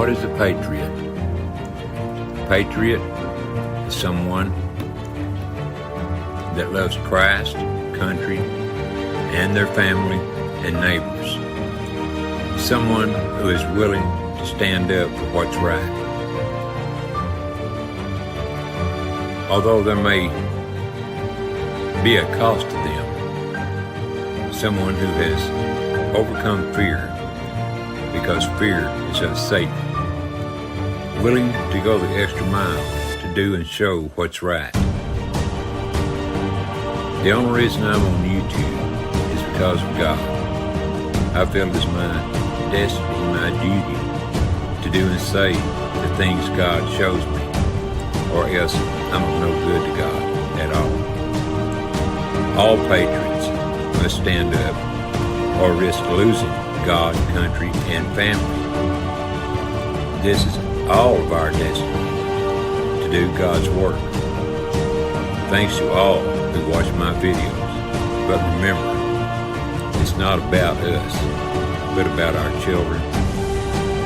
What is a patriot? A patriot is someone that loves Christ, country, and their family and neighbors. Someone who is willing to stand up for what's right. Although there may be a cost to them, someone who has overcome fear because fear is of Satan, willing to go the extra mile to do and show what's right. The only reason I'm on YouTube is because of God. I feel it is my destiny, my duty to do and say the things God shows me, or else I'm of no good to God at all. All patriots must stand up or risk losing God, country, and family. This is all of our destiny, to do God's work. Thanks to all who watch my videos. But remember, it's not about us, but about our children,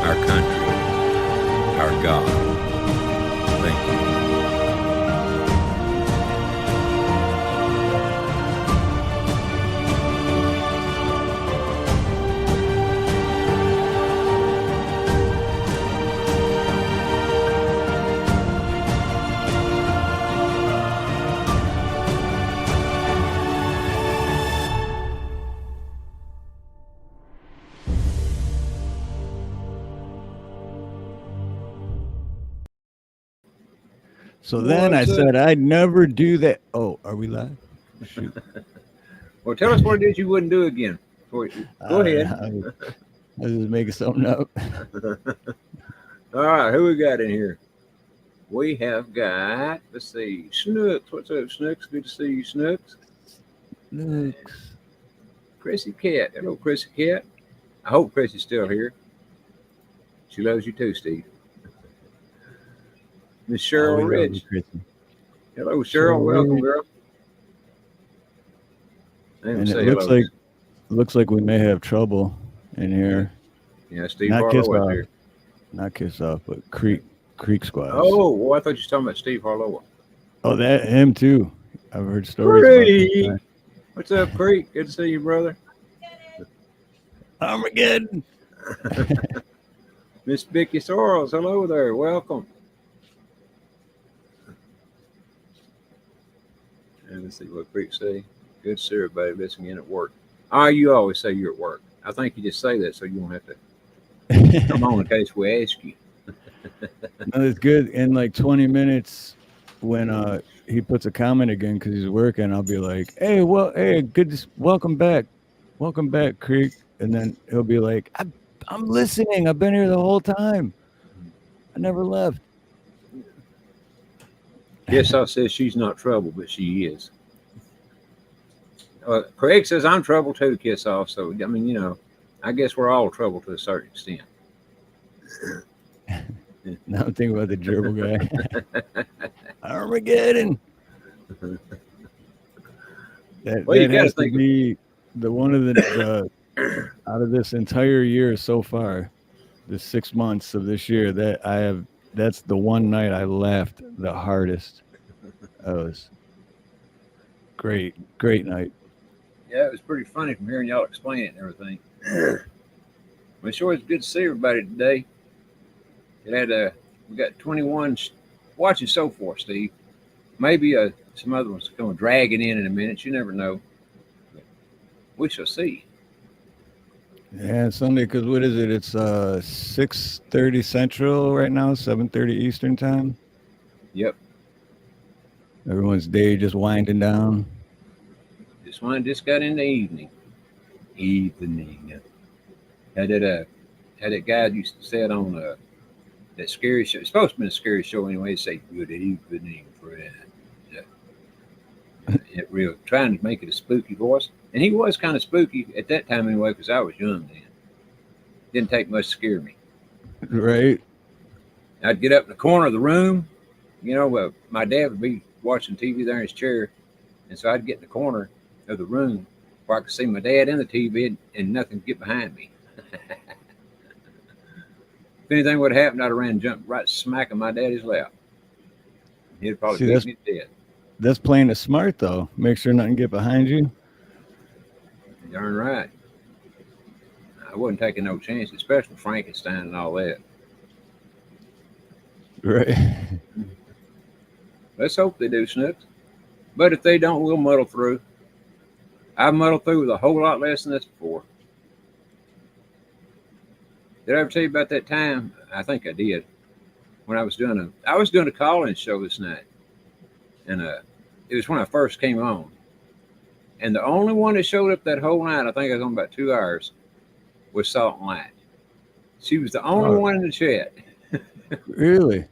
our country, our God. Thank you. So then I said I'd never do that. Oh, are we live? Shoot. Well, tell us what it is you wouldn't do again. Go ahead. I was just making something up. All right, who we got in here? We have got, let's see, Snooks. What's up, Snooks? Good to see you, Snooks. Snooks. Chrissy Cat. Hello, Chrissy Cat. I hope Chrissy's still here. She loves you too, Steve. Miss Cheryl Ridge. Hello, Cheryl. Welcome, girl. And it looks like we may have trouble in here. Yeah, Steve Harloha here. Not Kiss Off, but Creek Squad. Oh, well, I thought you were talking about Steve Harloha. Oh, him too. I've heard stories. About what's up, Creek? Good to see you, brother. Armageddon. Miss Vicky Sorrells, hello there. Welcome. And let's see what Creek say. Good to see everybody listening in at work. You always say you're at work. I think you just say that so you won't have to come on in case we ask you. No, it's good. In like 20 minutes, when he puts a comment again because he's working, I'll be like, "Hey, welcome back, Creek," and then he'll be like, "I'm listening. I've been here the whole time. I never left." Kissoff says she's not trouble, but she is. Craig says I'm trouble too, Kissoff. So, I mean, I guess we're all trouble to a certain extent. Now I'm thinking about the gerbil guy. Armageddon. That has to be the one of the out of this entire year so far, the 6 months of this year that I have. That's the one night I laughed the hardest. That was great night. Yeah, it was pretty funny from hearing y'all explain it and everything. Well, sure, it's good to see everybody today. We got 21 watching so far, Steve. Maybe some other ones are going to drag it in a minute. You never know. We shall see. Yeah, Sunday, because what is it? It's 6:30 Central right now, 7:30 Eastern time. Yep. Everyone's day just winding down. This one just got in the evening. Had that guy you said on that scary show. It's supposed to be a scary show anyway. Say good evening, friend. Real trying to make it a spooky voice, and he was kind of spooky at that time anyway because I was young then. Didn't take much to scare me. Right. I'd get up in the corner of the room. My dad would be watching TV there in his chair, and so I'd get in the corner of the room where I could see my dad and the TV and nothing to get behind me. If anything would have happened, I'd have ran and jumped right smack in my daddy's lap. He'd probably See, beat me to death. that's playing it smart though. Make sure nothing get behind you. Darn right. I wasn't taking no chance, especially Frankenstein and all that. Right. Let's hope they do, Snooks. But if they don't, we'll muddle through. I've muddled through with a whole lot less than this before. Did I ever tell you about that time? I think I did. When I was doing a call-in show this night, and it was when I first came on. And the only one that showed up that whole night, I think I was on about 2 hours, was Salt and Light. She was the only one in the chat. Really?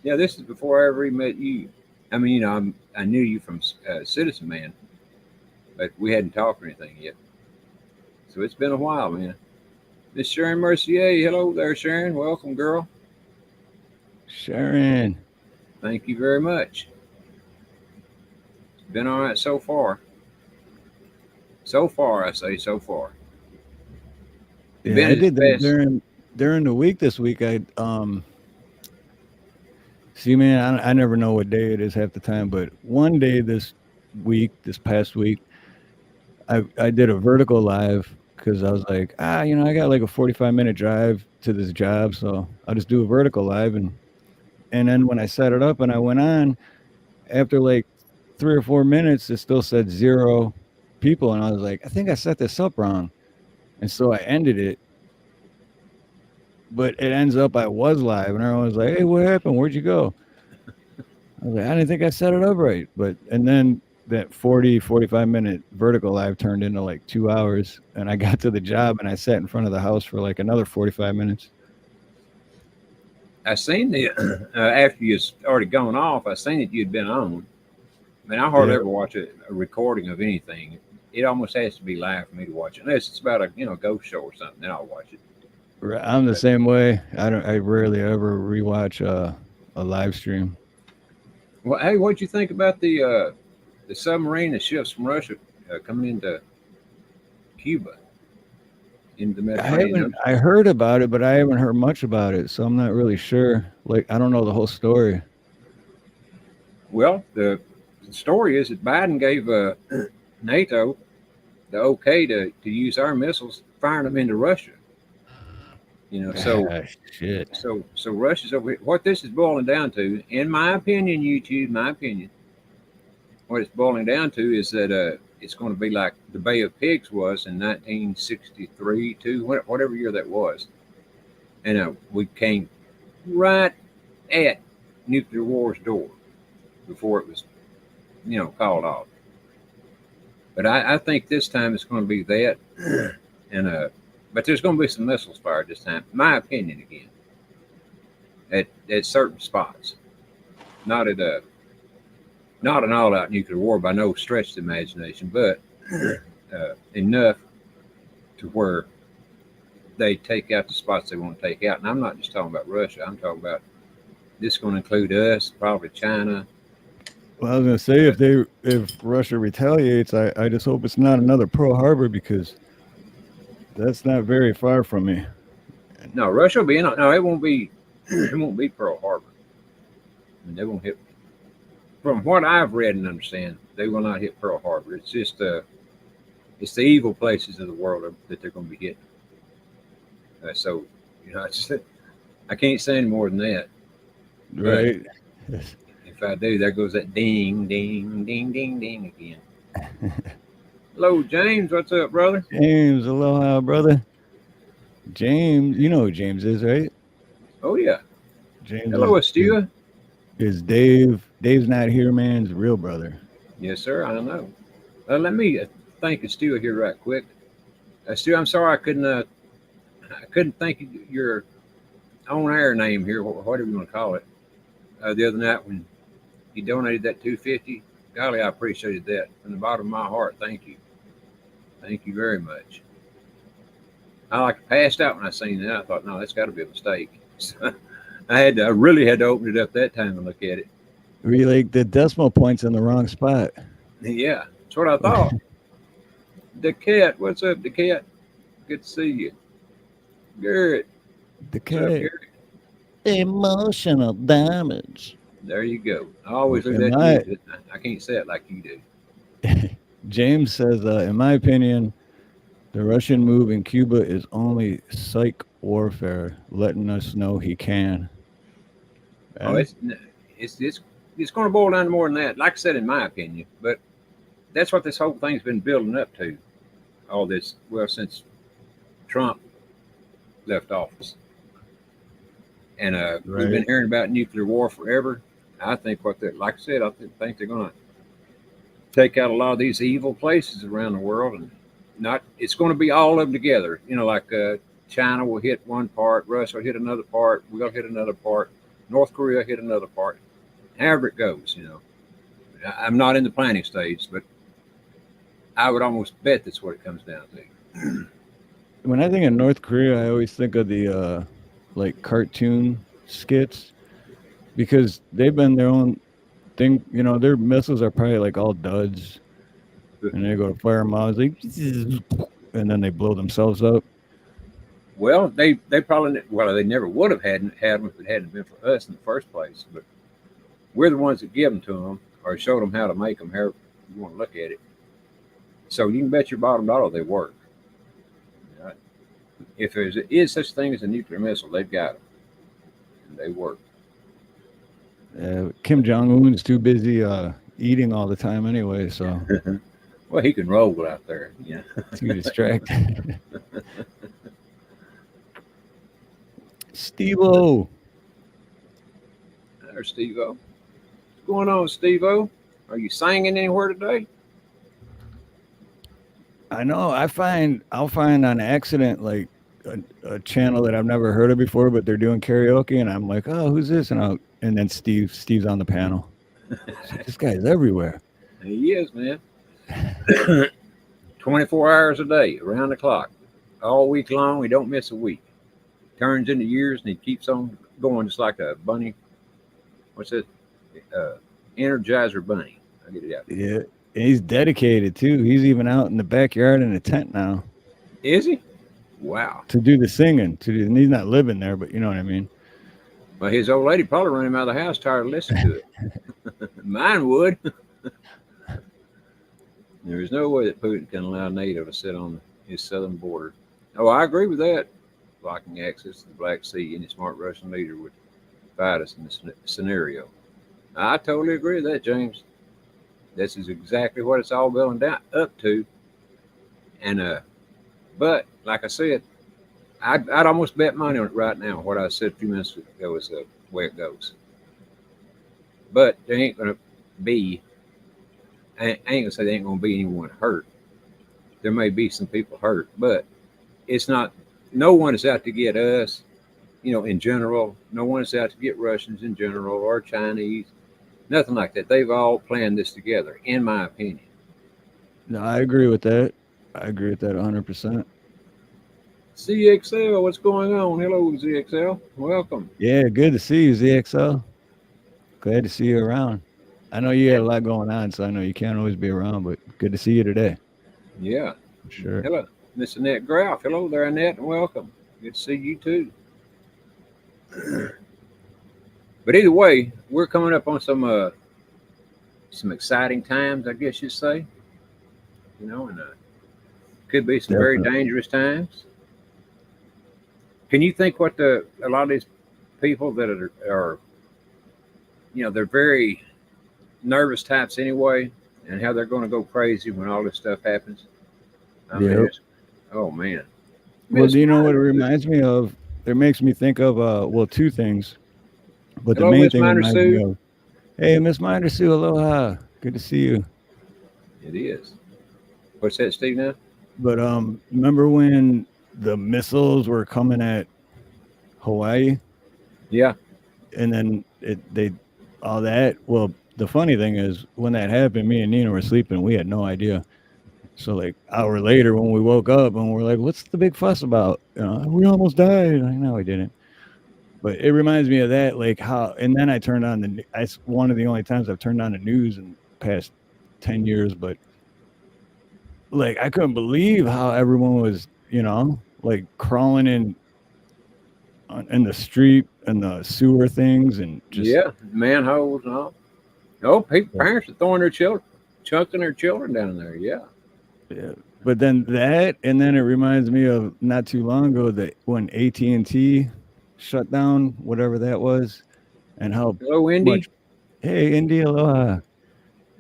Yeah, this is before I ever even met you. I mean, you know, I knew you from Citizen Man, but we hadn't talked or anything yet. So it's been a while, man. Miss Sharon Mercier, hello there, Sharon. Welcome, girl. Sharon. Thank you very much. It's been all right so far. So far, I say so far. Yeah, I did that during the week this week. See, man, I never know what day it is half the time, but one day this past week, I did a vertical live because I was like, I got like a 45-minute drive to this job, so I'll just do a vertical live. And then when I set it up and I went on, after like 3 or 4 minutes, it still said 0 people. And I was like, I think I set this up wrong. And so I ended it. But it ends up I was live. And everyone was like, hey, what happened? Where'd you go? I was like, I didn't think I set it up right. And then that 45-minute vertical live turned into like 2 hours. And I got to the job and I sat in front of the house for like another 45 minutes. I seen the after you already gone off, I seen that you'd been on. I mean, I hardly ever watch a recording of anything. It almost has to be live for me to watch it. Unless it's about a ghost show or something, then I'll watch it. I'm the same way. I rarely ever rewatch a live stream. Well, hey, what'd you think about the submarine that ships from Russia coming into Cuba? In the Mediterranean? I heard about it, but I haven't heard much about it, so I'm not really sure. Like, I don't know the whole story. Well, the story is that Biden gave NATO the okay to use our missiles, firing them into Russia. Shit. So Russia's over here. What this is boiling down to, in my opinion, YouTube, what it's boiling down to is that it's going to be like the Bay of Pigs was in 1963, whatever year that was. And we came right at nuclear war's door before it was, called off. But I think this time it's going to be that. But there's going to be some missiles fired this time, my opinion again, at certain spots. Not an all-out nuclear war by no stretch of the imagination, but enough to where they take out the spots they want to take out. And I'm not just talking about Russia. I'm talking about this is going to include us, probably China. Well, I was going to say if Russia retaliates, I just hope it's not another Pearl Harbor, because that's not very far from me. No, Russia will be in. No, it won't be. It won't be Pearl Harbor. I mean, they won't hit. From what I've read and understand, they will not hit Pearl Harbor. It's just it's the evil places of the world that they're going to be hitting. So, I can't say any more than that. Right. If I do, there goes that ding, ding, ding, ding, ding again. Hello, James. What's up, brother? James, aloha, brother. James, you know who James is, right? Oh, yeah. James. Hello, Astua. Is Dave. Dave's not here, man's real brother. Yes, sir. I know. Let me thank Astua here right quick. Astua, I'm sorry I couldn't think of your on-air name here, whatever you want to call it, the other night when you donated that $250. Golly, I appreciated that from the bottom of my heart. Thank you. Thank you very much. I passed out when I seen that. I thought, no, that's got to be a mistake. So I really had to open it up that time and look at it. Really, the decimal point's in the wrong spot. Yeah, that's what I thought. The cat, what's up, the cat? Good to see you. Garrett. The cat. Emotional damage. There you go. I always leave In that to you. my 'Cause I can't say it like you do. James says, in my opinion, the Russian move in Cuba is only psych warfare, letting us know he can. Oh, Yeah, it's it's it's going to boil down to more than that. Like I said, in my opinion, but that's what this whole thing's been building up to. All this, well, since Trump left office, and we've been right. hearing about nuclear war forever. I think like I said, think they're going to take out a lot of these evil places around the world, and not. It's going to be all of them together. Like China will hit one part, Russia will hit another part, we'll hit another part, North Korea hit another part. However it goes. I'm not in the planning stage, but I would almost bet that's what it comes down to. When I think of North Korea, I always think of the like cartoon skits because they've been their own thing. Their missiles are probably like all duds, and they go to fire them out, like, and then they blow themselves up. Well, they probably they never would have had them if it hadn't been for us in the first place. But we're the ones that give them to them or showed them how to make them. However you want to look at it. So you can bet your bottom dollar they work. Right? If there is such a thing as a nuclear missile, they've got them, and they work. Kim Jong Un is too busy eating all the time anyway, so Well, he can roll out there. too distracted. Steve-O. There's Steve-O. What's going on, Steve-O? Are you singing anywhere today? I know. I'll find on accident like a channel that I've never heard of before, but they're doing karaoke, and I'm like, oh, who's this? And then Steve's on the panel. Like, this guy's everywhere. He is, man. 24 hours a day, around the clock, all week long. We don't miss a week. Turns into years, and he keeps on going just like a bunny. What's it? Energizer bunny. I get it out. Yeah, and he's dedicated too. He's even out in the backyard in a tent now. Is he? Wow. To do the singing. And he's not living there, but you know what I mean. Well, his old lady probably run him out of the house, tired of listening to it. Mine would. There's no way that Putin can allow NATO to sit on his southern border. Oh, I agree with that. Blocking access to the Black Sea, any smart Russian leader would fight us in this scenario. I totally agree with that, James. This is exactly what it's all building down up to. And but like I said, I'd almost bet money on it right now. What I said a few minutes ago is the way it goes. But there ain't gonna be. I ain't gonna say there ain't gonna be anyone hurt. There may be some people hurt, but it's not. No one is out to get us. In general, no one is out to get Russians in general or Chinese. Nothing like that. They've all planned this together, in my opinion. No, I agree with that. I agree with that 100%. CXL, what's going on? Hello, ZXL. Welcome. Yeah, good to see you, ZXL. Glad to see you around. I know you got a lot going on, so I know you can't always be around, but good to see you today. Yeah. Sure. Hello, Miss Annette Graff. Hello there, Annette, and welcome. Good to see you too. But either way, we're coming up on some exciting times, I guess you'd say. And could be some very dangerous times. Can you think what a lot of these people that are they're very nervous types anyway, and how they're going to go crazy when all this stuff happens? Oh man. Well, do you know what it reminds me of? It makes me think of two things. But hello, the main Miss thing reminds Sue. me of, hey, Miss Minder Sue, aloha. Good to see you. It is. What's that, Steve, now? But remember when the missiles were coming at Hawaii? Yeah. And then all that. Well, the funny thing is when that happened, me and Nina were sleeping. We had no idea. So like an hour later when we woke up and we're like, what's the big fuss about? We almost died. Like, no, we didn't. But it reminds me of that, like how, and then I turned on it's one of the only times I've turned on the news in the past 10 years, but like, I couldn't believe how everyone was, like crawling in the street the sewer things and just Yeah, manholes and all. Oh, parents are throwing their children, chunking their children down there. Yeah. yeah. But then that, and then it reminds me of not too long ago that when AT&T shut down whatever that was, and how Hello, Indy. much hey India aloha,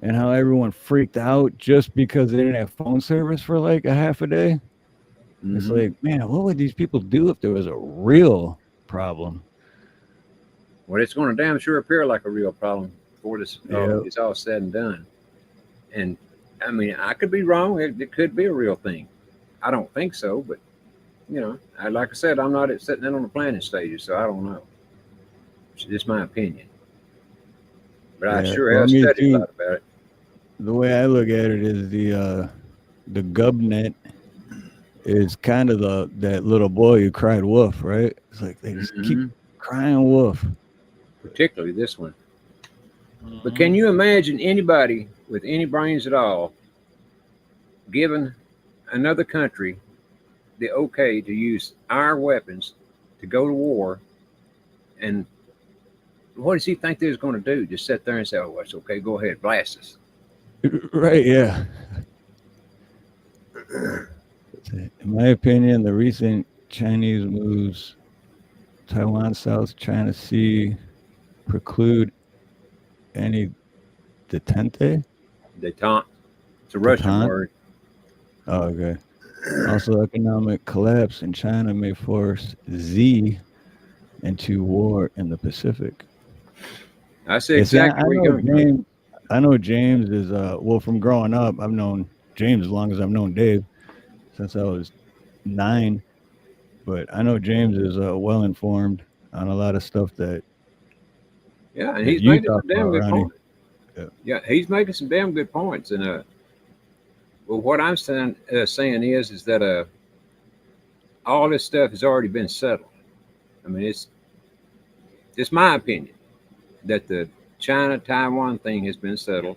and how everyone freaked out just because they didn't have phone service for like a half a day. It's Mm-hmm. like, man, what would these people do if there was a real problem? Well, it's going to damn sure appear like a real problem before this Yeah, it's all said and done. And I mean, I could be wrong. It could be a real thing. I don't think so, but like I said, I'm not sitting in on the planning stages, so I don't know. It's just my opinion. But I yeah. sure Well, have me studied a too. lot about it. The way I look at it is the GubNet is kind of that little boy who cried wolf, right? It's like they just keep Hmm. crying wolf. Particularly this one. But Mm-hmm. can you imagine anybody with any brains at all giving another country the okay to use our weapons to go to war? And what does he think they're going to do? Just sit there and say, "Oh, it's okay. Go ahead, blast us." Right? Yeah. In my opinion, the recent Chinese moves, Taiwan South China Sea, preclude any detente. Detente. It's a Russian Detente. word. Oh, okay. Also, economic collapse in China may force Z into war in the Pacific. I see Yeah, see, exactly I where you're know coming from. James. I know James is well from growing up. I've known James as long as I've known Dave since I was 9. But I know James is well informed on a lot of stuff Yeah, and that he's you making talk some about, damn good Ronnie. points. Yeah. Yeah, he's making some damn good points. And well, what I'm saying is that all this stuff has already been settled. I mean, it's my opinion that the China Taiwan thing has been settled,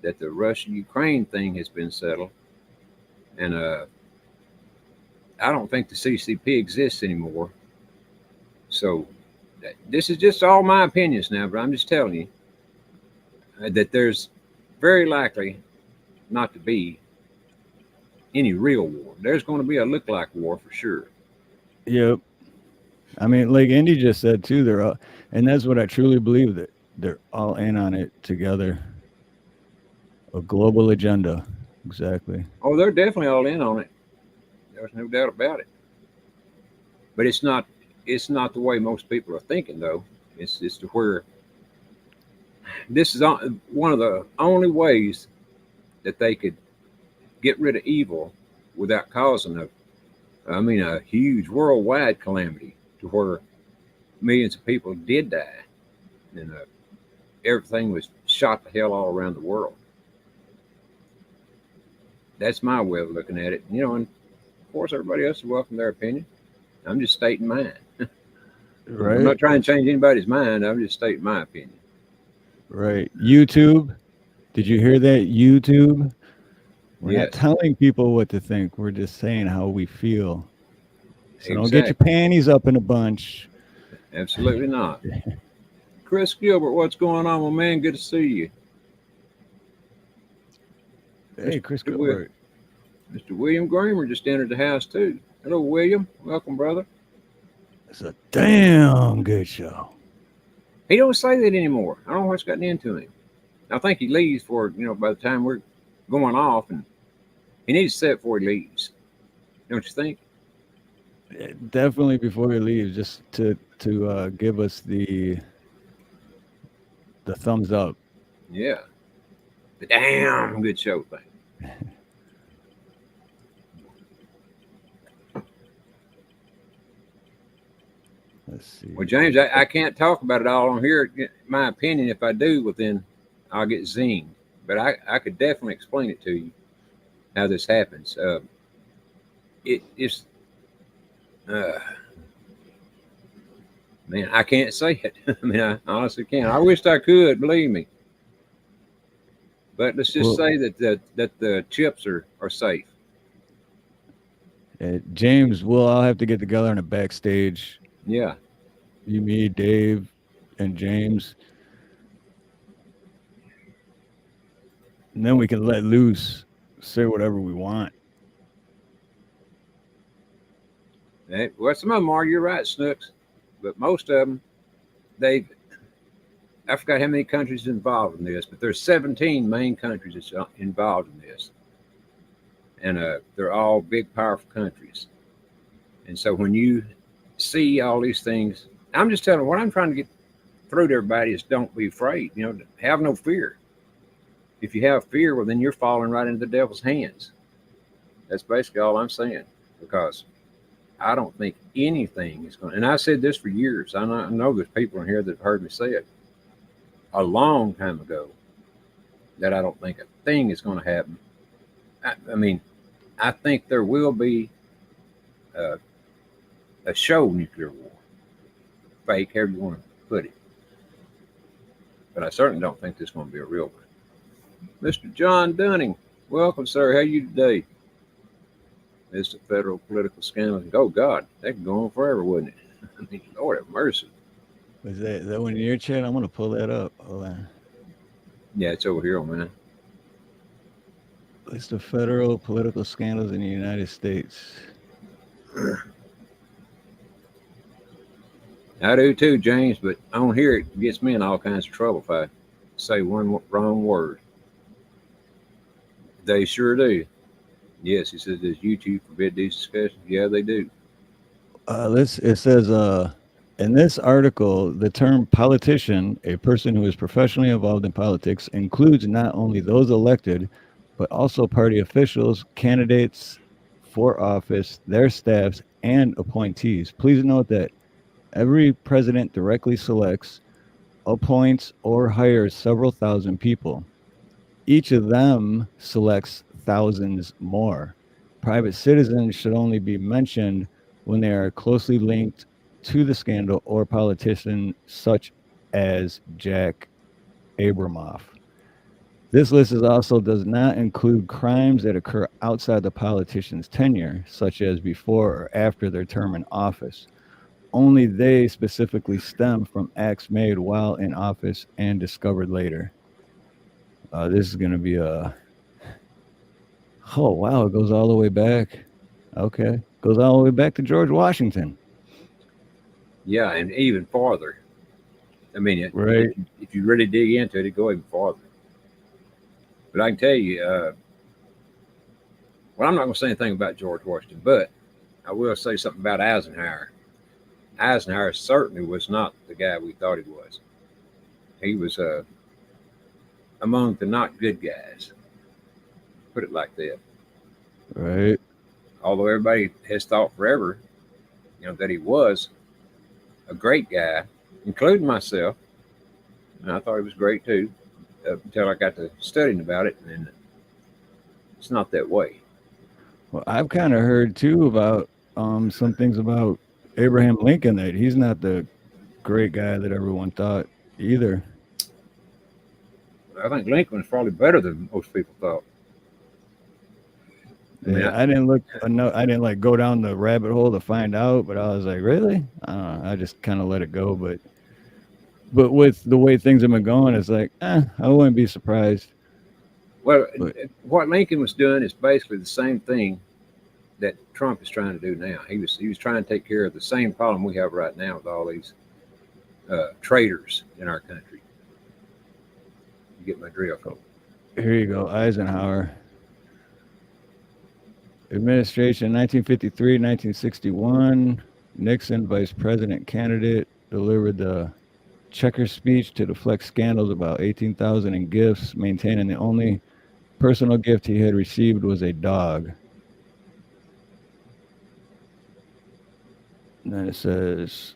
that the Russia Ukraine thing has been settled, and I don't think the CCP exists anymore. So this is just all my opinions now, but I'm just telling you that there's very likely not to be any real war. There's going to be a look-like war for sure. Yep. I mean, like Andy just said too, they're all, and that's what I truly believe that they're all in on it together. A global agenda. Exactly. Oh, they're definitely all in on it. There's no doubt about it. But it's not the way most people are thinking though. It's to where this is one of the only ways that they could get rid of evil without causing a huge worldwide calamity to where millions of people did die and everything was shot to hell all around the world. That's my way of looking at it. And of course everybody else is welcome their opinion. I'm just stating mine. I'm Right. not trying to change anybody's mind. I'm just stating my opinion. Right. YouTube. Did you hear that? YouTube. We're not Yes, telling people what to think. We're just saying how we feel. So don't get your exactly. panties up in a bunch. Absolutely not. Chris Gilbert, what's going on, my man? Good to see you. Hey, Chris Mr. Will, Gilbert. Mr. William Gramer just entered the house too. Hello, William. Welcome, brother. It's a damn good show. He don't say that anymore. I don't know what's gotten into him. I think he leaves for by the time we're going off, and he needs to say it before he leaves. Don't you think? Definitely before he leaves, just to give us the thumbs up. Yeah. The damn good show thing. Let's see. Well, James, I can't talk about it all on here. My opinion, if I do, well, then I'll get zinged. But I could definitely explain it to you how this happens. It's uh, man, I can't say it. I mean, I honestly can't. I wished I could, believe me. But let's just Well, say that the chips are safe. James, we'll all have to get together in a backstage Yeah, You, me, Dave, and James. And then we can let loose, say whatever we want. Well, some of them are. You're right, Snooks. But most of them, I forgot how many countries are involved in this, but there's 17 main countries that's involved in this. And they're all big, powerful countries. And so when you see all these things, I'm just telling you, what I'm trying to get through to everybody is don't be afraid. Have no fear. If you have fear, well, then you're falling right into the devil's hands. That's basically all I'm saying. Because I don't think anything is going to, and I said this for years. I know there's people in here that have heard me say it a long time ago, that I don't think a thing is going to happen. I mean, I think there will be a show nuclear war, fake, however you want to put it. But I certainly don't think this is going to be a real one. Mr. John Dunning, welcome, sir. How are you today? It's the federal political scandal. Oh, God, that could go on forever, wouldn't it? I mean, Lord have mercy. Is that one in your chat? I'm going to pull that up. Hold on. Yeah, it's over here, man. It's the federal political scandals in the United States. I do too, James, but on here it gets me in all kinds of trouble if I say one wrong word. They sure do. Yes, he says, does YouTube forbid these discussions? Yeah, they do. It says, in this article, the term politician, a person who is professionally involved in politics, includes not only those elected, but also party officials, candidates for office, their staffs, and appointees. Please note that every president directly selects, appoints, or hires several thousand people. Each of them selects thousands more. Private citizens should only be mentioned when they are closely linked to the scandal or politician such as Jack Abramoff. This list also does not include crimes that occur outside the politician's tenure, such as before or after their term in office. Only they specifically stem from acts made while in office and discovered later. This is going to be a... Oh, wow, it goes all the way back. Okay. Goes all the way back to George Washington. Yeah, and even farther. I mean, right. If you really dig into it, it go even farther. But I can tell you, well, I'm not going to say anything about George Washington, but I will say something about Eisenhower. Eisenhower certainly was not the guy we thought he was. He was among the not good guys. Put it like that. Right. Although everybody has thought forever, that he was a great guy, including myself. And I thought he was great too, until I got to studying about it, and it's not that way. Well, I've kind of heard too about some things about Abraham Lincoln, that he's not the great guy that everyone thought either. I think Lincoln was probably better than most people thought. I didn't look. I didn't like go down the rabbit hole to find out, but I was like, really? I don't know. I just kind of let it go. But with the way things have been going, it's like, I wouldn't be surprised. Well, what Lincoln was doing is basically the same thing that Trump is trying to do now. He was trying to take care of the same problem we have right now with all these traitors in our country. You get my drill. Here you go, Eisenhower. Administration 1953-1961. Nixon, vice president candidate, delivered the checker speech to deflect scandals about 18,000 in gifts, maintaining the only personal gift he had received was a dog. And then it says,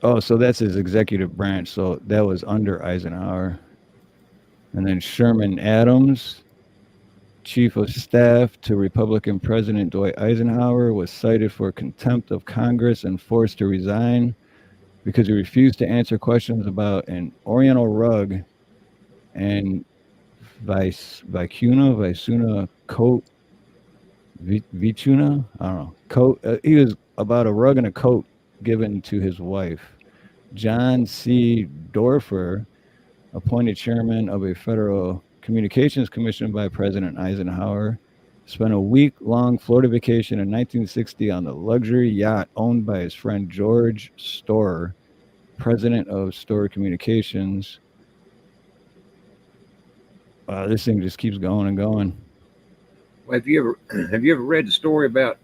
oh, so that's his executive branch. So that was under Eisenhower. And then Sherman Adams, chief of staff to Republican President Dwight Eisenhower, was cited for contempt of Congress and forced to resign because he refused to answer questions about an Oriental rug and vicuna coat. Vicuna? I don't know. Coat. He was about a rug and a coat given to his wife. John C. Dorfer, appointed chairman of a federal communications commission by President Eisenhower, spent a week-long Florida vacation in 1960 on the luxury yacht owned by his friend George Storer, president of Storer Communications. This thing just keeps going and going. Well, have you ever read the story about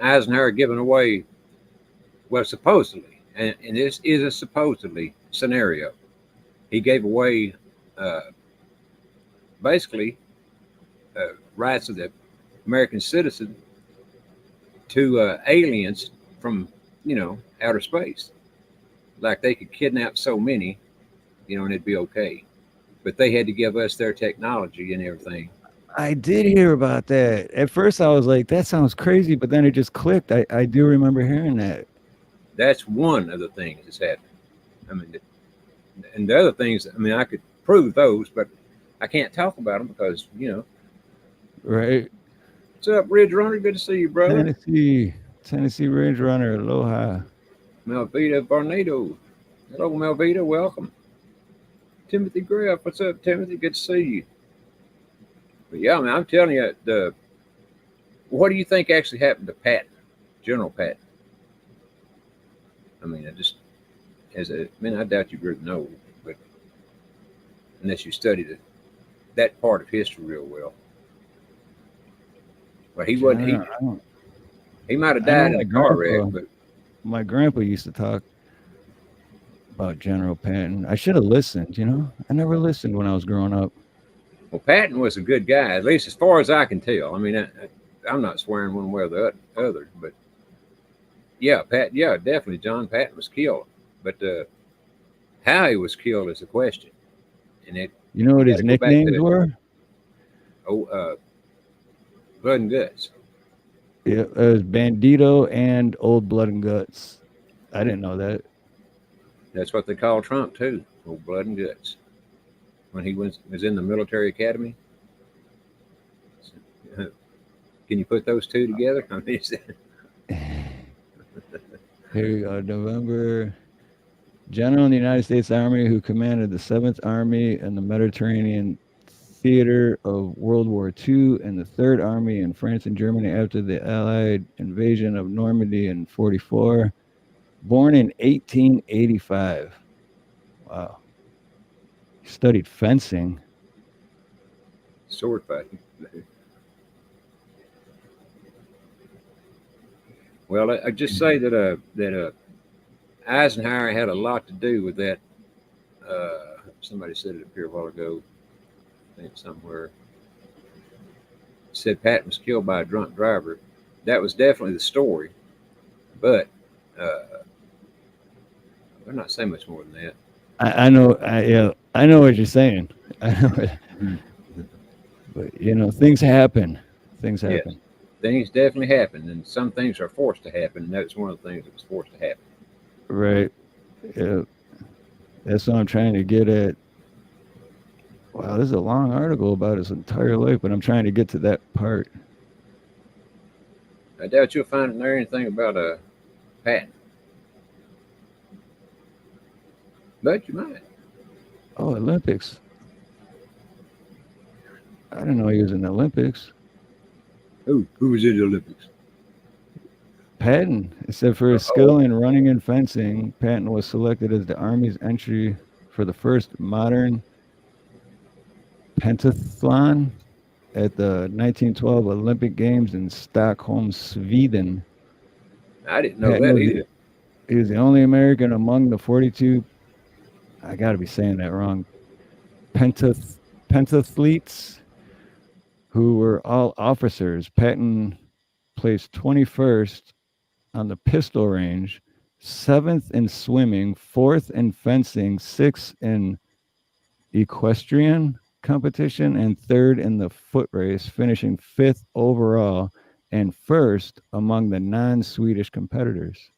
Eisenhower giving away? Well, supposedly, and this is a supposedly scenario. He gave away basically rights of the American citizen to aliens from outer space. Like they could kidnap so many, and it'd be okay. But they had to give us their technology and everything. I did hear about that. At first, I was like, that sounds crazy, but then it just clicked. I do remember hearing that. That's one of the things that's happened. I mean, and the other things, I mean, I could prove those, but I can't talk about them because, Right. What's up, Ridge Runner? Good to see you, brother. Tennessee Ridge Runner. Aloha. Melvita Barnado. Hello, Melvita. Welcome. Timothy Graff. What's up, Timothy? Good to see you. But yeah, I mean, I'm telling you, what do you think actually happened to Patton, General Patton? I mean, I doubt you really know, but unless you studied that part of history real well. Well, he wasn't. He might have died in a car wreck, but my grandpa used to talk about General Patton. I should have listened. I never listened when I was growing up. Well, Patton was a good guy, at least as far as I can tell. I mean, I'm not swearing one way or the other, but yeah, definitely John Patton was killed. But how he was killed is a question. And you know what his nicknames were? Blood and Guts. Yeah, it was Bandito and Old Blood and Guts. I didn't know that. That's what they call Trump too, Old Blood and Guts. When he was in the military academy. Can you put those two together? I mean, here we go. November. General in the United States Army who commanded the 7th Army in the Mediterranean theater of World War II and the 3rd Army in France and Germany after the Allied invasion of Normandy in 1944. Born in 1885. Wow. He studied fencing. Sword fighting. Well, I just say that Eisenhower had a lot to do with that. Somebody said it up here a while ago. I think somewhere. Said Patton was killed by a drunk driver. That was definitely the story, but they're not saying much more than that. I know. I know what you're saying. I know but things happen. Things happen. Yes, things definitely happen, and some things are forced to happen. And that's one of the things that was forced to happen. Right. Yeah. That's what I'm trying to get at. Wow, this is a long article about his entire life, but I'm trying to get to that part. I doubt you'll find in there anything about Patton. But you might. Oh, Olympics. I didn't know he was in the Olympics. Who was in the Olympics? Patton. It said for his skill in running and fencing, Patton was selected as the Army's entry for the first modern pentathlon at the 1912 Olympic Games in Stockholm, Sweden. I didn't know that either. He was the only American among the 42, I got to be saying that wrong, pentathletes who were all officers. Patton placed 21st on the pistol range, 7th in swimming, 4th in fencing, 6th in equestrian competition, and 3rd in the foot race, finishing 5th overall and 1st among the non-Swedish competitors.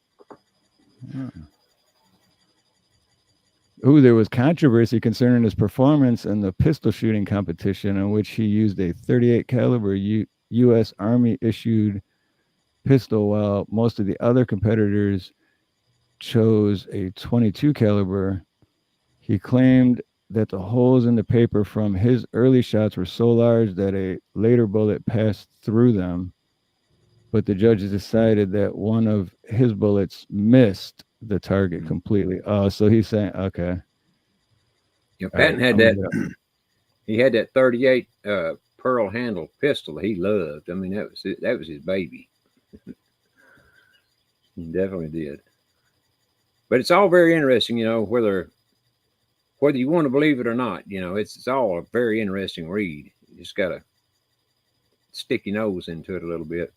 There was controversy concerning his performance in the pistol shooting competition in which he used a 38 caliber U.S. Army issued pistol while most of the other competitors chose a 22 caliber. He claimed that the holes in the paper from his early shots were so large that a later bullet passed through them, but the judges decided that one of his bullets missed the target completely. Oh, so he's saying, okay. Patton had that. He had that 38 pearl handle pistol that he loved. I mean, that was his baby. He definitely did. But it's all very interesting, whether you want to believe it or not. It's all a very interesting read. You just got to stick your nose into it a little bit.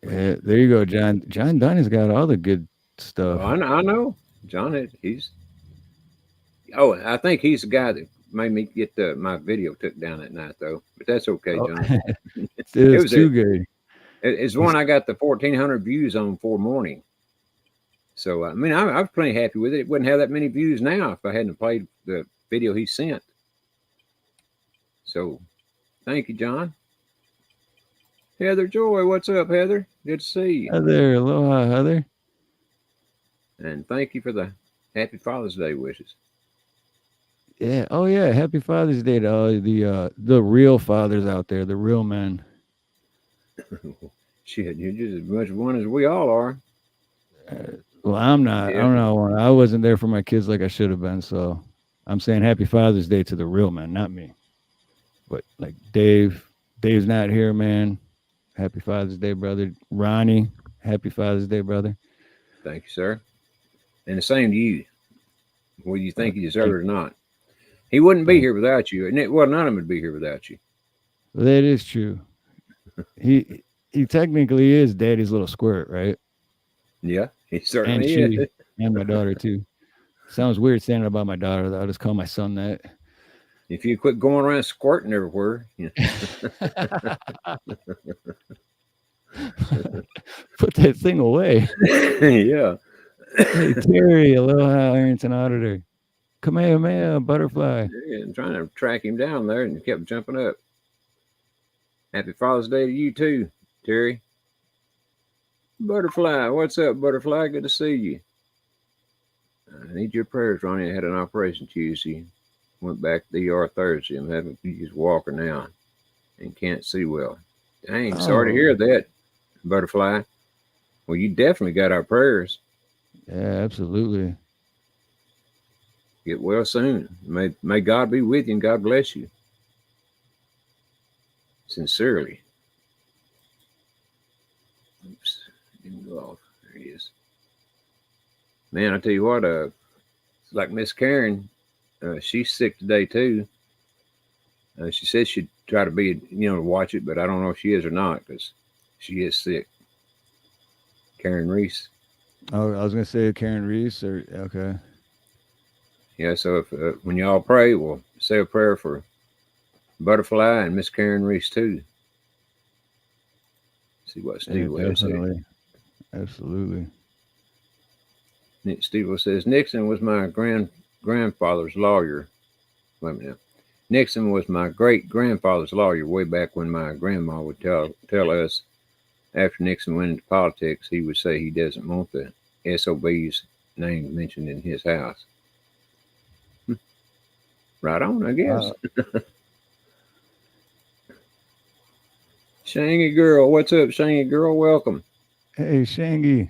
Yeah, there you go, John. John Dunn has got all the good stuff. Well, I know. John, he's. Oh, I think he's the guy that made me get my video took down that night, though. But that's okay, John. It was too good. It's one I got the 1,400 views on for morning. So, I mean, I was pretty happy with it. It wouldn't have that many views now if I hadn't played the video he sent. So, thank you, John. Heather Joy, what's up, Heather? Good to see you. Heather, aloha, Heather. And thank you for the Happy Father's Day wishes. Yeah. Oh, yeah. Happy Father's Day to all the real fathers out there, the real men. Shit, you're just as much one as we all are. Well, I'm not. Yeah. I don't know. I wasn't there for my kids like I should have been. So I'm saying Happy Father's Day to the real men, not me. But like Dave's not here, man. Happy Father's Day, brother. Ronnie, Happy Father's Day, brother. Thank you, sir. And the same to you, whether you think you deserve it or not. He wouldn't be here without you. And none of them would be here without you. Well, that is true. He technically is Daddy's little squirt, right? Yeah, he certainly is. And my daughter, too. Sounds weird saying it about my daughter, though. I'll just call my son that. If you quit going around squirting everywhere. Put that thing away. Yeah. Hey, Terry, aloha, Ironton Auditor. Kamehameha, butterfly. Yeah, I'm trying to track him down there and he kept jumping up. Happy Father's Day to you too, Terry. Butterfly, what's up, Butterfly? Good to see you. I need your prayers, Ronnie. I had an operation Tuesday. Went back to the ER Thursday. I'm having to use a walker now and can't see well. Dang, sorry to hear that, Butterfly. Well, you definitely got our prayers. Yeah, absolutely. Get well soon. May God be with you and God bless you. Sincerely. Oops, didn't go off. There he is. Man, I tell you what, like Miss Karen, she's sick today too. She says she'd try to be, to watch it, but I don't know if she is or not because she is sick. Karen Reese. Oh, I was gonna say Karen Reese, or okay. Yeah, so if when y'all pray, we'll say a prayer for Butterfly and Miss Karen Reese too. See what Steve will say. Absolutely. Steve says Nixon was my grandfather's lawyer. Wait a minute. Nixon was my great-grandfather's lawyer way back when my grandma would tell us after Nixon went into politics, he would say he doesn't want the SOB's name mentioned in his house. Right on, I guess. Shangy girl, what's up, Shangy girl? Welcome. Hey, Shangy.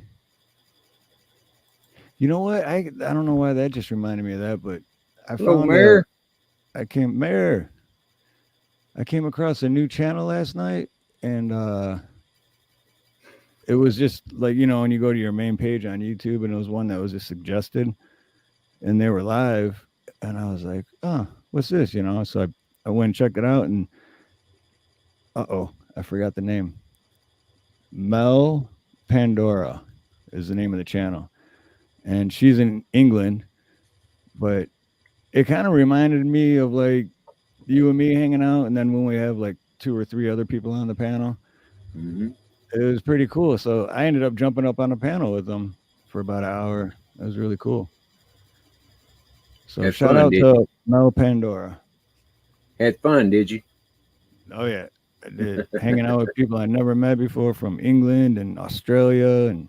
You know what? I don't know why that just reminded me of that, but I found Mayor. I came across a new channel last night, and it was just like, when you go to your main page on YouTube, and it was one that was just suggested, and they were live, and I was like, oh, what's this? So I went and checked it out, and I forgot the name. Mel Pandora is the name of the channel, and she's in England, but it kind of reminded me of like you and me hanging out, and then when we have like 2 or 3 other people on the panel, It was pretty cool. So I ended up jumping up on a panel with them for about an hour. That was really cool. So shout out to Mel Pandora. Had fun, did you? Oh yeah, I did. Hanging out with people I never met before from England and Australia and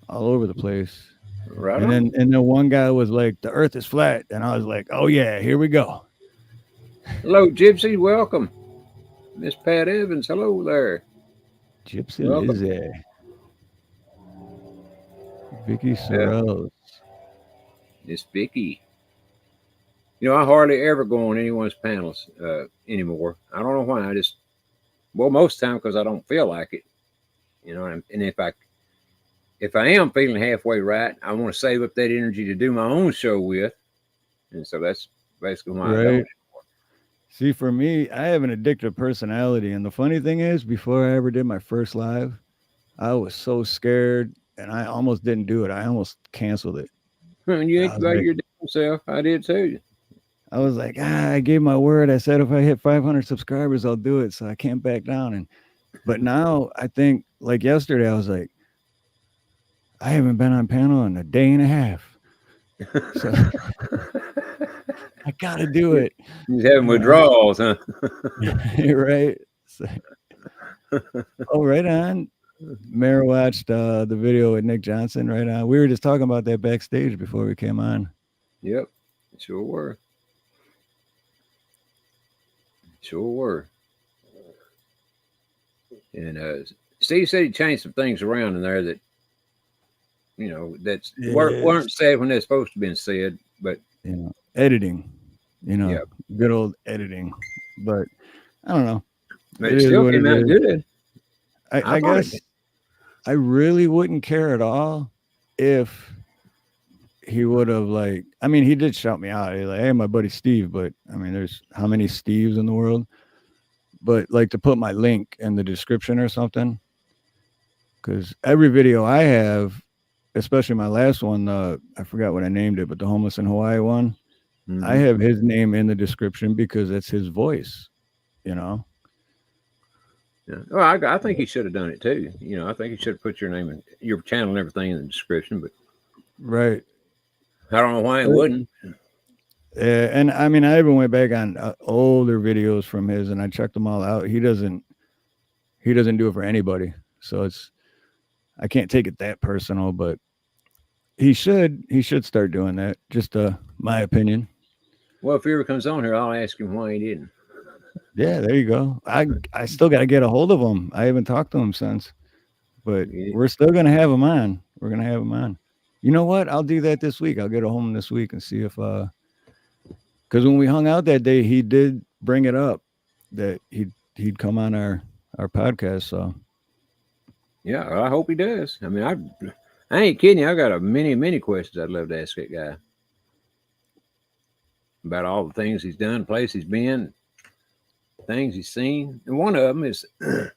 all over the place. Right And on. then one guy was like, "The Earth is flat," and I was like, "Oh yeah, here we go." Hello, Gypsy. Welcome. Miss Pat Evans. Hello there. Gypsy Welcome. Lizzie, Vicky Yeah, Sorrells. Miss Vicky. You know, I hardly ever go on anyone's panels anymore. I don't know why. I just, well, most of the time because I don't feel like it. You know, and if I am feeling halfway right, I want to save up that energy to do my own show with, and so that's basically why I Right. don't. See, for me, I have an addictive personality, and the funny thing is, before I ever did my first live, I was so scared, and I almost didn't do it. I almost canceled it. And you I ain't was about like, your damn self. I did too. I gave my word. I said if I hit 500 subscribers, I'll do it. So I can't back down. But now I think, like yesterday, I was like, I haven't been on panel in a day and a half, so I gotta do it. He's having You know, withdrawals, huh? right? So, oh, right on. Mara watched the video with Nick Johnson. Right on. We were just talking about that backstage before we came on. Yep, sure were. Sure were. And Steve said he changed some things around in there that that's weren't said when they're supposed to be said. But Editing. yeah, Good old editing. But I don't know. but it still came out good. I guess I really wouldn't care at all if he would have he did shout me out. He's like, "Hey, my buddy Steve," but I mean, there's how many Steves in the world? But like to put my link in the description or something, because every video I have, especially my last one, I forgot what I named it, but the homeless in Hawaii one, I have his name in the description because it's his voice, Yeah. Well, I think he should have done it too. I think he should have put your name and your channel and everything in the description. But right. I don't know why he wouldn't. And I mean, I even went back on older videos from his, and I checked them all out. He doesn't do it for anybody, so I can't take it that personal, but he should start doing that. Just my opinion. Well, if he ever comes on here, I'll ask him why he didn't. Yeah, there you go. I still got to get a hold of him. I haven't talked to him since, but we're still gonna have him on. We're gonna have him on. You know what? I'll do that this week. I'll get a hold of him this week and see if because when we hung out that day, he did bring it up that he'd come on our podcast. So yeah, I hope he does. I mean, I ain't kidding you. I got many questions I'd love to ask that guy about all the things he's done, places he's been, things he's seen. And one of them is the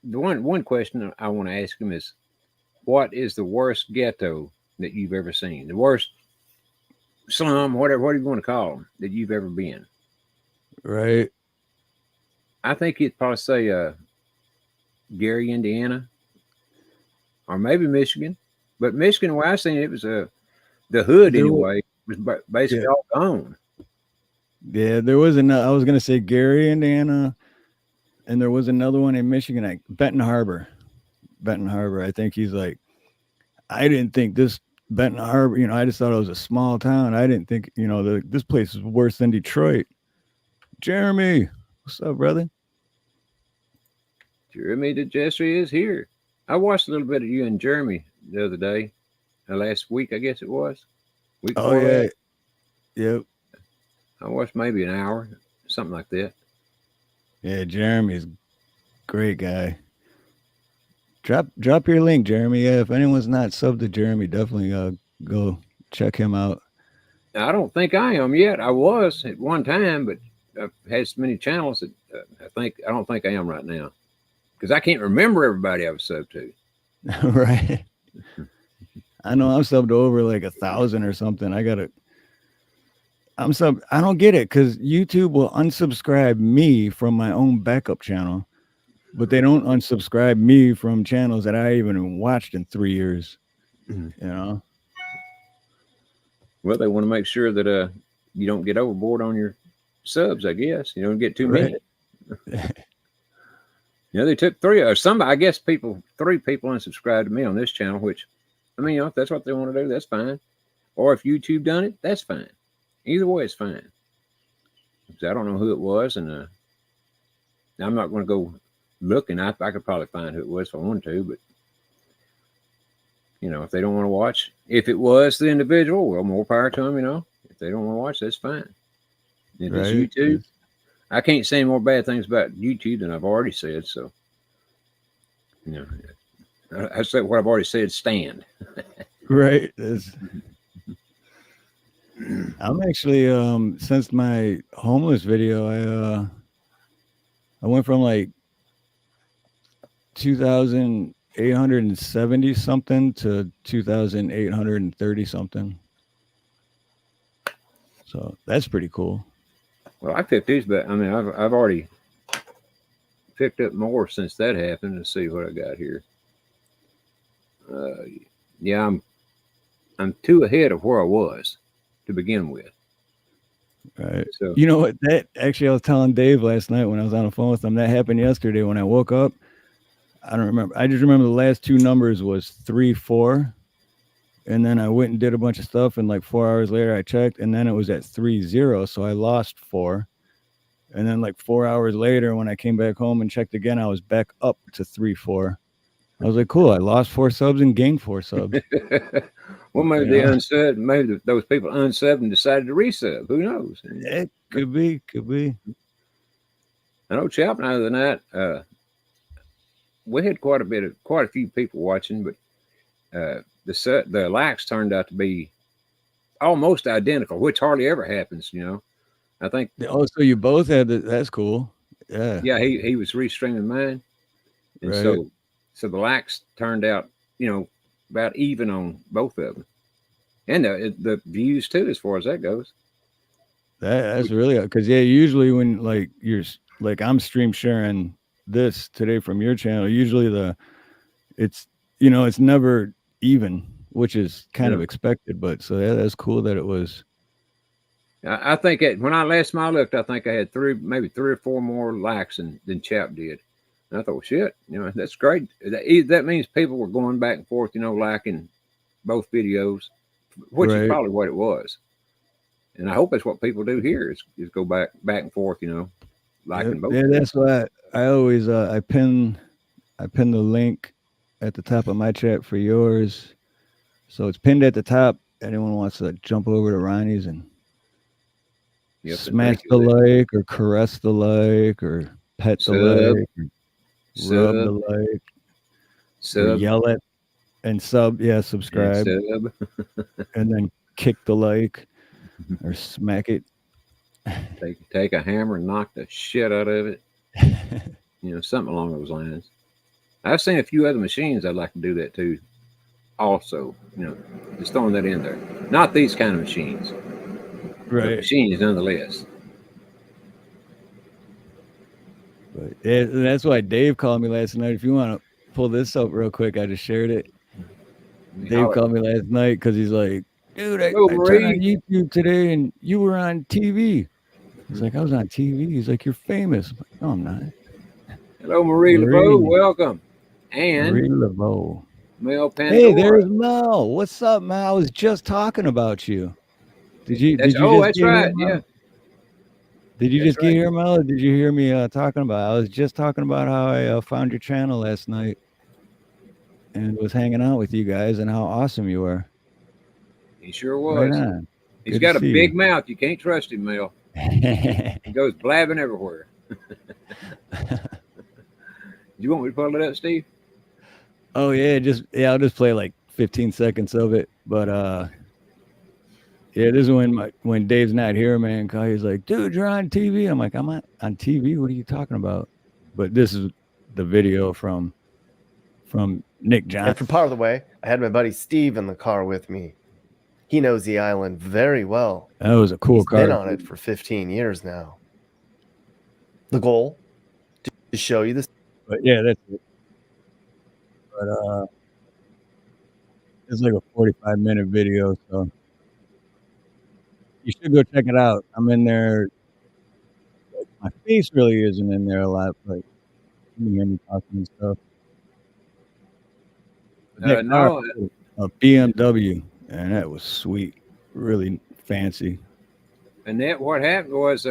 one question I want to ask him is, what is the worst ghetto that you've ever seen? The worst slum, whatever you want to call them, that you've ever been. Right. I think he'd probably say Gary, Indiana, or maybe Michigan. But Michigan, where I seen it was the hood anyway. It was basically all gone. Yeah, there was I was gonna say Gary, Indiana, and there was another one in Michigan, Benton Harbor. I think he's like, I didn't think this Benton Harbor, I just thought it was a small town. I didn't think, this place is worse than Detroit. Jeremy, what's up, brother? Jeremy the Jester is here. I watched a little bit of you and Jeremy the other day, last week, I guess it was. Week before that. Yep. I watched maybe an hour, something like that. Yeah, Jeremy's great guy. Drop your link, Jeremy. Yeah, if anyone's not subbed to Jeremy, definitely go check him out. I don't think I am yet. I was at one time, but I've had so many channels that I don't think I am right now, because I can't remember everybody I was subbed to. Right. I know I'm subbed to over like 1,000 or something. I don't get it, because YouTube will unsubscribe me from my own backup channel, but they don't unsubscribe me from channels that I even watched in 3 years. Well, they want to make sure that you don't get overboard on your subs, I guess. You don't get too many. They took 3 people unsubscribed to me on this channel, which I mean, if that's what they want to do, that's fine. Or if YouTube done it, that's fine. Either way, it's fine. I don't know who it was, and I'm not going to go looking. I could probably find who it was if I wanted to, but if they don't want to watch, if it was the individual, well, more power to them. If they don't want to watch, that's fine. If it's YouTube, I can't say more bad things about YouTube than I've already said. So, I said what I've already said. Stand. Right. I'm actually since my homeless video, I went from like 2,870 something to 2,830 something. So that's pretty cool. Well, I picked these, but I mean, I've already picked up more since that happened. Let's see what I got here. Yeah, I'm 2 ahead of where I was to begin with. Right. So you know what? That actually, I was telling Dave last night when I was on the phone with him. That happened yesterday when I woke up. I don't remember. I just remember the last 2 numbers was 3-4, and then I went and did a bunch of stuff, and like 4 hours later I checked, and then it was at 3-0, so I lost 4. And then like 4 hours later, when I came back home and checked again, I was back up to 3-4. I was like, cool. I lost 4 subs and gained 4 subs. well, maybe they unsubbed. Maybe those people unsubbed and decided to resub. Who knows? It could be. I know Chapman the other night. We had quite a few people watching, but the likes turned out to be almost identical, which hardly ever happens. I think. Oh, so you both had that's cool. Yeah. Yeah, he was restreaming mine, and right. so the likes turned out, about even on both of them, and the views too, as far as that goes. That's really because usually when like you're like I'm stream sharing this today from your channel, usually it's never even, which is kind of expected, but so that's cool that it was. I think when I last time I looked, I think I had maybe 3 or 4 more likes than Chap did. And I thought, well, shit, that's great. That means people were going back and forth, liking both videos, which is probably what it was. And I hope that's what people do here is go back and forth, liking both. Yeah, that's why I always I pin the link at the top of my chat for yours, so it's pinned at the top. Anyone wants to jump over to Ronnie's and smash the like or caress the like or pet the like or rub the like, or yell it and subscribe and, and then kick the like or smack it. Take a hammer and knock the shit out of it. Something along those lines. I've seen a few other machines I'd like to do that too. Also, just throwing that in there. Not these kind of machines. Right. Machines nonetheless. But that's why Dave called me last night. If you want to pull this up real quick, I just shared it. Dave called me last night because he's like, dude, I turned on YouTube today and you were on TV. He's like, I was on TV. He's like, you're famous. I'm like, no, I'm not. Hello, Marie LeBeau. Welcome. And Marie LeBeau. Mel Pandora. Hey, there's Mel. What's up, Mel? I was just talking about you. Did you that's right. Yeah. Did you just get here, Mel? Or did you hear me talking about it? I was just talking about how I found your channel last night and was hanging out with you guys and how awesome you were. He sure was. Right on. He's got a big mouth. You can't trust him, Mel. He goes blabbing everywhere. You want me to pull it up, Steve? Oh yeah, I'll just play like 15 seconds of it. But yeah, this is when Dave's not here, man. He's like, dude, you're on TV. I'm like, I'm on TV. What are you talking about? But this is the video from Nick Johnson. And for part of the way, I had my buddy Steve in the car with me. He knows the island very well. That was a cool car. He's been on it for 15 years now. The goal to show you this. But yeah, that's it. But it's like a 45-minute video, so you should go check it out. I'm in there. Like, my face really isn't in there a lot, but you can hear me talking and stuff. No, a BMW, and that was sweet, really fancy. And that what happened was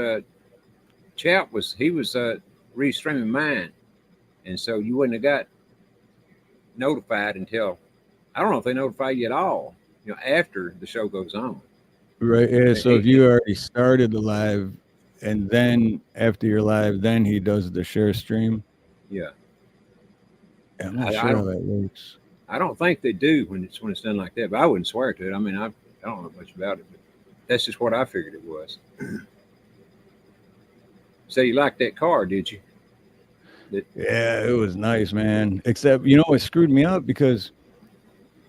Chap was restreaming mine, and so you wouldn't have got notified until I don't know if they notify you at all. After the show goes on. Right. Yeah. So if you already started the live, and then after your live, then he does the share stream. Yeah. I'm not sure how that works. I don't think they do when it's done like that, but I wouldn't swear to it. I mean, I don't know much about it, but that's just what I figured it was. So you liked that car, did you? Yeah, it was nice, man. Except, it screwed me up because,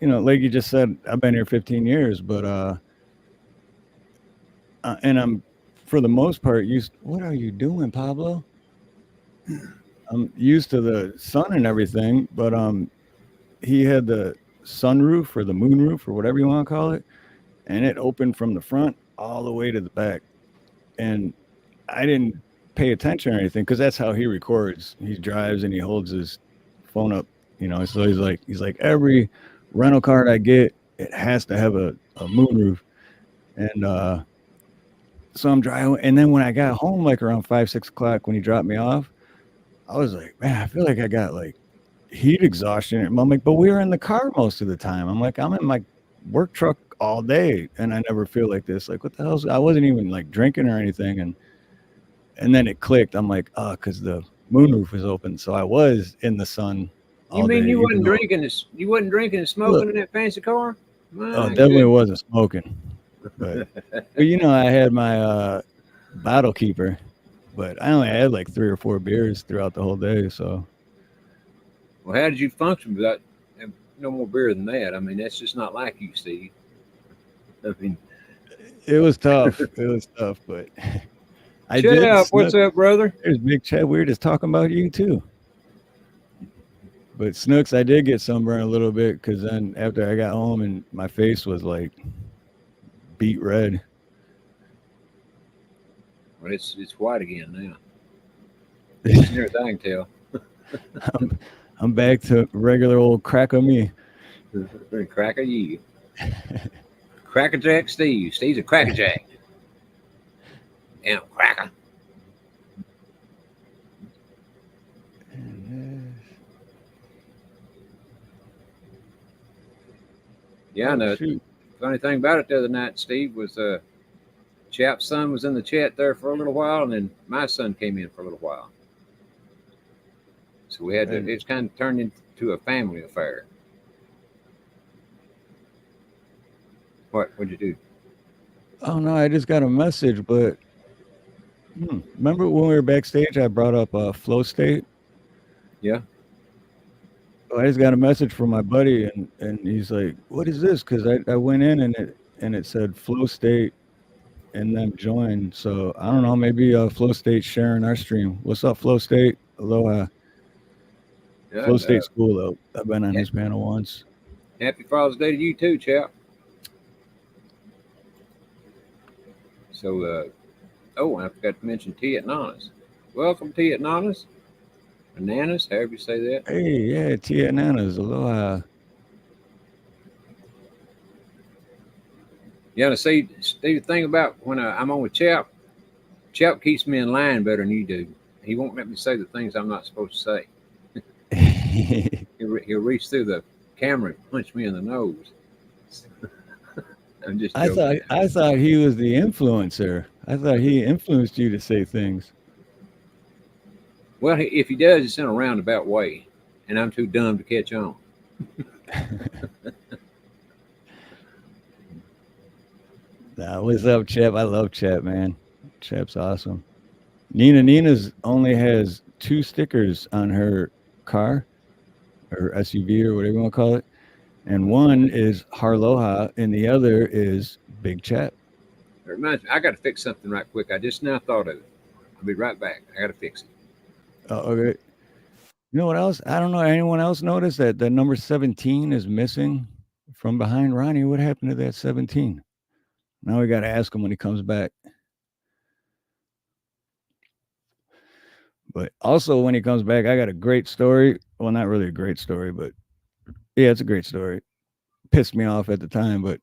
like you just said, I've been here 15 years, but and I'm, for the most part, what are you doing, Pablo? I'm used to the sun and everything, but he had the sunroof or the moonroof or whatever you want to call it, and it opened from the front all the way to the back. And I didn't pay attention or anything because that's how he records. He drives and he holds his phone up, so he's like every rental car I get, it has to have a moonroof. And so I'm driving, and then when I got home, like around 5-6 o'clock when he dropped me off, I was like, man, I feel like I got like heat exhaustion. I'm like, but we were in the car most of the time. I'm like, I'm in my work truck all day and I never feel like this. Like, what the hell? I wasn't even like drinking or anything. And then it clicked. I'm like, oh, because the moonroof was open. So I was in the sun all day. You wasn't drinking this? You wasn't drinking and smoking in that fancy car? Definitely wasn't smoking. But I had my bottle keeper, but I only had like 3 or 4 beers throughout the whole day. So, well, how did you function without no more beer than that? I mean, that's just not like you, Steve. I mean, it was tough. It was tough, but what's up, brother? There's Big Chad. We were just talking about you too. But Snooks, I did get sunburned a little bit because then after I got home and my face was like beet red. Well, it's white again now. It's near as I can tell. I'm back to regular old crack of me. Crack of you. Crackerjack Steve. Steve's a crackerjack. And cracker. Yeah, I know. Funny thing about it the other night, Steve, was Chap's son was in the chat there for a little while, and then my son came in for a little while. So we had to, it's kind of turned into a family affair. What'd you do? Oh, no, I just got a message, but remember when we were backstage, I brought up flow state? Yeah. I just got a message from my buddy, and he's like, what is this? Because I went in and it said flow state and then join. So I don't know, maybe flow state sharing our stream. What's up, flow state? Aloha. Yeah, flow state's cool though. I've been on his panel once. Happy Father's Day to you too, Chap. So I forgot to mention Tia at Nanas. Welcome, Tia at Nanas. Bananas, however you say that. Hey, yeah, Tia Nanas, aloha. Yeah, see, the thing about when I'm on with Chap keeps me in line better than you do. He won't let me say the things I'm not supposed to say. He'll reach through the camera and punch me in the nose. I'm just joking. I thought he was the influencer. I thought he influenced you to say things. Well, if he does, it's in a roundabout way, and I'm too dumb to catch on. Nah, what's up, Chap? I love Chap, man. Chap's awesome. Nina's only has 2 stickers on her car, or SUV, or whatever you want to call it. And one is Harloha, and the other is Big Chap. It reminds me, I got to fix something right quick. I just now thought of it. I'll be right back. I got to fix it. Oh, okay. You know what else? I don't know. Anyone else notice that the number 17 is missing from behind Ronnie? What happened to that 17? Now we got to ask him when he comes back. But also when he comes back, I got a great story. Well, not really a great story, but yeah, it's a great story. pissed me off at the time, but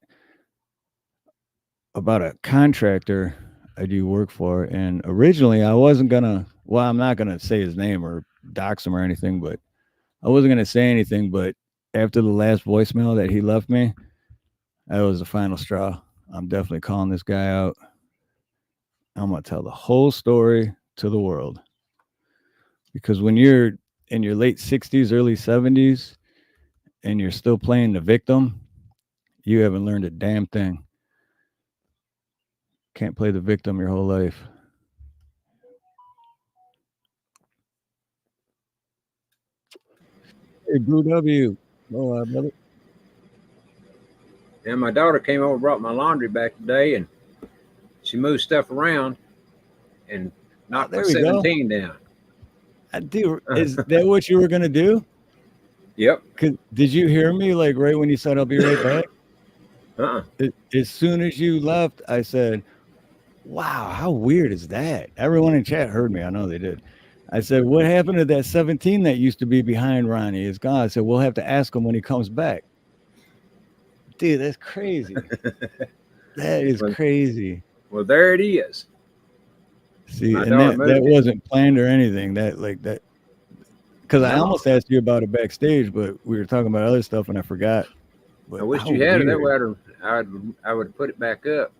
about a contractor I do work for. And originally I wasn't gonna, well, I'm not gonna say his name or dox him or anything, but I wasn't gonna say anything. But after the last voicemail that he left me, that was the final straw. I'm definitely calling this guy out. I'm gonna tell the whole story to the world. Because when you're in your late 60s, early 70s, and you're still playing the victim, you haven't learned a damn thing. Can't play the victim your whole life. Hey, Blue W. Oh, brother. And my daughter came over and brought my laundry back today, and she moved stuff around and knocked my there we go. 17 down. I do. Is that what you were gonna do? Yep. Did you hear me like right when you said I'll be right back? As soon as you left, I said, wow, how weird is that? Everyone in chat heard me. I know they did. I said, what happened to that 17 that used to be behind Ronnie? It's gone. I said, we'll have to ask him when he comes back. Dude, that's crazy. That is crazy. Well, there it is. See, and that wasn't planned or anything. That like that, because I almost asked you about it backstage, but we were talking about other stuff and I forgot. But I wish you had it. That way I would put it back up.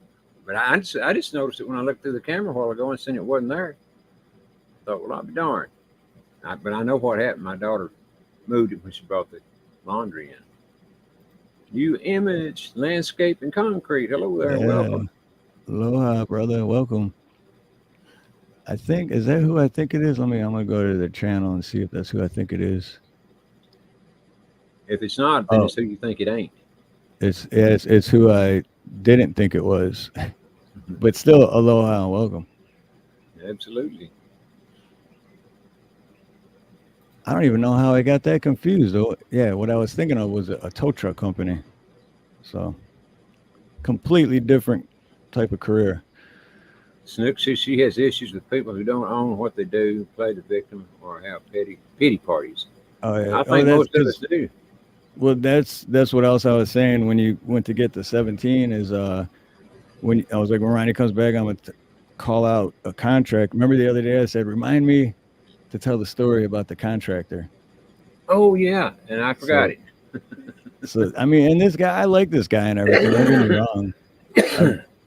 But I just noticed it when I looked through the camera a while ago and seen it wasn't there. I thought, well, I'll be darned. But I know what happened. My daughter moved it when she brought the laundry in. New Image, Landscape and Concrete. Hello there. Yeah. Welcome. Aloha, brother. Welcome. I think, is that who I think it is? I'm going to go to the channel and see if that's who I think it is. If it's not, then it's who you think it ain't. It's who I didn't think it was. But still, aloha and welcome. Absolutely. I don't even know how I got that confused, though. Yeah, what I was thinking of was a tow truck company. So, completely different type of career. Snook says she has issues with people who don't own what they do, play the victim, or have pity parties. Oh, yeah. I think most of us do. Well, that's what else I was saying when you went to get the 17 is when I was like, when Ronnie comes back, I'm going to call out a contract. Remember the other day I said, remind me to tell the story about the contractor. Oh, yeah. And I forgot it. So, I mean, and this guy, I like this guy and everything. Don't get me wrong.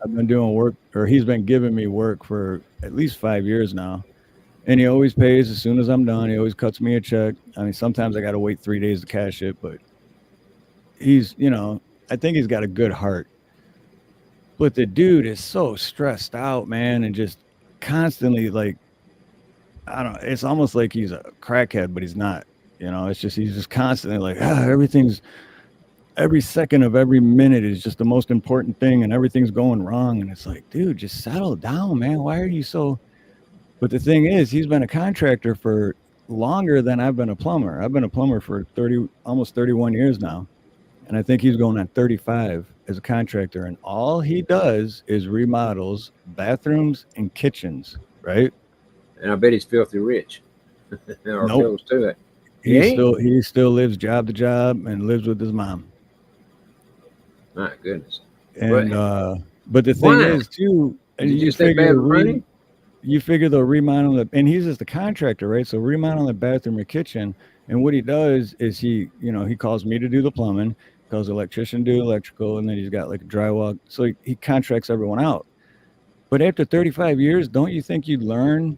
I've been doing work, or he's been giving me work for at least 5 years now. And he always pays as soon as I'm done. He always cuts me a check. I mean, sometimes I got to wait 3 days to cash it, but he's, I think he's got a good heart. But the dude is so stressed out, man, and just constantly like, I don't know, it's almost like he's a crackhead, but he's not. It's just, he's just constantly like, every second of every minute is just the most important thing and everything's going wrong. And it's like, dude, just settle down, man. Why are you so? But the thing is, he's been a contractor for longer than I've been a plumber. I've been a plumber for almost 31 years now. And I think he's going on 35 as a contractor. And all he does is remodels bathrooms and kitchens, right? And I bet he's filthy rich. Or close to it. He still lives job to job and lives with his mom. My goodness. And but the thing is too, you figure they'll remodel and he's just a contractor, right? So remodel the bathroom or kitchen. And what he does is he calls me to do the plumbing, calls the electrician to do electrical, and then he's got like a drywall. So he contracts everyone out. But after 35 years, don't you think you'd learn?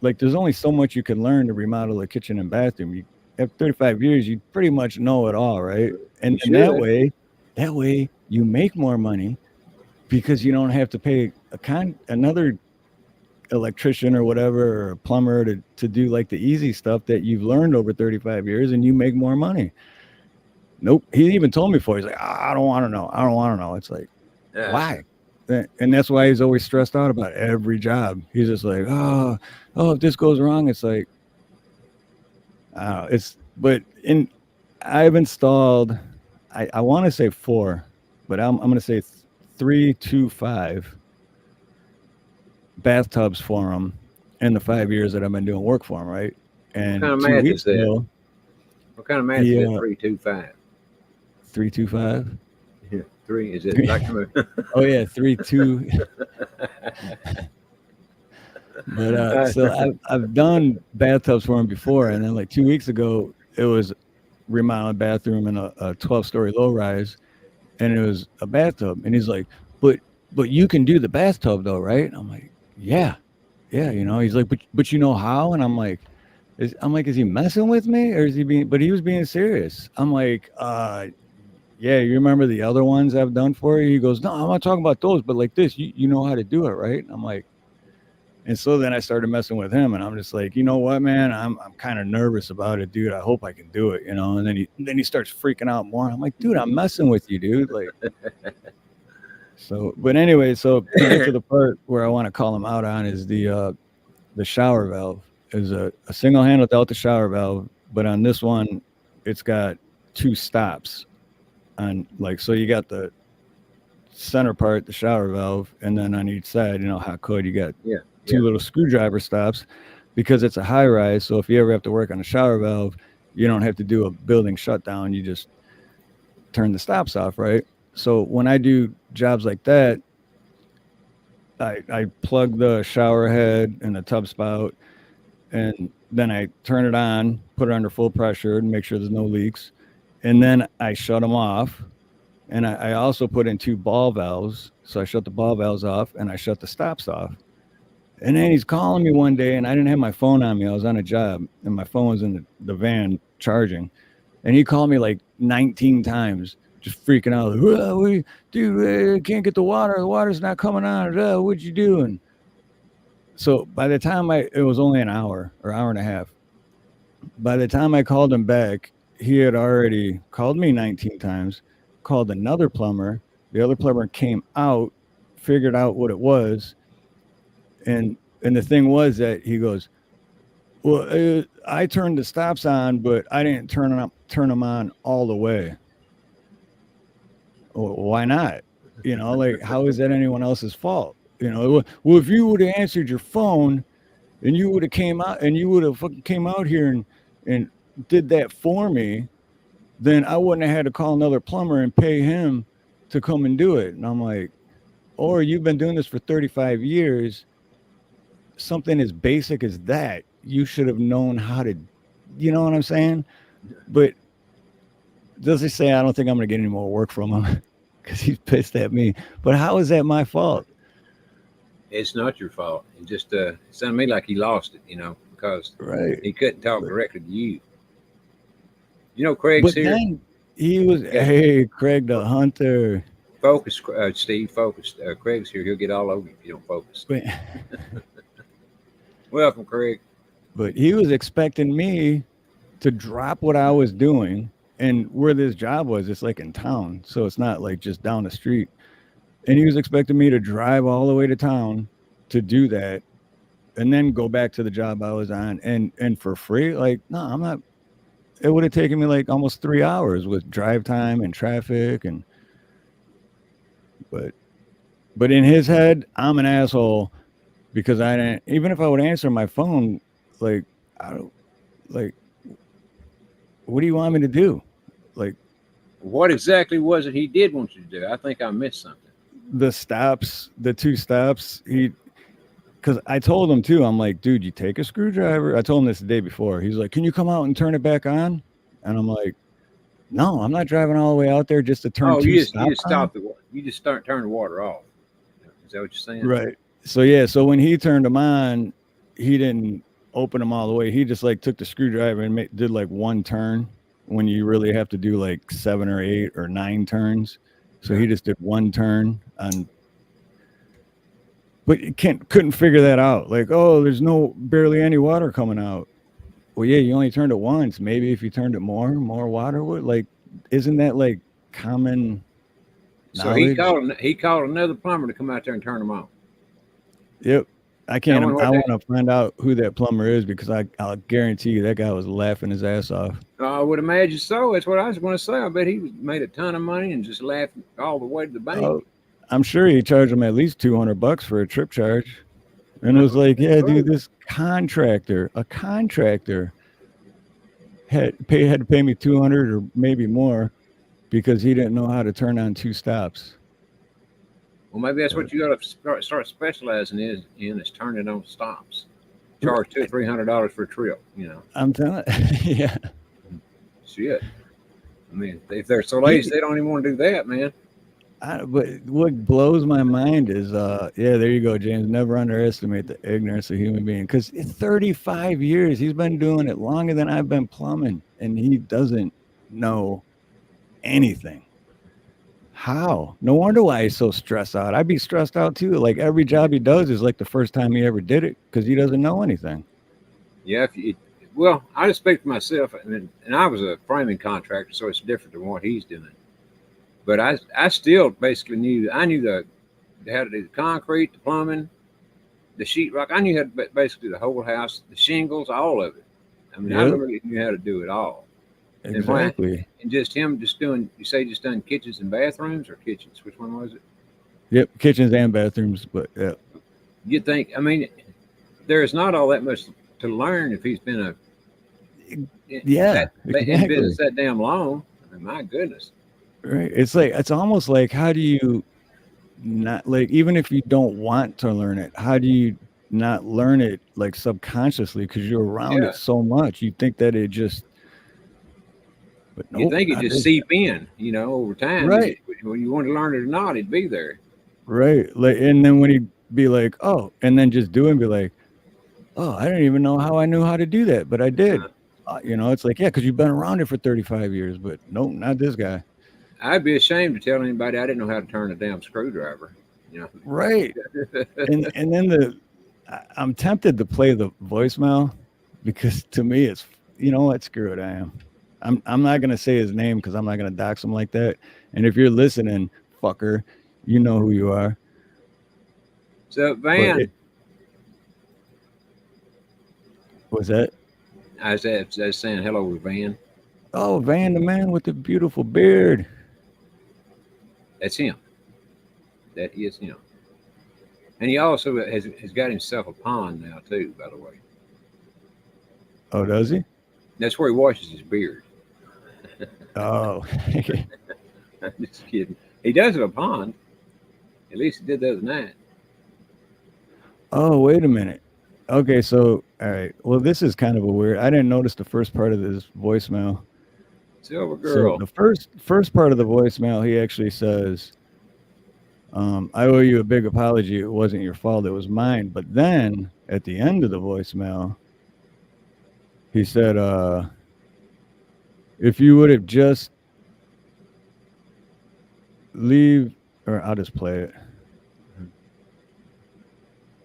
Like there's only so much you can learn to remodel a kitchen and bathroom. After 35 years, you pretty much know it all, right? And that way you make more money because you don't have to pay another electrician or whatever, or a plumber to do like the easy stuff that you've learned over 35 years, and you make more money. Nope. He even told me before, he's like, I don't want to know. It's like, why? And that's why he's always stressed out about every job. He's just like, oh, if this goes wrong, it's like, I've installed, I want to say 4, but I'm going to say 3 to 5 bathtubs for him in the 5 years that I've been doing work for him, right? And what kind of math is that? What kind of math is that? 3, 2, 5? 325. Yeah, 3 is it like Oh yeah, 3-2. But so I've done bathtubs for him before, and then like 2 weeks ago, it was remodeled bathroom in a 12-story low rise, and it was a bathtub, and he's like, but you can do the bathtub though, right? I'm like, yeah, you know. He's like, but you know how? And I'm like, is he messing with me, or is he being? But he was being serious. I'm like, yeah, you remember the other ones I've done for you? He goes, no, I'm not talking about those, but like this, you know how to do it, right? I'm like, and so then I started messing with him, and I'm just like, you know what, man, I'm kind of nervous about it, dude. I hope I can do it, you know. And then he starts freaking out more. I'm like, dude, I'm messing with you, dude. Like, so, but anyway, so to get to the part where I want to call him out on is the shower valve is a single handle delta shower valve, but on this one, it's got 2 stops. On like, so you got the center part, the shower valve, and then on each side, you know, hot coil, you got 2 little screwdriver stops, because it's a high rise. So if you ever have to work on a shower valve, you don't have to do a building shutdown. You just turn the stops off, right? So when I do jobs like that, I plug the shower head and the tub spout, and then I turn it on, put it under full pressure and make sure there's no leaks. And then I shut them off. And I also put in 2 ball valves. So I shut the ball valves off and I shut the stops off. And then he's calling me one day, and I didn't have my phone on me. I was on a job, and my phone was in the van charging. And he called me like 19 times, just freaking out. Like, dude, can't get the water. The water's not coming on. What you doing? So by the time it was only an hour or hour and a half. By the time I called him back, he had already called me 19 times, called another plumber. The other plumber came out, figured out what it was. And the thing was that he goes, well, I turned the stops on, but I didn't turn them on all the way. Well, why not? You know, like, how is that anyone else's fault? You know, well, if you would have answered your phone, and you would have came out, and you would have fucking came out here and did that for me, then I wouldn't have had to call another plumber and pay him to come and do it. And I'm like, or you've been doing this for 35 years. Something as basic as that, you should have known how to, you know what I'm saying? But does he say, I don't think I'm going to get any more work from him because he's pissed at me. But how is that my fault? It's not your fault. It just it sounded to me like he lost it, you know, because he couldn't talk directly to you. You know, Craig's here. Then he was, hey, Craig the Hunter. Focus, Steve, focus. Craig's here. He'll get all over you if you don't focus. Welcome, Craig. But he was expecting me to drop what I was doing, and where this job was, it's like in town, so it's not like just down the street. And he was expecting me to drive all the way to town to do that, and then go back to the job I was on, and for free. Like, no, I'm not. It would have taken me like almost 3 hours with drive time and traffic, and but in his head, I'm an asshole. Because I didn't, even if I would answer my phone, like, what do you want me to do? Like, what exactly was it he did want you to do? I think I missed something. The stops, the 2 stops. Because I told him too, I'm like, dude, you take a screwdriver. I told him this the day before. He's like, can you come out and turn it back on? And I'm like, no, I'm not driving all the way out there just to turn 2 stops. You just stop you just turn the water off. Is that what you're saying? Right. So yeah, so when he turned them on, he didn't open them all the way. He just like took the screwdriver and did like 1 turn when you really have to do like 7 or 8 or 9 turns. So he just did 1 turn on, but you couldn't figure that out. Like, oh, there's barely any water coming out. Well, yeah, you only turned it once. Maybe if you turned it more water would, like, isn't that like common knowledge? So he called another plumber to come out there and turn them on. Yep. I want to find out who that plumber is, because I'll guarantee you that guy was laughing his ass off. I would imagine so. That's what I was going to say. I bet he made a ton of money and just laughed all the way to the bank. Oh, I'm sure he charged him at least $200 for a trip charge. And it was like, yeah, dude, this contractor had to pay me $200 or maybe more because he didn't know how to turn on 2 stops. Well, maybe that's what you got to start specializing in is turning on stops. Charge $200-300 for a trip. You know. I'm telling. Yeah. Shit. I mean, if they're so lazy, they don't even want to do that, man. But what blows my mind is, yeah, there you go, James. Never underestimate the ignorance of human being. Because 35 years, he's been doing it longer than I've been plumbing, and he doesn't know anything. How? No wonder why he's so stressed out. I'd be stressed out too. Like every job he does is like the first time he ever did it because he doesn't know anything. Yeah. Well, I expect myself, and I was a framing contractor, so it's different than what he's doing. But I still basically knew how to do the concrete, the plumbing, the sheetrock. I knew how to basically do the whole house, the shingles, all of it. I mean, I really knew how to do it all. Exactly. And just him doing, you say just done kitchens and bathrooms or kitchens? Which one was it? Yep, kitchens and bathrooms. But yeah. You'd think, I mean, there's not all that much to learn if he's been in business that damn long. I mean, my goodness. Right. It's almost like, how do you not, like, even if you don't want to learn it, how do you not learn it like subconsciously because you're around it so much? You think that it just, but nope, you think it just seep in, you know, over time. Right. When you want to learn it or not, it'd be there. Right. Like, and then when he'd be like, oh, and then just do it and be like, oh, I didn't even know how I knew how to do that, but I did. You know, it's like, yeah, because you've been around it for 35 years, but nope, not this guy. I'd be ashamed to tell anybody I didn't know how to turn a damn screwdriver. You know. Right. and then I'm tempted to play the voicemail because to me it's, you know what, screw it, I am. I'm not gonna say his name because I'm not gonna dox him like that. And if you're listening, fucker, you know who you are. So Van, what's that? I was saying hello with Van. Oh, Van, the man with the beautiful beard. That's him. That is him. And he also has got himself a pond now too, by the way. Oh, does he? That's where he washes his beard. Oh. I'm just kidding. He does have a pond. At least he did the other night. Oh, wait a minute. Okay, so all right. Well, this is kind of a weird. I didn't notice the first part of this voicemail. Silver girl. So the first part of the voicemail, he actually says, I owe you a big apology. It wasn't your fault. It was mine. But then at the end of the voicemail, he said, if you would have just leave, or I'll just play it.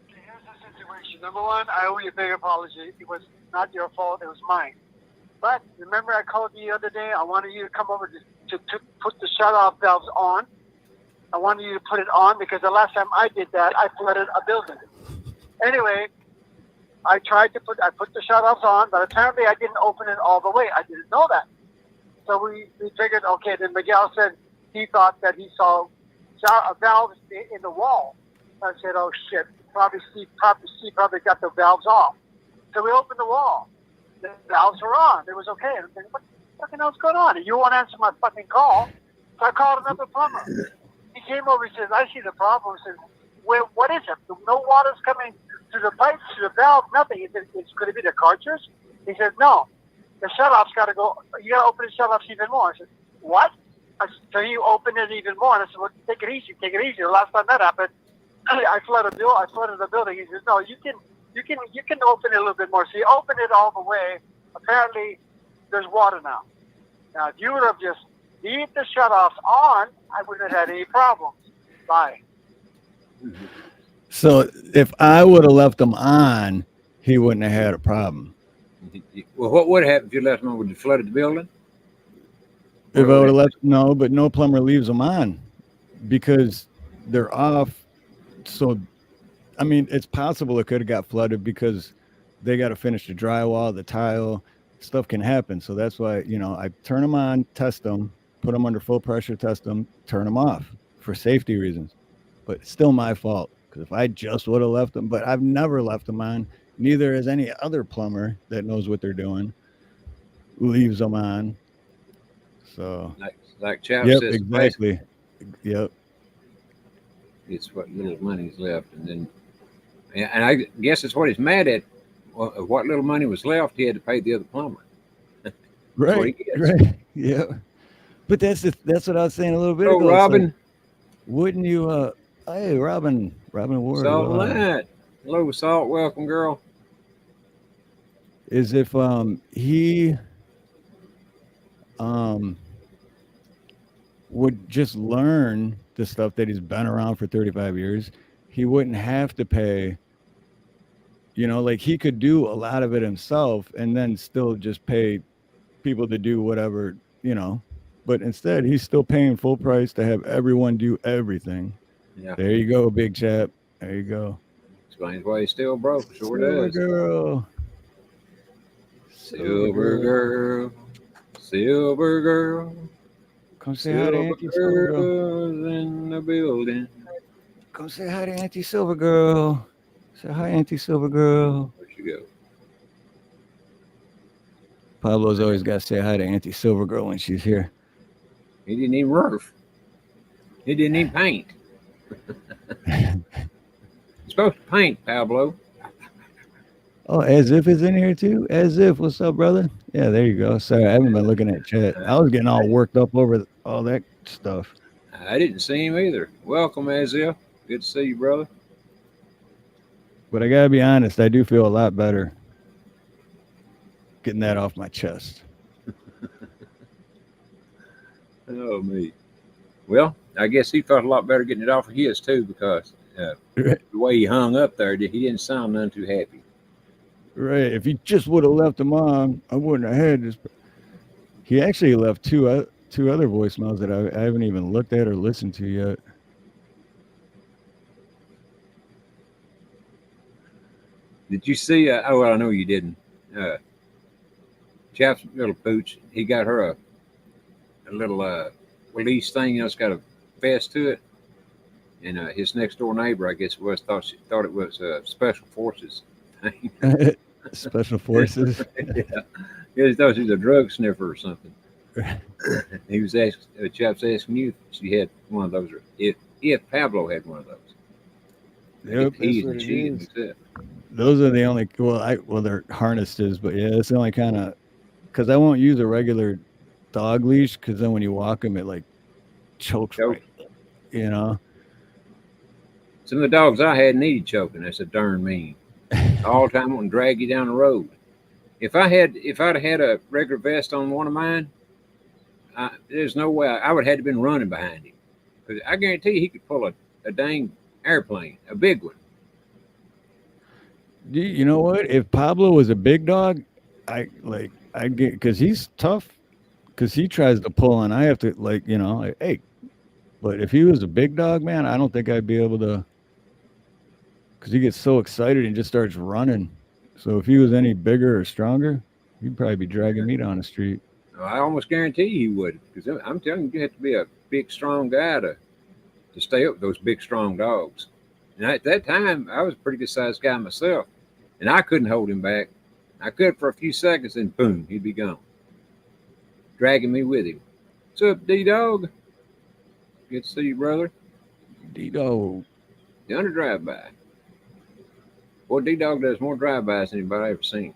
Here's the situation. Number one, I owe you a big apology. It was not your fault. It was mine. But remember I called you the other day? I wanted you to come over to put the shut-off valves on. I wanted you to put it on because the last time I did that, I flooded a building. Anyway, I put the shut-offs on, but apparently I didn't open it all the way. I didn't know that. So we figured, okay, then Miguel said he thought that he saw valves in the wall. I said, oh, shit, Steve probably got the valves off. So we opened the wall. The valves were on. It was okay. I'm thinking, what the fucking hell's going on? And you won't answer my fucking call. So I called another plumber. He came over. He says, I see the problem. I said, well, what is it? No water's coming through the pipes, through the valve, nothing. He said, could it be the cartridge? He said, no. The shut-off's got to go. You got to open the shut-offs even more. I said, what? So you open it even more. And I said, well, take it easy. The last time that happened, I flooded the building. He says, no, you can open it a little bit more. So you open it all the way. Apparently, there's water now. Now, if you would have just leave the shut-offs on, I wouldn't have had any problems. Bye. So if I would have left them on, he wouldn't have had a problem. Well, what would have happened if you left them on? Would you flooded the building? If I would have left, no, but no plumber leaves them on because they're off. So, I mean, it's possible it could have got flooded because they got to finish the drywall, the tile, stuff can happen. So that's why, you know, I turn them on, test them, put them under full pressure, test them, turn them off for safety reasons. But it's still my fault because if I just would have left them, but I've never left them on. Neither has any other plumber that knows what they're doing leaves them on. So nice. like Chap Yep, says, exactly. Yep. it's what little money's left, and I guess it's what he's mad at. Well, what little money was left, he had to pay the other plumber. That's what he Right. gets. Right. Yep. But that's what I was saying a little bit Oh, ago. It's like, Robin, wouldn't you? Hey, Robin Ward. Salt Light. Hello, Salt. Welcome, girl. Is if he would just learn the stuff that he's been around for 35 years, he wouldn't have to pay. You know, like he could do a lot of it himself and then still just pay people to do whatever, you know. But instead, he's still paying full price to have everyone do everything. Yeah. There you go, big chap. There you go. Explains why he's still broke. Sure Silver does. girl. Silver girl. Silver girl. Come say hi to Silver Auntie Silver Girl. girls in the building. Come say hi to Auntie Silver Girl. Say hi, Auntie Silver Girl. Where'd she go? Pablo's always got to say hi to Auntie Silver Girl when she's here. He didn't even roof. He didn't even paint. You're supposed to paint, Pablo. Oh, As If is in here too? As If, what's up, brother? Yeah, there you go. Sorry, I haven't been looking at chat. I was getting all worked up over all that stuff. I didn't see him either. Welcome, Azia. Good to see you, brother. But I got to be honest, I do feel a lot better getting that off my chest. Oh, me. Well, I guess he felt a lot better getting it off of his, too, because the way he hung up there, he didn't sound none too happy. Right. If he just would have left them on, I wouldn't have had this. He actually left two other voicemails that I haven't even looked at or listened to yet. Did you see? Oh, well, I know you didn't. Chap's little pooch, he got her a little release thing. You know, it's got a vest to it. And his next door neighbor, I guess it was, thought it was Special Forces thing. Special Forces. Yeah. He thought she was a drug sniffer or something. He was asking, Chap's asking you if she had one of those, or if Pablo had one of those. Yep, He that's what and it she is. and Those are the only they're harnesses, but yeah, it's the only kind of, because I won't use a regular dog leash, because then when you walk them, it like chokes, right, you know. Some of the dogs I had needed choking. That's a darn mean. All the time wanting to drag you down the road. If I'd have had a regular vest on one of mine, there's no way I would have had to been running behind him. Because I guarantee you he could pull a dang airplane, a big one. You know what? If Pablo was a big dog, I get, because he's tough, because he tries to pull and I have to, like, you know, like, hey. But if he was a big dog, man, I don't think I'd be able to, because he gets so excited and just starts running. So if he was any bigger or stronger, he'd probably be dragging me down the street. I almost guarantee he would, because I'm telling you, you have to be a big, strong guy to stay up with those big, strong dogs. And at that time, I was a pretty good-sized guy myself, and I couldn't hold him back. I could for a few seconds, and boom, he'd be gone, dragging me with him. What's up, D-Dog? Good to see you, brother. D-Dog. The under drive-by. Boy, D-Dog does more drive-bys than anybody I ever seen.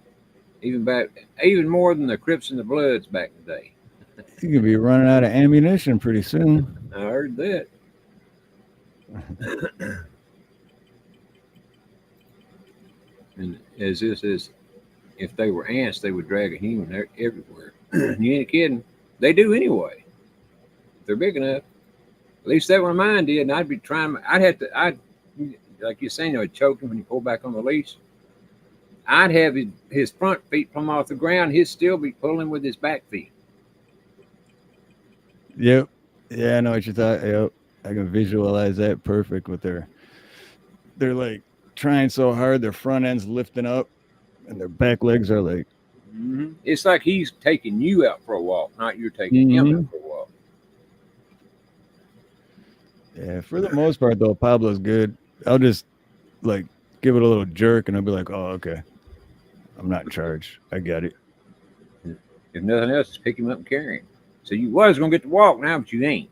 Even more than the Crips and the Bloods back in the day. You could be running out of ammunition pretty soon. I heard that. And as this is, if they were ants, they would drag a human everywhere. You ain't kidding. They do anyway. If they're big enough. At least that one of mine did. And I'd be trying. I'd like you're saying, I'd choke him when you pull back on the leash. I'd have his front feet come off the ground. He'd still be pulling with his back feet. Yep. Yeah, I know what you're talking. Yep. I can visualize that perfect with they're like trying so hard, their front end's lifting up and their back legs are like. Mm-hmm. It's like he's taking you out for a walk, not you're taking him out for a walk. Yeah, for the most part though, Pablo's good. I'll just like give it a little jerk and I'll be like, oh, okay. I'm not in charge. I get it. If nothing else, just pick him up and carry him. So you was gonna get to walk now, but you ain't.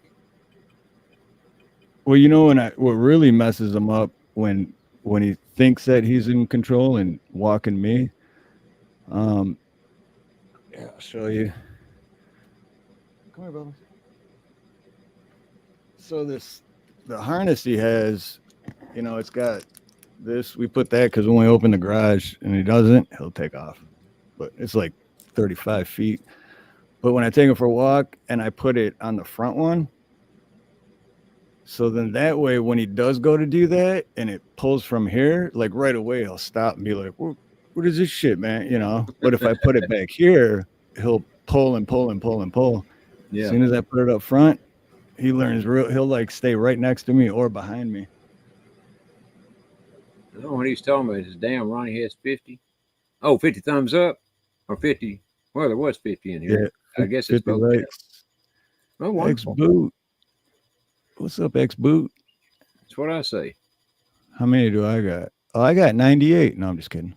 Well, you know what really messes him up when he thinks that he's in control and walking me. Yeah, I'll show you. Come here, Bubba. So the harness he has, you know, it's got this. We put that because when we open the garage and he doesn't, he'll take off. But it's like 35 feet. But when I take him for a walk and I put it on the front one, so then that way when he does go to do that and it pulls from here, like right away he'll stop and be like, what is this shit, man? You know. But if I put it back here, he'll pull and pull and pull and pull. Yeah. As soon as I put it up front, he learns he'll like stay right next to me or behind me. I don't know what he's talking about. Is damn Ronnie has 50. Oh, 50 thumbs up or 50. Well, there was 50 in here. Yeah, I guess it's 50 both. likes. Oh, X wonderful. Boot. What's up, X Boot? That's what I say. How many do I got? Oh, I got 98. No, I'm just kidding.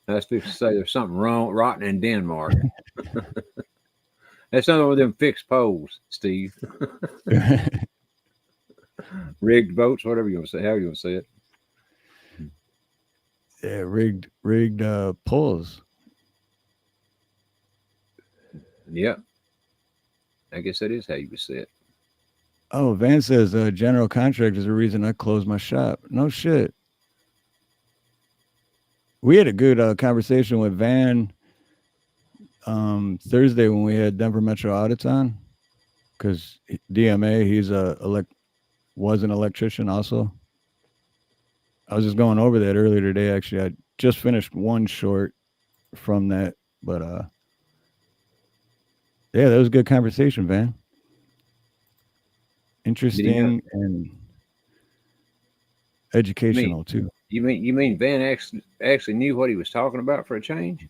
I was supposed to say there's something wrong, rotten in Denmark. That's not one of them fixed poles, Steve. Rigged boats, whatever you want to say. How you want to say it? Yeah, rigged pulls. Yep. I guess that is how you would say it. Oh, Van says general contract is the reason I closed my shop. No shit. We had a good conversation with Van Thursday when we had Denver Metro audits on, because DMA, he's was an electrician also. I was just going over that earlier today. Actually, I just finished one short from that, but yeah, that was a good conversation, Van. Interesting and educational too. You mean Van actually knew what he was talking about for a change?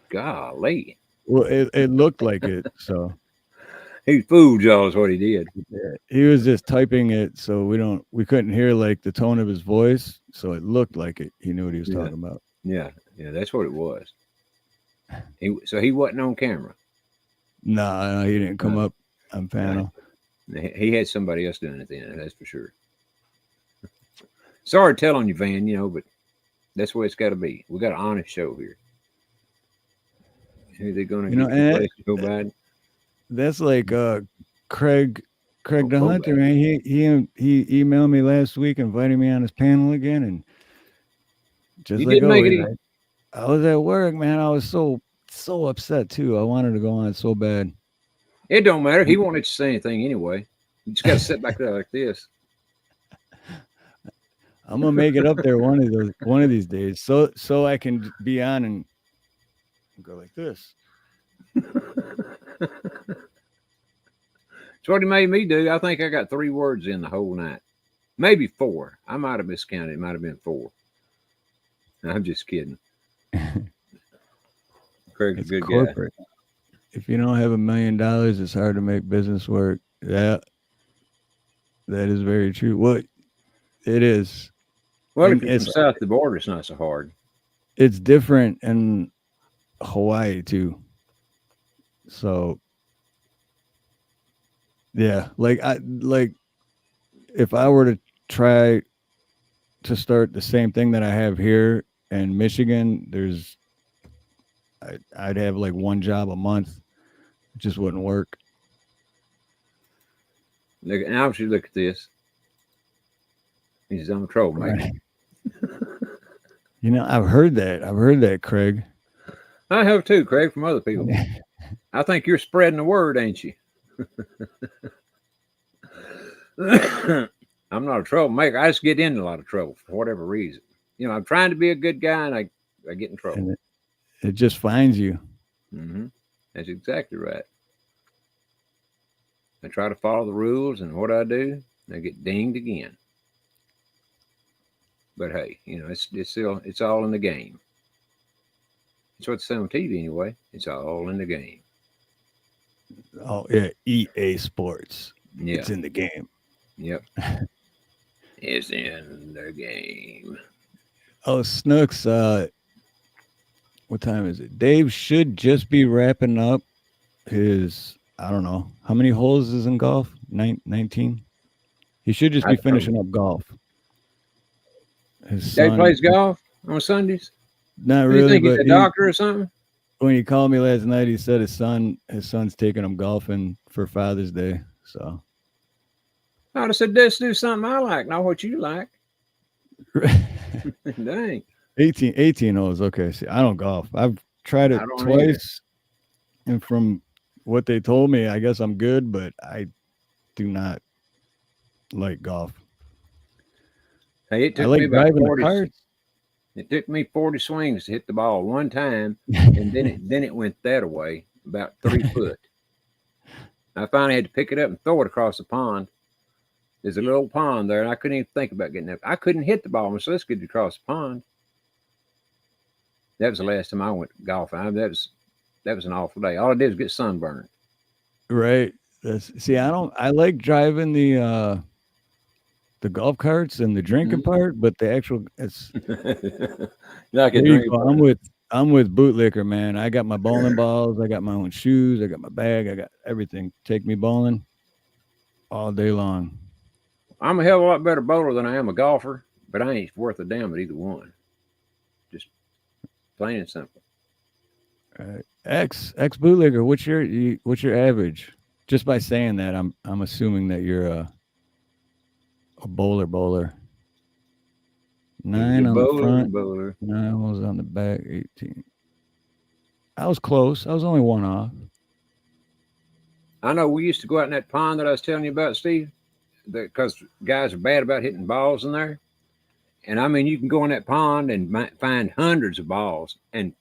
Golly. Well, it looked like it, so He fooled y'all is what he did. yeah, he was just typing it, so we couldn't hear like the tone of his voice, so it looked like it. He knew what he was talking about. Yeah, that's what it was. So he wasn't on camera. No, he didn't come up on panel. He had somebody else doing it then, that's for sure. Sorry to tell on you, Van, but that's the way it's got to be. We got an honest show here. Who they going to Joe Biden? That's like Craig the Hunter, man. He emailed me last week, inviting me on his panel again, and just I was at work, man. I was so upset too. I wanted to go on so bad. It don't matter. He wanted to say anything anyway. You just got to sit back there like this. I'm gonna make it up there one of these days, so I can be on and go like this. It's what he made me do. I think I got 3 words in the whole night, maybe 4. I might have miscounted. It might have been 4. I'm just kidding. Craig's a good corporate guy. If you don't have $1 million, it's hard to make business work. Yeah, that is very true. Well, it is. Well, if you're from south of the border, it's not so hard. It's different in Hawaii too. So, yeah, like if I were to try to start the same thing that I have here in Michigan, I'd have like 1 job a month. It just wouldn't work. Look, and obviously, look at this. He's on troll, man. Right. I've heard that, Craig. I have too, Craig, from other people. I think you're spreading the word, ain't you? I'm not a troublemaker. I just get into a lot of trouble for whatever reason. I'm trying to be a good guy, and I get in trouble. And it just finds you. Mm-hmm. That's exactly right. I try to follow the rules, and what I do, I get dinged again. But hey, it's all in the game. It's what they say on TV anyway. It's all in the game. Oh yeah, EA Sports. Yeah, it's in the game. Yep, it's in the game. Oh, Snooks. What time is it? Dave should just be wrapping up his, I don't know, how many holes is in golf? 19? He should just be finishing up golf. His Dave son plays golf on Sundays. Not Do you really, think he's but a doctor or something? when he called me last night, he said his son's taking him golfing for Father's Day. So I would have said, let's do something I like, not what you like. Dang. 18 holes. Okay. See, I don't golf. I've tried it twice. And from what they told me, I guess I'm good, but I do not like golf. Hey, it took I like me about driving 40. the carts. It took me 40 swings to hit the ball one time, and then it went that away about 3 foot. I finally had to pick it up and throw it across the pond. There's a little pond there, and I couldn't even think about getting up. I couldn't hit the ball, so let's get it across the pond. That was the last time I went golfing. That was an awful day. All I did was get sunburned. Right. I like driving the golf carts and the drinking part, but the actual it's like a drink. I'm with bootlicker, man. I got my bowling balls, I got my own shoes, I got my bag, I got everything. Take me bowling all day long. I'm a hell of a lot better bowler than I am a golfer, but I ain't worth a damn at either one. Just plain and simple. Ex bootlicker, what's your average? Just by saying that, I'm assuming that you're a bowler. 9 on the front, 9 was on the back, 18. I was close. I was only 1 off. I know we used to go out in that pond that I was telling you about, Steve, because guys are bad about hitting balls in there. And I mean, you can go in that pond and find hundreds of balls and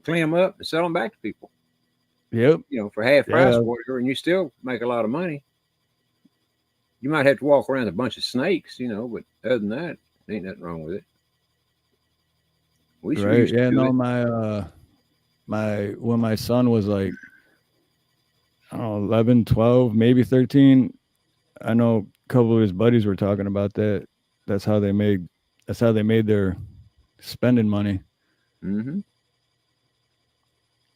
clean them up and sell them back to people. Yep. For half price or whatever, and you still make a lot of money. You might have to walk around a bunch of snakes, but other than that, ain't nothing wrong with it. Right. Yeah. No, when my son was like, I don't know, 11, 12, maybe 13, I know a couple of his buddies were talking about that. That's how they made their spending money. Mm-hmm.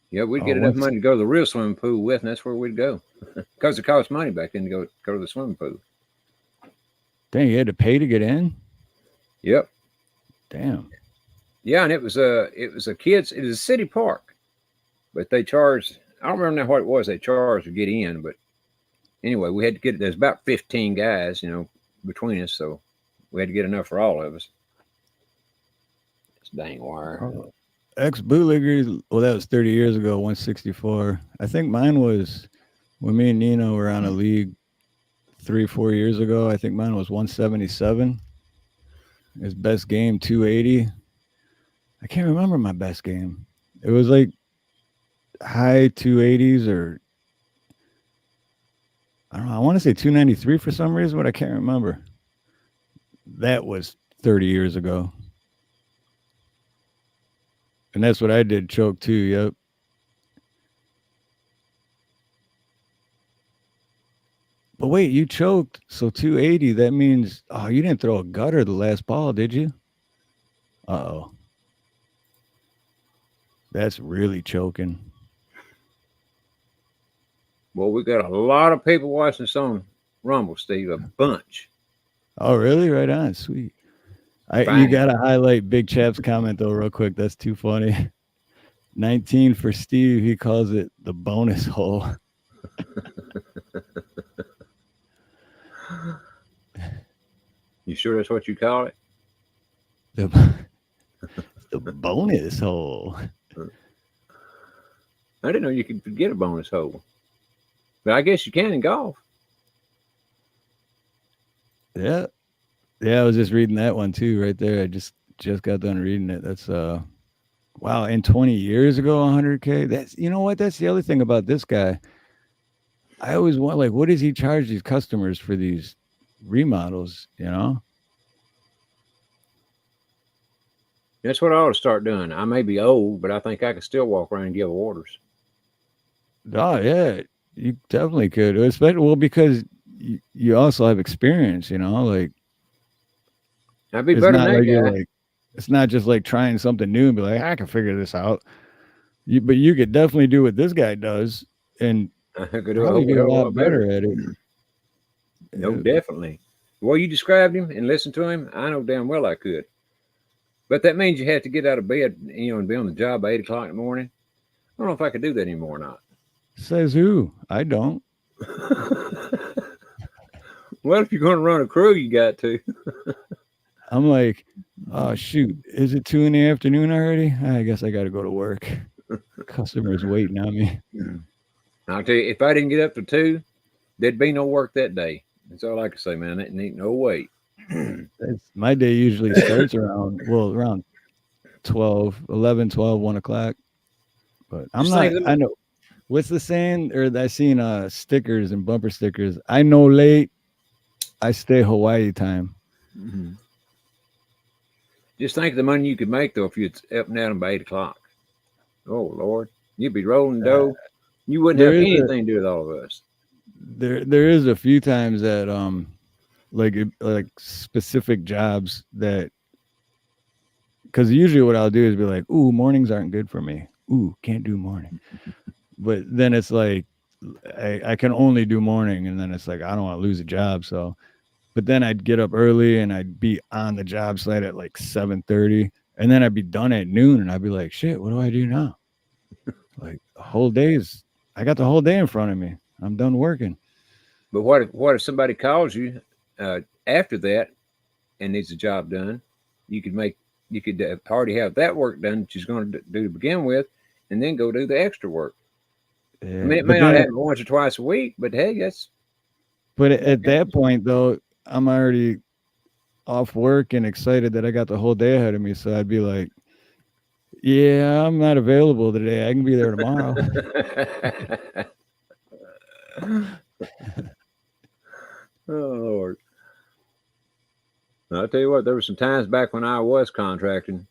Yeah, we'd get enough money to go to the real swimming pool with, and that's where we'd go. Because it cost money back then to go to the swimming pool. Dang, you had to pay to get in? Yep. Damn. Yeah, and it was a city park, but they charged, I don't remember now what it was they charged to get in, but anyway, we had to get, there's about 15 guys, between us, so we had to get enough for all of us. It's dang wire. Ex bootleggers, well, that was 30 years ago, 164. I think mine was when me and Nino were on a league 3-4 years ago. I think mine was 177. His best game, 280. I can't remember my best game. It was like high 280s or I don't know. I want to say 293 for some reason, but I can't remember. That was 30 years ago. And that's what I did, choke too. Yep. But wait, you choked. So 280, that means, you didn't throw a gutter the last ball, did you? Uh-oh. That's really choking. Well, we got a lot of people watching this on Rumble, Steve, a bunch. Oh, really? Right on. Sweet. You got to highlight Big Chap's comment, though, real quick. That's too funny. 19 for Steve. He calls it the bonus hole. You sure that's what you call it? The bonus hole. I didn't know you could get a bonus hole. But I guess you can in golf. Yeah. Yeah, I was just reading that one too, right there. I just got done reading it. That's wow, and 20 years ago, 100K. That's what? That's the other thing about this guy. I always want, like, what does he charge these customers for these remodels, That's what I ought to start doing. I may be old, but I think I could still walk around and give orders. Oh, yeah. You definitely could. Especially, because you also have experience, like. I'd be better than that guy. It's not just like trying something new and be like, I can figure this out. But you could definitely do what this guy does, and I could do a probably whole be a hell of a lot lot better. better at it. No, definitely. Well, you described him and listened to him. I know damn well I could. But that means you have to get out of bed, and be on the job by 8 o'clock in the morning. I don't know if I could do that anymore or not. Says who? I don't. Well, if you're going to run a crew, you got to. I'm like, oh shoot, is it 2 p.m. already? I guess I got to go to work. Customers waiting on me. I'll tell you, if I didn't get up to 2, there'd be no work that day. That's all I can say, man. That ain't no way. My day usually starts around 11, 12, 1 o'clock. But I'm Just not. think, I know. What's the saying? Or I seen stickers and bumper stickers. I know late. I stay Hawaii time. Mm-hmm. Just think of the money you could make though if you'd up and down by 8 o'clock. Oh Lord, you'd be rolling dough. You wouldn't have anything to do with all of us. There is a few times that like specific jobs that, because usually what I'll do is be like, ooh, mornings aren't good for me. Ooh, can't do morning. But then it's like I can only do morning, and then it's like I don't want to lose a job. So, but then I'd get up early and I'd be on the job site at like 7:30, and then I'd be done at noon, and I'd be like, shit, what do I do now? Like I got the whole day in front of me. I'm done working. But what if somebody calls you after that and needs a job done? You could already have that work done that she's going to do to begin with, and then go do the extra work. Yeah, I mean, it may not happen once or twice a week, but hey, that's. But at that point, though, I'm already off work and excited that I got the whole day ahead of me. So I'd be like, yeah, I'm not available today. I can be there tomorrow. Oh, Lord. I'll tell you what, there were some times back when I was contracting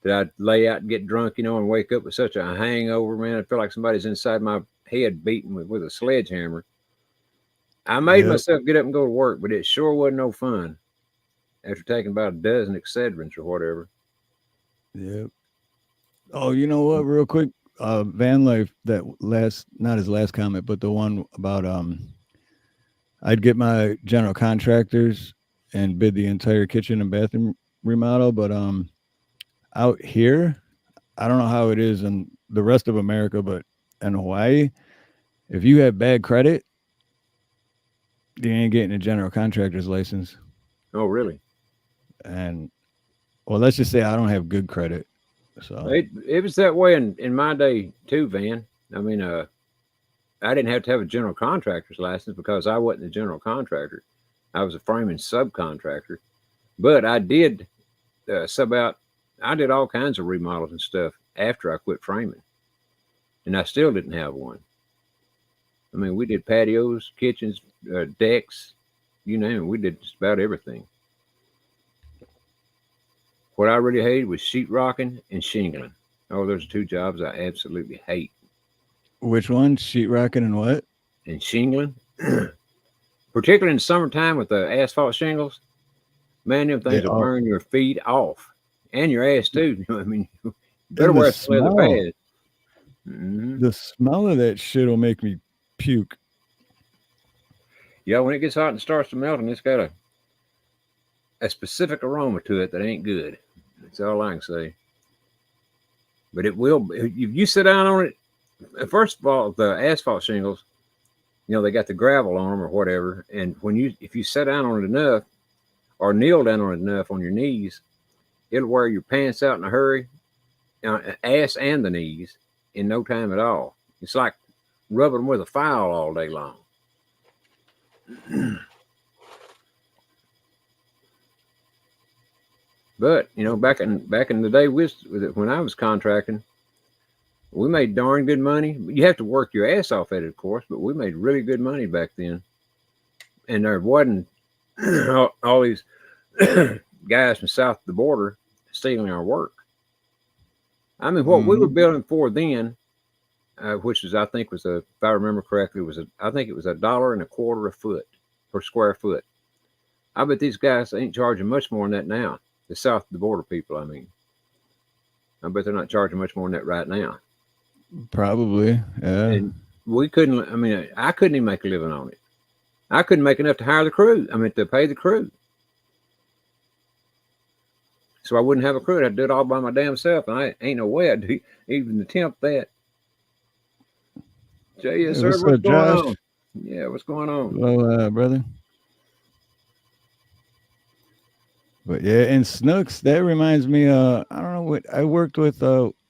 that I'd lay out and get drunk, and wake up with such a hangover, man. I feel like somebody's inside my head beating with a sledgehammer. I made myself get up and go to work, but it sure wasn't no fun after taking about a dozen Excedrins or whatever. Yep. Oh, you know what? Real quick, van life. Not his last comment, but the one about I'd get my general contractors and bid the entire kitchen and bathroom remodel, but out here, I don't know how it is in the rest of America, but in Hawaii, if you have bad credit, you ain't getting a general contractor's license. Oh, really? And well, let's just say I don't have good credit. So it was that way in my day too, Van. I mean, I didn't have to have a general contractor's license because I wasn't a general contractor. I was a framing subcontractor, but I did sub out. I did all kinds of remodels and stuff after I quit framing, and I still didn't have one. I mean, we did patios, kitchens, decks, you name it. We did just about everything. What I really hated was sheetrocking and shingling. Oh, those are two jobs I absolutely hate. Which one? Sheetrocking and what? And shingling. Particularly in the summertime with the asphalt shingles. Man, them things will burn your feet off. And your ass too. I mean, you better wear some leather pads. Mm-hmm. The smell of that shit will make me puke. Yeah, when it gets hot and starts to melt, and it's got a specific aroma to it that ain't good. That's all I can say. But it will. If you sit down on it, first of all, the asphalt shingles, they got the gravel on them or whatever. And if you sit down on it enough, or kneel down on it enough on your knees, it'll wear your pants out in a hurry, ass and the knees, in no time at all. It's like rubbing them with a file all day long. But back in the day when I was contracting, we made darn good money. You have to work your ass off at it, of course, but we made really good money back then. And there wasn't all these guys from south of the border stealing our work. I mean, what we were building for then, which was, I think was if I remember correctly, I think it was $1.25 a foot per square foot. I bet these guys ain't charging much more than that now. The south of the border people, I mean. I bet they're not charging much more than that right now. Probably. Yeah. And we couldn't. I mean, I couldn't even make a living on it. I couldn't make enough to hire the crew. I mean, to pay the crew. So I wouldn't have a crew. I'd do it all by my damn self, and I ain't no way I'd even attempt that. Jay, yes, Hey, sir. what's What's up, going Josh? on? Yeah, what's going on? Hello, brother. But yeah, and Snooks, that reminds me, I don't know what I worked with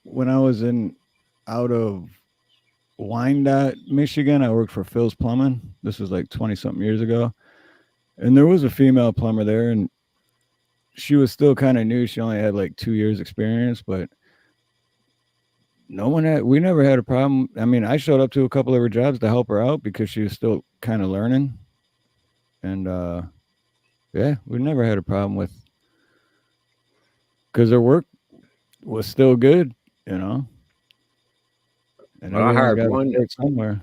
when I was out of Wyandotte, Michigan. I worked for Phil's Plumbing. This was like 20 something years ago. And there was a female plumber there, and she was still kind of new. She only had like 2 years experience, but we never had a problem. I mean, I showed up to a couple of her jobs to help her out because she was still kind of learning. And yeah, we never had a problem with, because her work was still good, you know. And Well, everyone's got to start somewhere.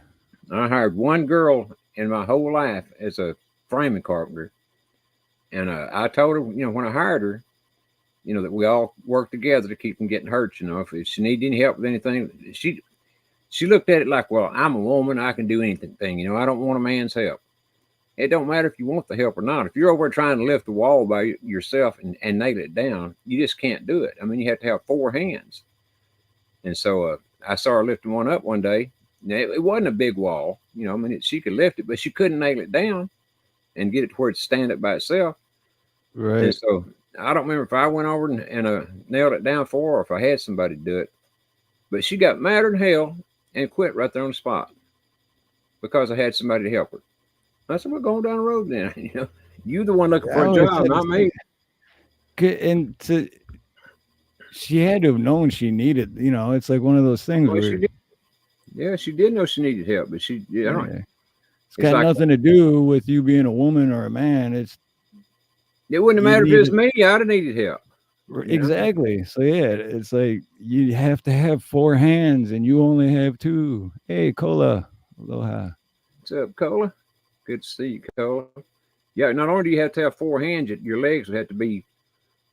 I hired one girl in my whole life as a framing carpenter, and I told her, when I hired her, that we all work together to keep from getting hurt. If she needed any help with anything, she looked at it like, well, I'm a woman, I can do anything. I don't want a man's help. It don't matter if you want the help or not. If you're over trying to lift the wall by yourself and nail it down, you just can't do it. I mean, you have to have 4 hands. And so I saw her lifting one up one day. Now, it wasn't a big wall, she could lift it, but she couldn't nail it down and get it to where it's stand up by itself. Right. And so I don't remember if I went over and nailed it down for her or if I had somebody do it. But she got madder than hell and quit right there on the spot because I had somebody to help her. I said, we're going down the road then. You the one looking for a job, not me. And she had to have known she needed, it's like one of those things Well, where she did. Yeah, she did know she needed help, but it's got like, nothing to do with you being a woman or a man. It wouldn't have mattered if it was me. I'd have needed help. Exactly. So yeah, it's like you have to have 4 hands and you only have 2. Hey, Cola. Aloha. What's up, Cola? Good to see you, Cola. Yeah, not only do you have to have 4 hands, your legs would have to be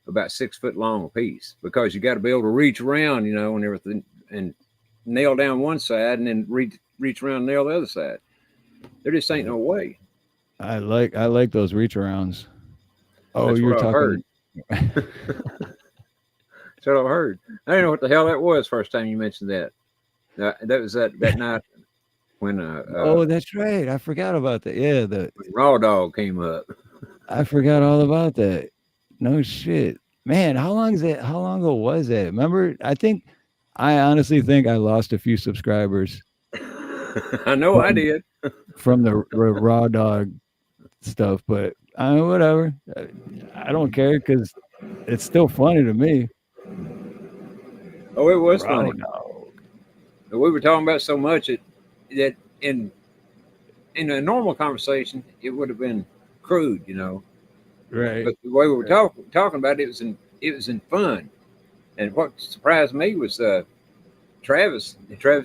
about 6 foot long a piece because you got to be able to reach around, and everything, and nail down one side and then reach around and nail the other side. There just ain't no way. I like those reach arounds. Oh, That's you're what talking. That's what I've heard. I didn't know what the hell that was first time you mentioned that. That was that night when oh, that's right. I forgot about that. Yeah, the Raw Dog came up. I forgot all about that. No shit. Man, how long ago was that? Remember? I honestly think I lost a few subscribers. I know I did. From the Raw Dog stuff, but whatever. I don't care because it's still funny to me. Oh, it was Raw funny. Dog. We were talking about so much that in a normal conversation, it would have been crude, Right. But the way we were talking about it was in fun. And what surprised me was Travis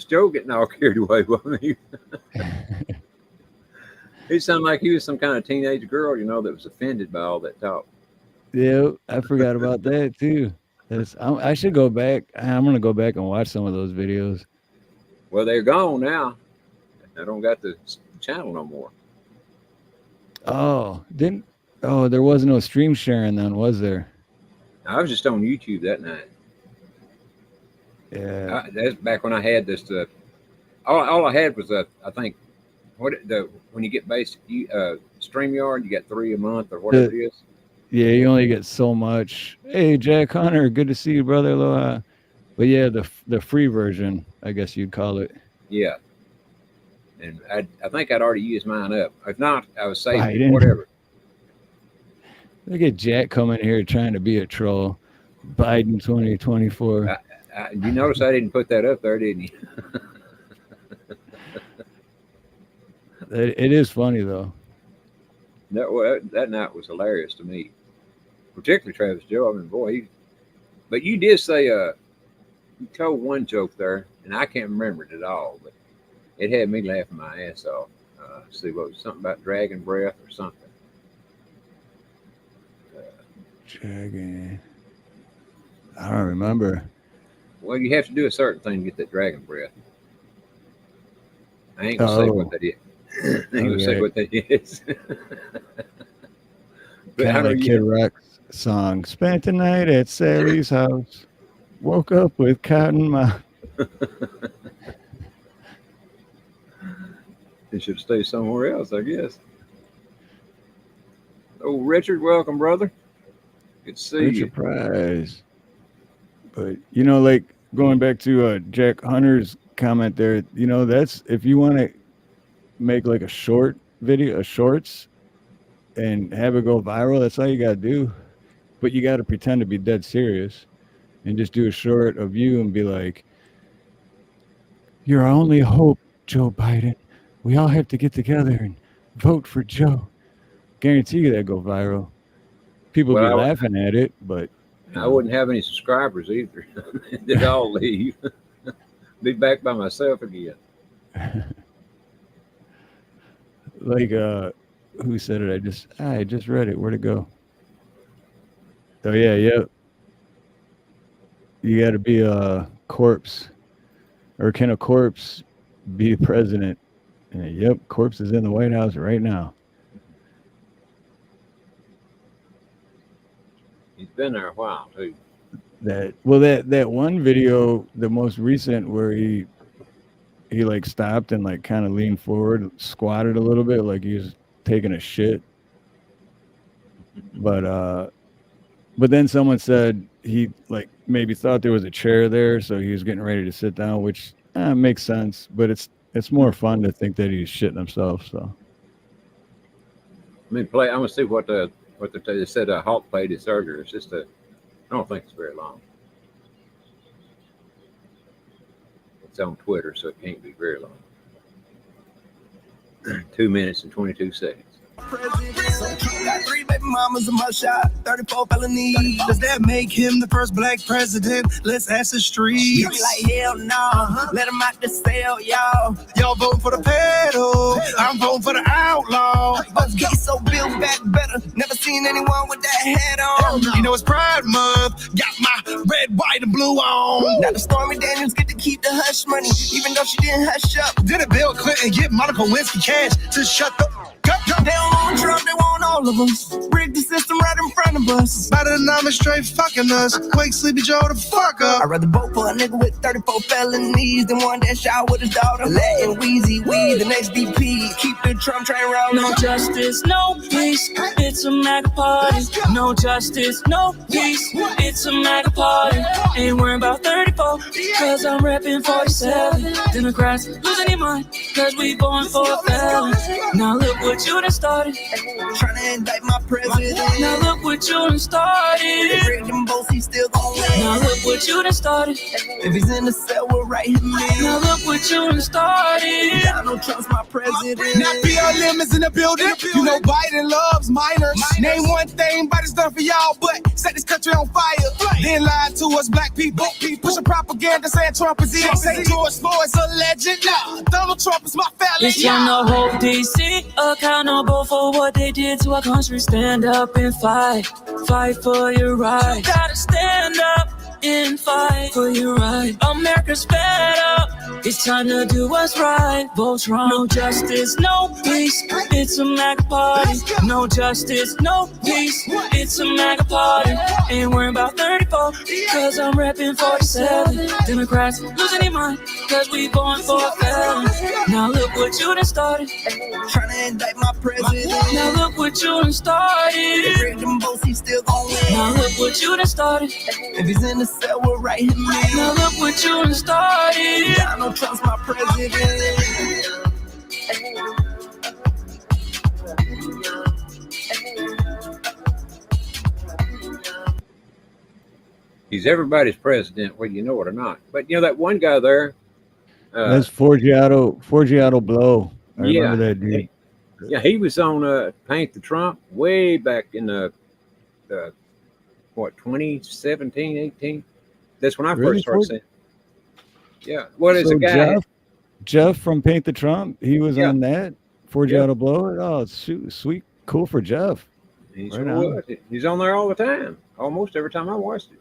Joe getting all carried away with me. He sounded like he was some kind of teenage girl, that was offended by all that talk. Yeah, I forgot about that too. I should go back. I'm gonna go back and watch some of those videos. Well, they're gone now. I don't got the channel no more. Oh, there was no stream sharing then, was there? I was just on YouTube that night. Yeah, that's back when I had this. All I had was I think when you get basic StreamYard, you get 3 a month or whatever it is. Yeah, you only get so much. Hey, Jack Hunter, good to see you, brother. Aloha. But yeah, the free version, I guess you'd call it. Yeah. And I think I'd already used mine up. If not, I was saving whatever. Look at Jack coming here trying to be a troll. Biden 2024. You notice I didn't put that up there, didn't you? It is funny though. That night was hilarious to me, particularly Travis Joe. I mean, boy, but you did say you told one joke there, and I can't remember it at all, but it had me laughing my ass off. See, what was something about dragon breath or something? Dragon. I don't remember. Well, you have to do a certain thing to get that dragon breath. I ain't gonna say what that is. I ain't gonna say Okay. what that is. But Kind I of know like you Kid know, Rock's song. Spent the night at Sally's house. Woke up with cotton mouth. you should stay somewhere else, I guess. Oh, Richard, welcome, brother. Good to see you. Richard Prize. But you know, like going back to Jack Hunter's comment there, you know, that's if you want to make like a short video, a shorts, and have it go viral, that's all you gotta do. But you gotta pretend to be dead serious and just do a short of you and be like, "You're our only hope, Joe Biden. We all have to get together and vote for Joe." Guarantee you that go viral. People be Well, laughing at it, but I wouldn't have any subscribers either. They'd all leave. Be back by myself again. like who said it? I just read it. Where'd it go? Oh yeah, yep. You gotta be a corpse. Or can a corpse be president? And yep, corpse is in the White House right now. He's been there a while too. That one video, the most recent, where he like stopped and like kind of leaned forward, squatted a little bit, like he was taking a shit. But then someone said he like maybe thought there was a chair there, so he was getting ready to sit down, which makes sense. But it's more fun to think that he's shitting himself. So I mean, I'm gonna see what they said. Hulk played his earlier. It's just I don't think it's very long. It's on Twitter, so it can't be very long. 2 minutes and 22 seconds. Got 3 baby mamas in my shot, 34 felonies. Does that make him the first black president? Let's ask the streets. You be like, hell no, let him out the cell, y'all. Y'all voting for the pedal, I'm voting for the outlaw. But get so built back better, never seen anyone with that hat on. You know it's Pride Month, got my red, white, and blue on. Now the Stormy Daniels get to keep the hush money, even though she didn't hush up. Didn't Bill Clinton give Monica Lewinsky cash to shut the they don't want Trump, they want all of us. Rig the system right in front of us. Better than I'm straight fucking us. Quick, Sleepy Joe the fuck up. I'd rather vote for a nigga with 34 felonies than one that shot with his daughter. Letting Wheezy weed the next DP. Keep the Trump train rolling. No justice, no peace. It's a MAGA party. No justice, no peace. It's a MAGA party. Ain't worrying about 34, cause I'm repping 47. Democrats losing their mind, cause we going for a felon. Now look what you done started. Trying to indict my president. Now look what you done started. Rigged them both, he still gon' win. Now look what you done started. If he's in the cell, we'll write him in. Now look what you done started. Donald Trump's my president. Not BLM is in the building. You know Biden loves minors. Name one thing Biden's done for y'all, but set this country on fire. Then lied to us black people. Pushing propaganda saying Trump is evil. Say George Floyd's a legend. Nah, Donald Trump is my family. It's time to hold DC accountable for what they did to our country. Stand up and fight. Fight for your right. Gotta stand up and fight for your right. America's fed up. It's time to do what's right. Vote wrong. No justice, no peace. It's a MAGA party. No justice, no peace. It's a MAGA party. Ain't worrying about 34, cause I'm repping 47. Democrats losing their mind, cause we going for a felon. Now look what you done started. Trying to indict my president. Now look what you done started. Rigged them both, he still gon' win. Now look what you done started. If he's in the cell, we'll write him in. Now look what you done started. Donald Trump's my president. He's everybody's president, whether you know it or not. But you know that one guy there. That's Forgiato Blow. I remember that dude. He was on Paint the Trump way back in the 2017, 18. That's when I first started saying. Yeah, what is So a guy? Jeff from Paint the Trump, he was Yeah. on that. Forgiato Blow. Oh, sweet, cool for Jeff. He's Right on. He's on there all the time, almost every time I watched it.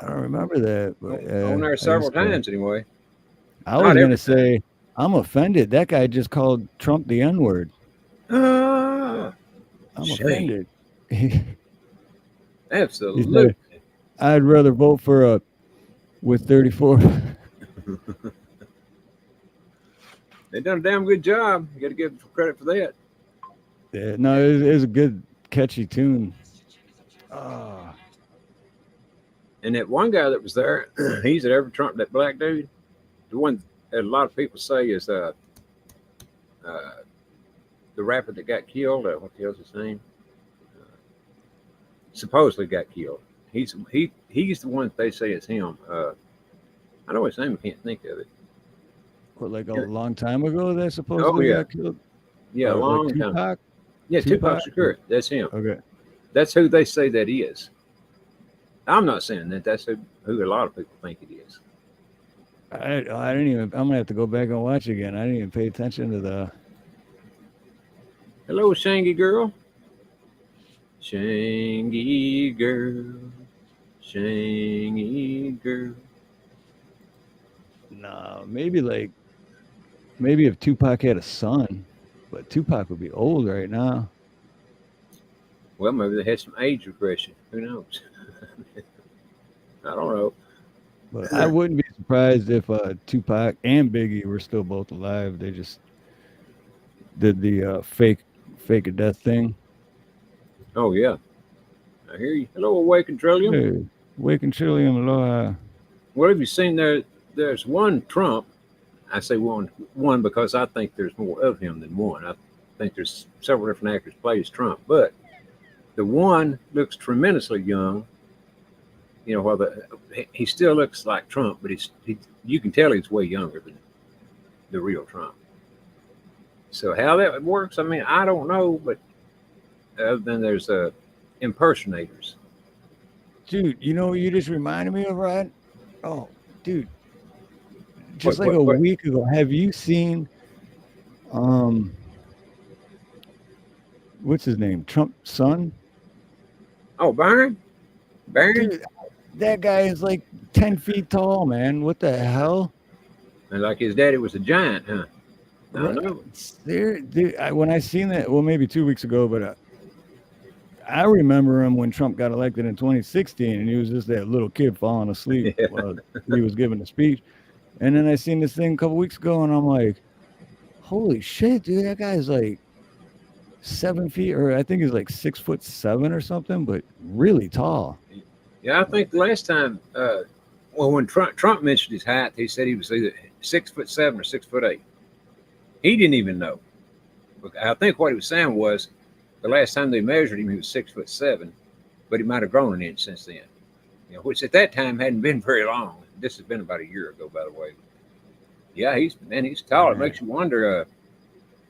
I don't remember that, but On there several times anyway. I was Not gonna say I'm offended. That guy just called Trump the N-word. Ah, I'm shame. offended. He Absolutely. said, I'd rather vote for with 34. They done a damn good job. You got to give them credit for that. Yeah, no, it's a good catchy tune. Ah, And that one guy that was there, he's at every Trump, that black dude, the one that a lot of people say is uh, the rapper that got killed. What the hell's his name? Supposedly got killed. He's the one that they say is him. I know his name. I can't think of it. what, like a long time ago that Oh supposedly yeah, got killed? yeah, a Like long time. Tupac? Yeah, Tupac Tupac? Shakur. That's him. Okay. That's who they say that is. I'm not saying that. That's who a lot of people think it is. I didn't even. I'm gonna have to go back and watch again. I didn't even pay attention to the. Hello, Shangy girl. Shangy girl. Shangy girl. No, maybe if Tupac had a son, but Tupac would be old right now. Well, maybe they had some age regression. Who knows? I don't know. But I wouldn't be surprised if Tupac and Biggie were still both alive. They just did the fake a death thing. Oh yeah, I hear you. Hello, Awakened Trillium. Hey, Wake and Trillium, aloha. What have you seen there? There's one Trump. I say one because I think there's more of him than one. I think there's several different actors play as Trump, but the one looks tremendously young. You know, while he still looks like Trump, but you can tell he's way younger than the real Trump. So how that works, I mean, I don't know, but other than there's impersonators. Dude, you know what you just reminded me of, Rod? Oh, dude. Just What, like what, a what? week ago, have you seen what's his name? Trump's son? Oh, Byron? Dude, that guy is like 10 feet tall, man. What the hell? And like his daddy was a giant, huh? I don't Right. know. There, dude, when I seen that, well, maybe 2 weeks ago, but I remember him when Trump got elected in 2016, and he was just that little kid falling asleep Yeah. while he was giving a speech. And then I seen this thing a couple weeks ago, and I'm like, holy shit, dude, that guy's like 7 feet, or I think he's like 6'7" or something, but really tall. Yeah, I think the last time, when Trump mentioned his height, he said he was either 6'7" or 6'8". He didn't even know. I think what he was saying was the last time they measured him, he was 6'7", but he might have grown an inch since then. You know, which at that time hadn't been very long. This has been about a year ago, by the way. Yeah, he's tall. It makes you wonder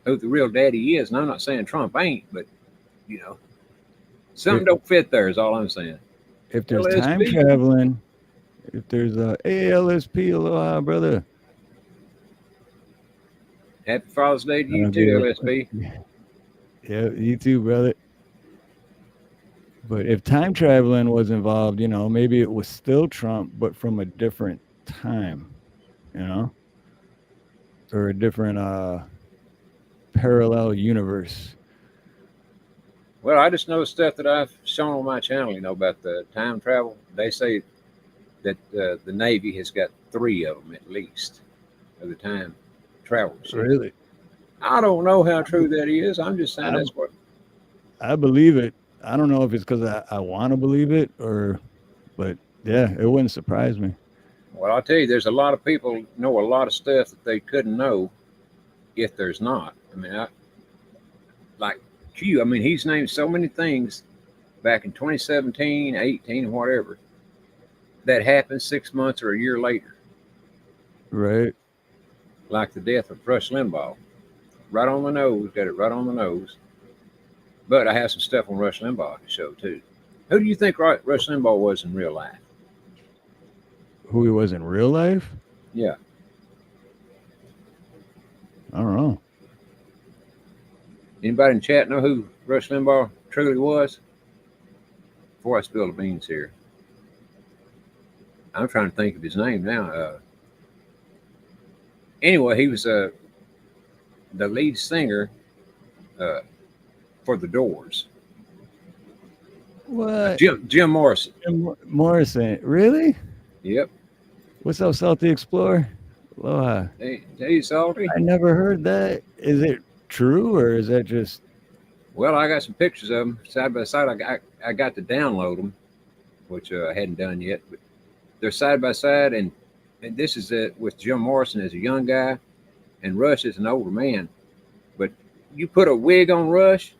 who the real daddy is. And I'm not saying Trump ain't, but you know, something don't fit there is all I'm saying. If there's LSP. time traveling, if there's a LSP, aloha, brother. Happy Father's Day to you too, LSP. Yeah, you too, brother. But if time traveling was involved, you know, maybe it was still Trump, but from a different time, you know, or a different parallel universe. Well, I just know stuff that I've shown on my channel, you know, about the time travel. They say that the Navy has got 3 of them at least of the time travel ships. Really? I don't know how true that is. I'm just saying that's what. I believe it. I don't know if it's because I want to believe it but yeah, it wouldn't surprise me. Well, I'll tell you, there's a lot of people know a lot of stuff that they couldn't know if there's not. I mean, like Q, I mean, he's named so many things back in 2017, 18, whatever, that happened 6 months or a year later. Right. Like the death of Rush Limbaugh. Right on the nose, got it right on the nose. But I have some stuff on Rush Limbaugh to show too. Who do you think Rush Limbaugh was in real life? Who he was in real life? Yeah. I don't know. Anybody in chat know who Rush Limbaugh truly was? Before I spill the beans here. I'm trying to think of his name now. Anyway, he was the lead singer for the Doors. What? Jim Morrison. Morrison. Really? Yep. What's up, Salty Explorer? Aloha. Hey, Salty. I never heard that. Is it true or is that just? Well, I got some pictures of them side by side. I got to download them, which I hadn't done yet. But they're side by side, and this is with Jim Morrison as a young guy, and Rush as an older man. But you put a wig on Rush,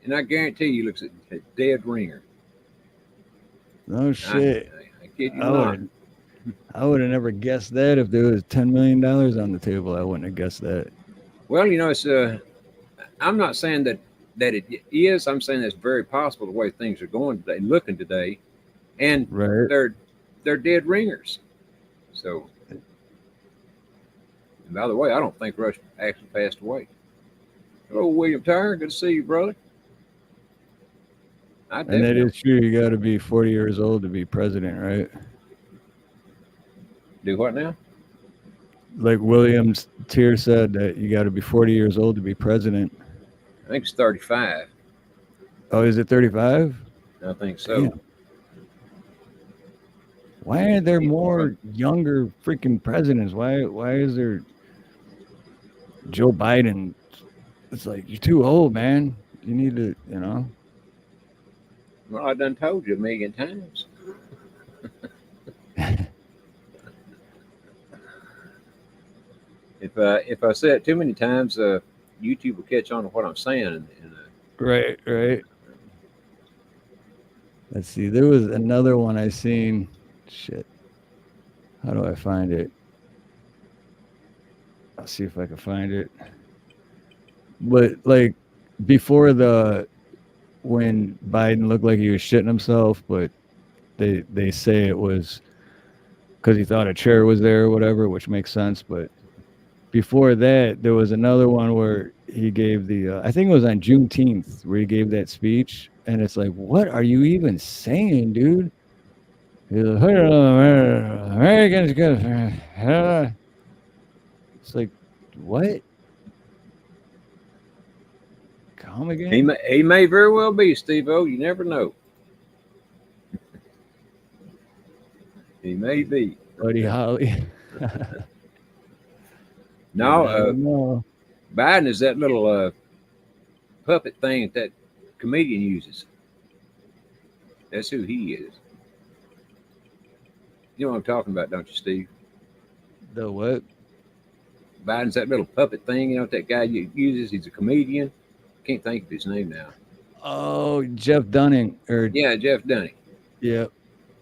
and I guarantee you, he looks a dead ringer. No shit. I kid you not. I would have never guessed that if there was $10 million on the table. I wouldn't have guessed that. Well, you know, it's I'm not saying that it is. I'm saying it's very possible the way things are going today, looking today, and right. they're dead ringers. So, and by the way, I don't think Rush actually passed away. Hello, William Tyre. Good to see you, brother. And that is true. You got to be 40 years old to be president, right? Do what now? Like Williams Tier said that you got to be 40 years old to be president. I think it's 35. Oh, is it 35? I think so. Damn. Why aren't there more younger freaking presidents? Why is there Joe Biden? It's like, you're too old, man. You need to, you know. Well, I done told you a million times. If I say it too many times, YouTube will catch on to what I'm saying. Right. Let's see. There was another one I seen. Shit. How do I find it? I'll see if I can find it. But like before when Biden looked like he was shitting himself, but they say it was because he thought a chair was there or whatever, which makes sense. But before that, there was another one where he gave I think it was on Juneteenth, where he gave that speech. And it's like, what are you even saying, dude? He's like, Americans good. It's like, what? Come again? He may very well be, Steve-O. You never know. He may be. Buddy Holly. No, Biden is that little puppet thing that comedian uses. That's who he is. You know what I'm talking about, don't you, Steve? The what? Biden's that little puppet thing. You know what that guy uses? He's a comedian. Can't think of his name now. Oh, Jeff Dunning. Yeah, Jeff Dunning. Yep.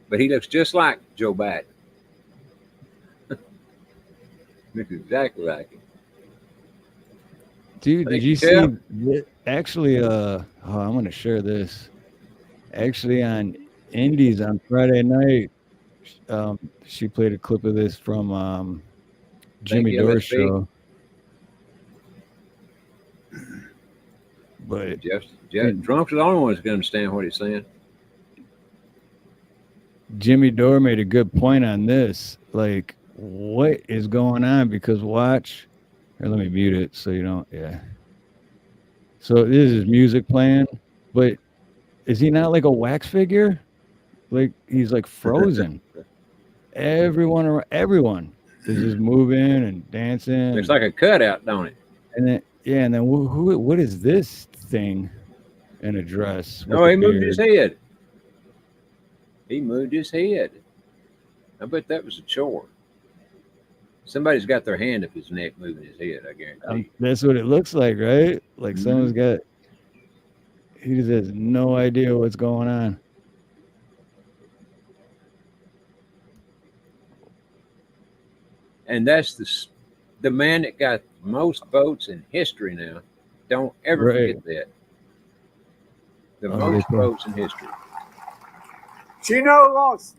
But he looks just like Joe Biden. Looks exactly like him. Dude, did you see? Actually, I'm going to share this. Actually, on Indies on Friday night, she played a clip of this from Jimmy Dore's show. But Jeff Trump's the only one who's going to understand what he's saying. Jimmy Dore made a good point on this. Like, what is going on? Because watch. Here, let me mute it so you don't. Yeah. So this is music playing, but is he not like a wax figure? Like he's like frozen. Everyone is just moving and dancing. It's like a cutout, don't it? And then and then what is this thing in a dress? No, he moved his head. He moved his head. I bet that was a chore. Somebody's got their hand up his neck moving his head, I guarantee. That's what it looks like, right? Like someone's got, he just has no idea what's going on. And that's the man that got most votes in history now. Don't ever forget that. The most votes in history. She knows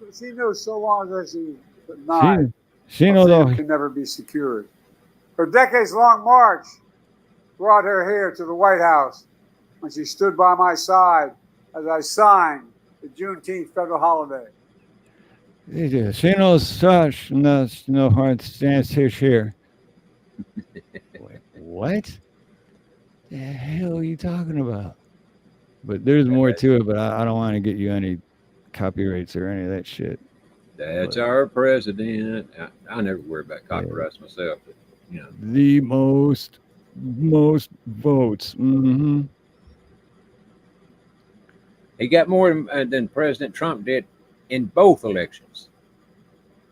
so long as she denied. She knows can never be secured. Her decades-long march brought her here to the White House when she stood by my side as I signed the Juneteenth federal holiday. She knows such no hard stance here. Wait, what the hell are you talking about? But there's more to it, but I don't want to get you any copyrights or any of that shit. That's But, our president. I never worry about copyrights myself, but you know, the most votes. Mm-hmm. he got more than President Trump did in both elections.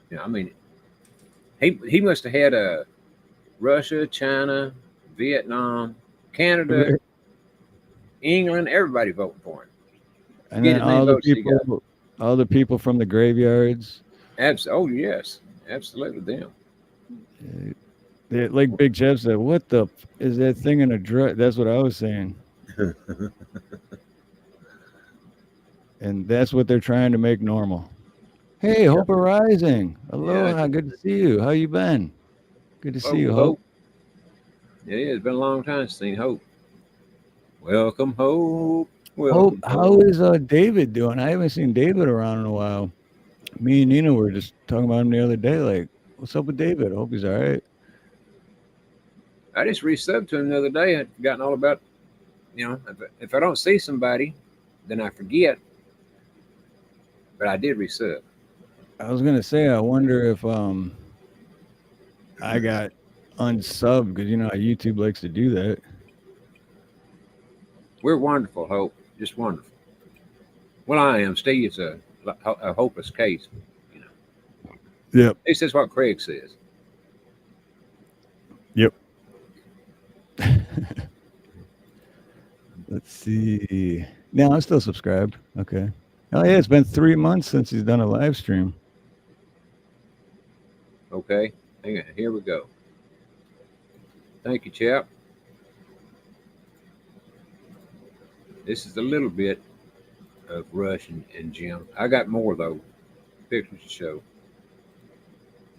You know, I mean, he must have had Russia, China, Vietnam, Canada, England, everybody voting for him. And then all the people from the graveyards. Oh yes, absolutely them. Like Big Jeff said, what the is that thing in a drug? That's what I was saying. And that's what they're trying to make normal. Hey, Hope Rising. Aloha, good to see you. How you been? Good to see you, Hope. Yeah, it's been a long time since seen Hope. Welcome, Hope. Hope, how is David doing? I haven't seen David around in a while. Me and Nina were just talking about him the other day. Like, what's up with David? I hope he's all right. I just resubbed to him the other day. I'd forgotten all about, you know, if I don't see somebody, then I forget. But I did resub. I was gonna say, I wonder if I got unsubbed because you know how YouTube likes to do that. We're wonderful, Hope. Just wonderful. Well, I am. Steve's a hopeless case. You know. Yep. At least that's what Craig says. Yep. Let's see. No, I'm still subscribed. Okay. Oh yeah, it's been 3 months since he's done a live stream. Okay. Hang on. Here we go. Thank you, chap. This is a little bit of Rush and Jim. I got more though. Pictures to show.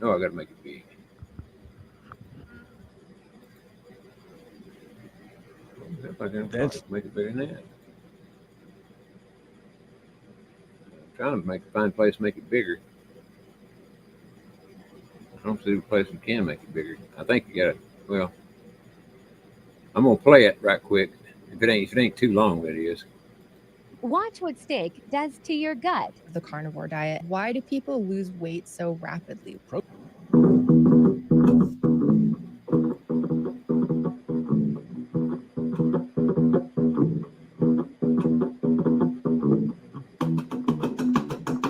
No, I got to make it big. If I can make it bigger than that. I'm trying to find a place to make it bigger. I don't see a place we can make it bigger. I think you got to. Well, I'm gonna play it right quick. If it ain't too long, that is. Watch what steak does to your gut. The carnivore diet. Why do people lose weight so rapidly?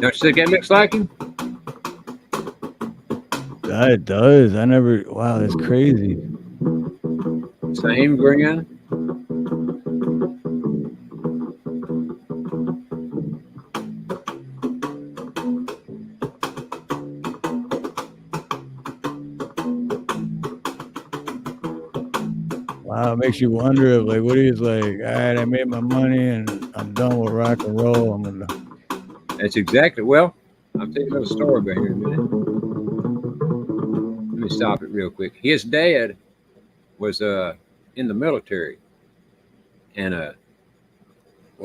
Don't you think that looks like him? It does. I never. Wow, that's crazy. Same grin. Wow, it makes you wonder if like what he's like. All right, I made my money and I'm done with rock and roll. I'm gonna. That's exactly. Well, I'll tell you a little story about here in a minute. Let me stop it real quick. His dad was in the military, and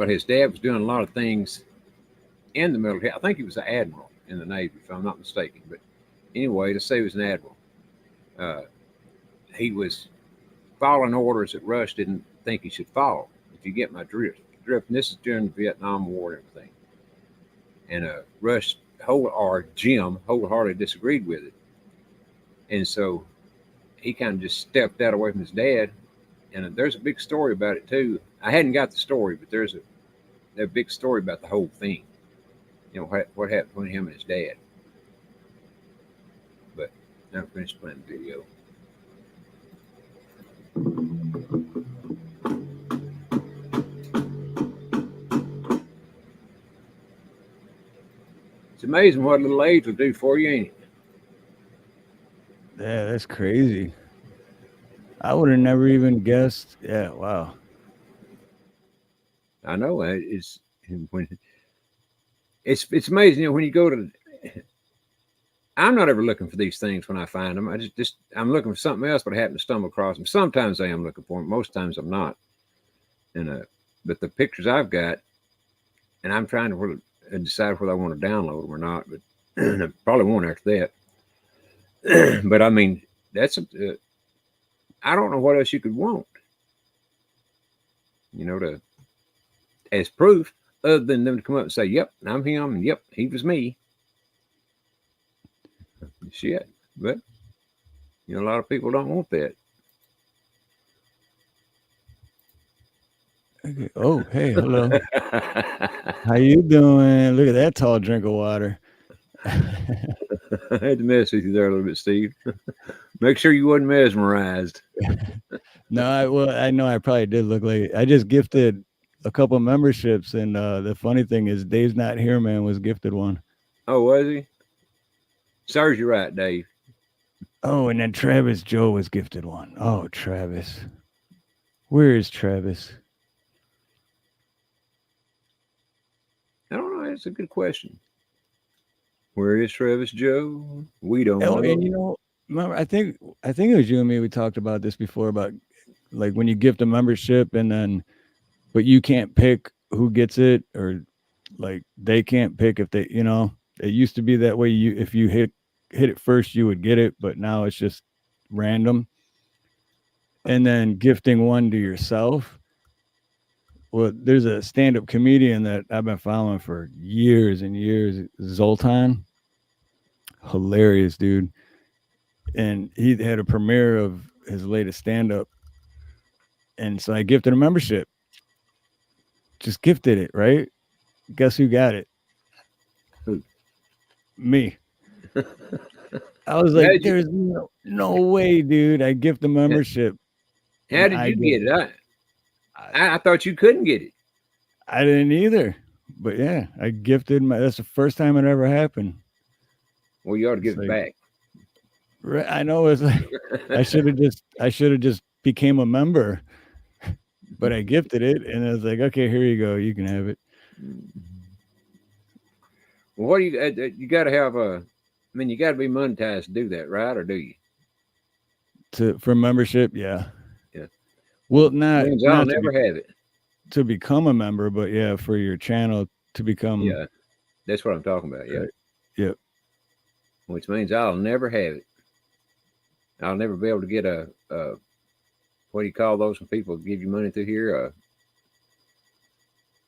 his dad was doing a lot of things in the military. I think he was an admiral in the Navy, if I'm not mistaken. But anyway, to say he was an admiral, he was following orders that Rush didn't think he should follow. If you get my drift. And this is during the Vietnam War and everything. And Rush Jim wholeheartedly disagreed with it. And so he kind of just stepped out away from his dad. And there's a big story about it too. I hadn't got the story, but there's a big story about the whole thing. You know, what happened between him and his dad. But now I'm finished playing the video. It's amazing what a little age will do for you, ain't it? Yeah, that's crazy. I would have never even guessed. Yeah, wow. I know it's amazing. You know, when you go to, I'm not ever looking for these things when I find them. I'm looking for something else, but I happen to stumble across them. Sometimes I am looking for them. Most times I'm not. And but the pictures I've got, and I'm trying to decide whether I want to download them or not. But I probably won't after that. But I mean, that's I don't know what else you could want. You know, to as proof, other than them to come up and say, "Yep, I'm him," and "Yep, he was me." Shit, but you know, a lot of people don't want that. Okay. Oh, hey, hello. How you doing? Look at that tall drink of water. I had to mess with you there a little bit, Steve. Make sure you wasn't mesmerized. No, I know I probably did look like I just gifted a couple memberships, and the funny thing is, Dave's not here, man. Was gifted one. Oh, was he? Serves you right, Dave. Oh, and then Travis Joe was gifted one. Oh, Travis. Where is Travis? I don't know. That's a good question. Where is Travis Joe? We don't know. And you know, remember, I think it was you and me. We talked about this before about like when you gift a membership, and then but you can't pick who gets it, or like they can't pick if they, you know, it used to be that way. If you hit it first, you would get it, but now it's just random. And then gifting one to yourself. Well, there's a stand-up comedian that I've been following for years and years, Zoltan. Hilarious dude. And he had a premiere of his latest stand-up. And so I gifted a membership. Just gifted it, right? Guess who got it? Who? Me. I was like, there's no way, dude. I gift the membership. How did you get it? I thought you couldn't get it. I didn't either. But yeah, I gifted that's the first time it ever happened. Well, you ought to give it back. Right, I know it's like I should have just became a member. But I gifted it, and I was like, okay, here you go. You can have it. Well, what do you got to have I mean, you got to be monetized to do that, right? Or do you? For membership, yeah. Yeah. Well, I'll not never have it. To become a member, but yeah, for your channel to become. Yeah, that's what I'm talking about. Yeah. Yep. Which means I'll never have it. I'll never be able to get a what do you call those when people give you money through here?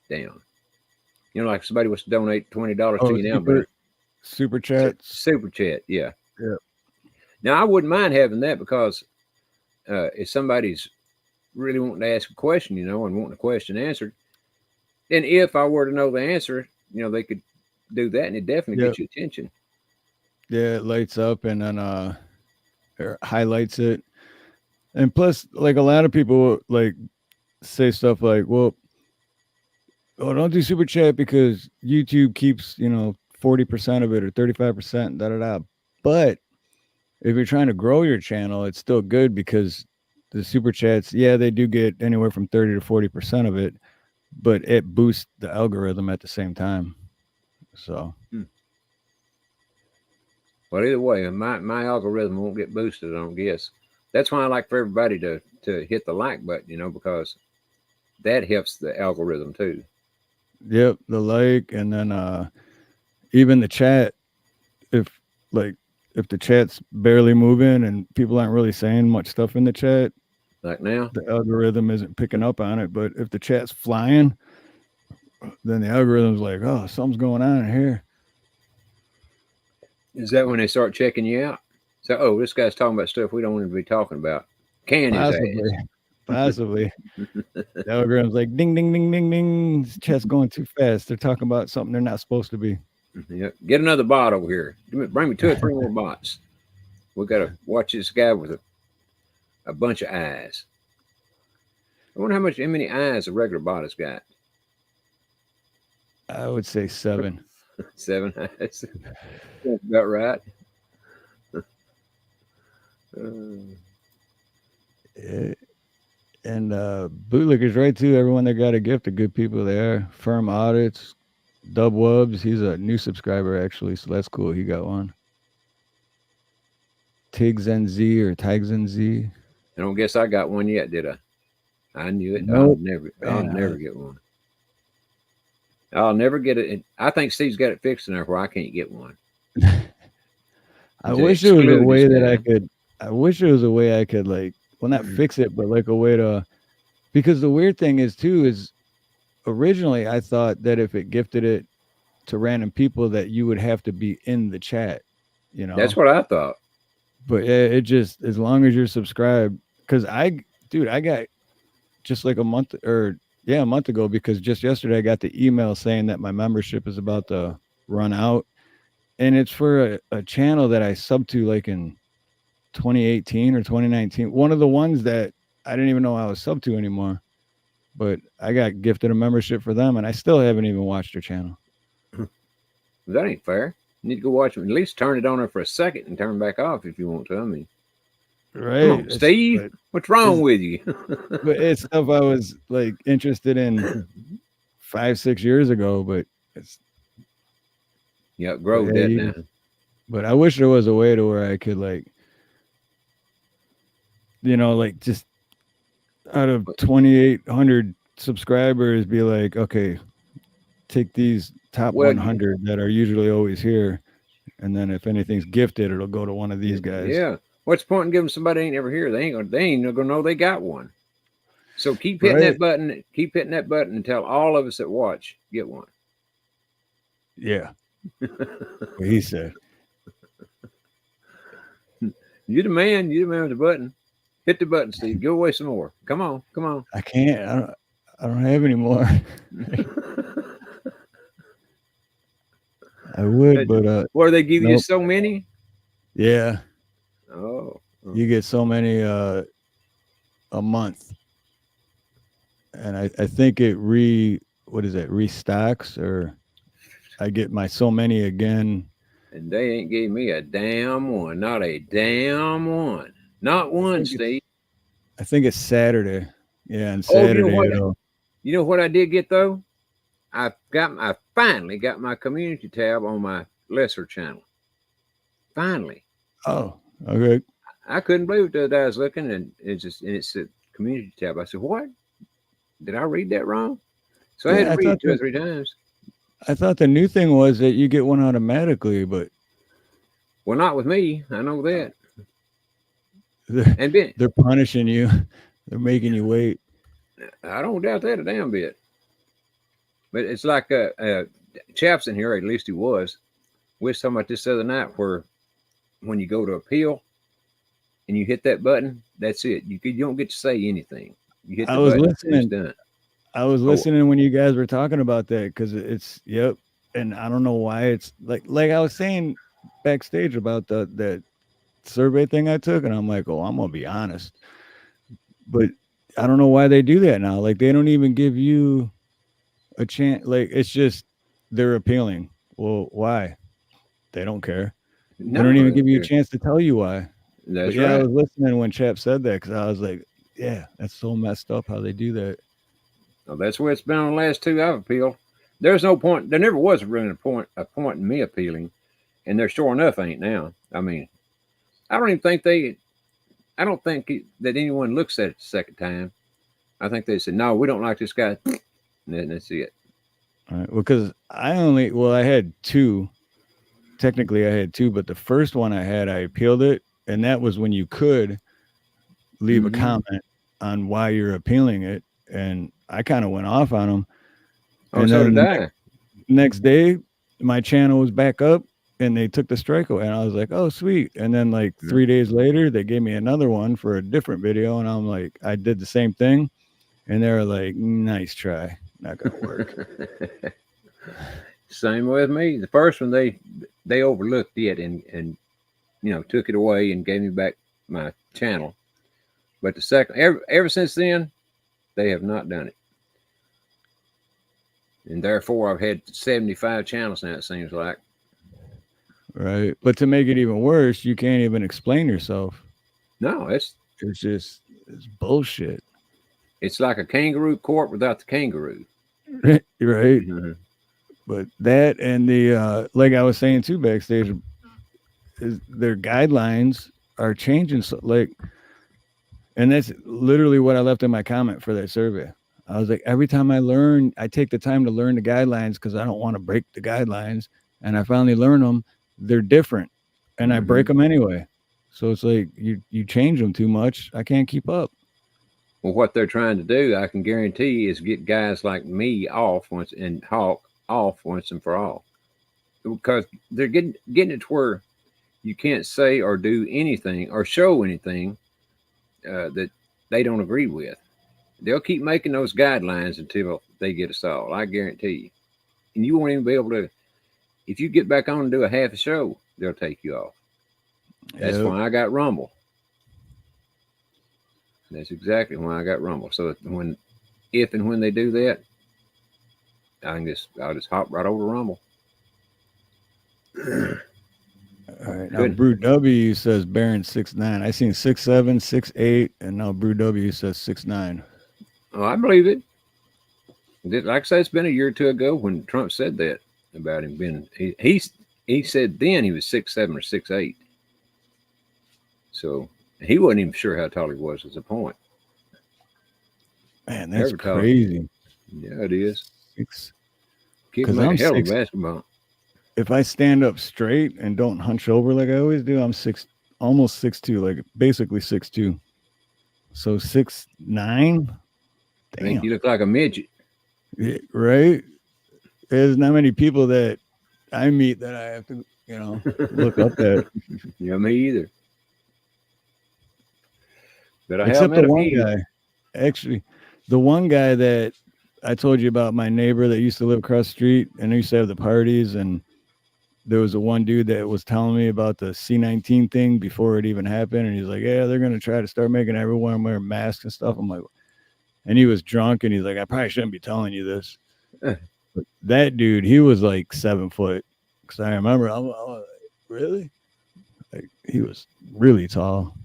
Damn. You know, like somebody wants to donate $20 to you now. Super chat. Super chat, yeah. Yeah. Now I wouldn't mind having that because if somebody's really wanting to ask a question, you know, and wanting a question answered, then if I were to know the answer, you know, they could do that, and it definitely gets your attention. Yeah, it lights up and then or highlights it. And plus, like a lot of people like say stuff like, well, oh, don't do super chat because YouTube keeps, you know, 40% of it or 35%, da da da. But if you're trying to grow your channel, it's still good because the super chats, yeah, they do get anywhere from 30 to 40% of it, but it boosts the algorithm at the same time. So, well, either way, my algorithm won't get boosted, I don't guess. That's why I like for everybody to hit the like button, you know, because that helps the algorithm too. Yep, the like, and then even the chat. If the chat's barely moving and people aren't really saying much stuff in the chat, like now, the algorithm isn't picking up on it. But if the chat's flying, then the algorithm's like, oh, something's going on in here. Is that when they start checking you out? So, oh, this guy's talking about stuff we don't want to be talking about. Possibly. The algorithm's like, ding, ding, ding, ding, ding. This chat's going too fast. They're talking about something they're not supposed to be. Yeah. Get another bot over here. Bring me 2 or 3 more bots. We got to watch this guy with a bunch of eyes. I wonder how many eyes a regular bot has got. I would say 7. 7 eyes. That's about right. And Bootlicker's right too. Everyone that got a gift are good people there. Firm Audits, Dub Wubs, he's a new subscriber actually, so that's cool. He got one. Tigs NZ or Tags NZ. I don't guess I got one yet, did I? I knew it. Nope. I'll never get one. I'll never get it. I think Steve's got it fixed in there where I can't get one. I wish there was a way that I could. I wish there was a way I could like well, not fix it, but like a way to, because the weird thing is too, is originally I thought that if it gifted it to random people that you would have to be in the chat, you know. That's what I thought. But it just, as long as you're subscribed, because I got just like a month ago, because just yesterday I got the email saying that my membership is about to run out, and it's for a channel that I subbed to like in 2018 or 2019, one of the ones that I didn't even know I was subbed to anymore, but I got gifted a membership for them, and I still haven't even watched their channel. That ain't fair. You need to go watch them. At least turn it on there for a second and turn back off if you want to. I mean, right, come on, Steve, what's wrong with you? But it's stuff I was like interested in 5-6 years ago, but it's grow that now. But I wish there was a way to where I could, like, you know, like just out of 2,800 subscribers, be like, okay, take these top 100 that are usually always here, and then if anything's gifted, it'll go to one of these guys. Yeah. What's the point in giving somebody ain't ever here? They ain't gonna know they got one. So keep hitting that button. Keep hitting that button until all of us that watch get one. Yeah. What he said. You're the man. You're the man with the button. Hit the button, Steve. Give away some more. Come on. Come on. I can't. I don't have any more. I would, but or they give you so many. Yeah. Oh. You get so many a month, and I think it restocks, or I get my so many again. And they ain't gave me a damn one. Not a damn one. Not one, Steve. I think it's Saturday. Yeah, and Saturday. You know what I did get though? I finally got my community tab on my lesser channel. Finally. Oh, okay. I couldn't believe it the other day I was looking, and it said community tab. I said, what? Did I read that wrong? So I had to read it 2 or 3 times. I thought the new thing was that you get one automatically, but well, not with me. I know that. They're punishing you. They're making you wait. I don't doubt that a damn bit. But it's like chaps in here, at least he was. We was talking about this other night, where when you go to appeal and you hit that button, that's it. You don't get to say anything. You hit the button, listening. it's done. I was listening when you guys were talking about that, because it's and I don't know why it's like I was saying backstage about that survey thing I took, and I'm like, oh, I'm gonna be honest, but I don't know why they do that now. Like, they don't even give you a chance. Like, it's just they're appealing. Well, why? They don't care. They don't even give you a chance to tell you why. That's right. I was listening when Chap said that, because I was like, yeah, that's so messed up how they do that. Well, that's where it's been on the last 2 I've appealed. There's no point. There never was really a point in me appealing, and there sure enough ain't now. I mean, I don't think that anyone looks at it the second time. I think they said, no, we don't like this guy. And then that's it. All right. Well, because I had 2. Technically, I had 2, but the first one I appealed it, and that was when you could leave a comment on why you're appealing it, and I kind of went off on them. Oh, and so did I. Next day, my channel was back up, and they took the strike away, and I was like, oh, sweet. And then like 3 days later, they gave me another one for a different video, and I'm like, I did the same thing, and they were like, nice try, not gonna work. Same with me. The first one, they overlooked it and took it away and gave me back my channel. But the second, ever since then, they have not done it. And therefore, I've had 75 channels now, it seems like. Right. But to make it even worse, you can't even explain yourself. No, it's bullshit. It's like a kangaroo court without the kangaroo. Right. Mm-hmm. But that, and the like I was saying too backstage, is their guidelines are changing. So and that's literally what I left in my comment for that survey. I was like, every time I take the time to learn the guidelines, because I don't want to break the guidelines, and I finally learn them. They're different, and I break them anyway. So it's like you change them too much. I can't keep up. Well, what they're trying to do, I can guarantee, is get guys like me off once and Hawk off once and for all, because they're getting it to where you can't say or do anything or show anything that they don't agree with. They'll keep making those guidelines until they get us all. I guarantee you. And you won't even be able to. If you get back on and do a half a show, they'll take you off. That's why I got Rumble. That's exactly why I got Rumble. So if and when they do that, I'll just hop right over Rumble. All right. Now Brew W says Baron 6'9". I seen 6'7", 6'8", and now Brew W says 6'9". Oh, I believe it. Like I said, it's been a year or two ago when Trump said that about him being. He said then he was 6'7" or 6'8". So he wasn't even sure how tall he was at the point. Man, that's crazy. Yeah, it is. Because I'm hell of basketball. If I stand up straight and don't hunch over like I always do, I'm almost 6'2", like basically 6'2". So 6'9". I think you look like a midget. Yeah, right? There's not many people that I meet that I have to, look up at. Yeah, me either. But Except the one guy. Actually, the one guy that I told you about, my neighbor that used to live across the street, and they used to have the parties, and there was one dude that was telling me about the C-19 thing before it even happened, and he's like, yeah, they're going to try to start making everyone wear masks and stuff. I'm like, and he was drunk, and he's like, I probably shouldn't be telling you this. But that dude, he was like 7 foot. Because I remember, I'm like, really? Like, he was really tall.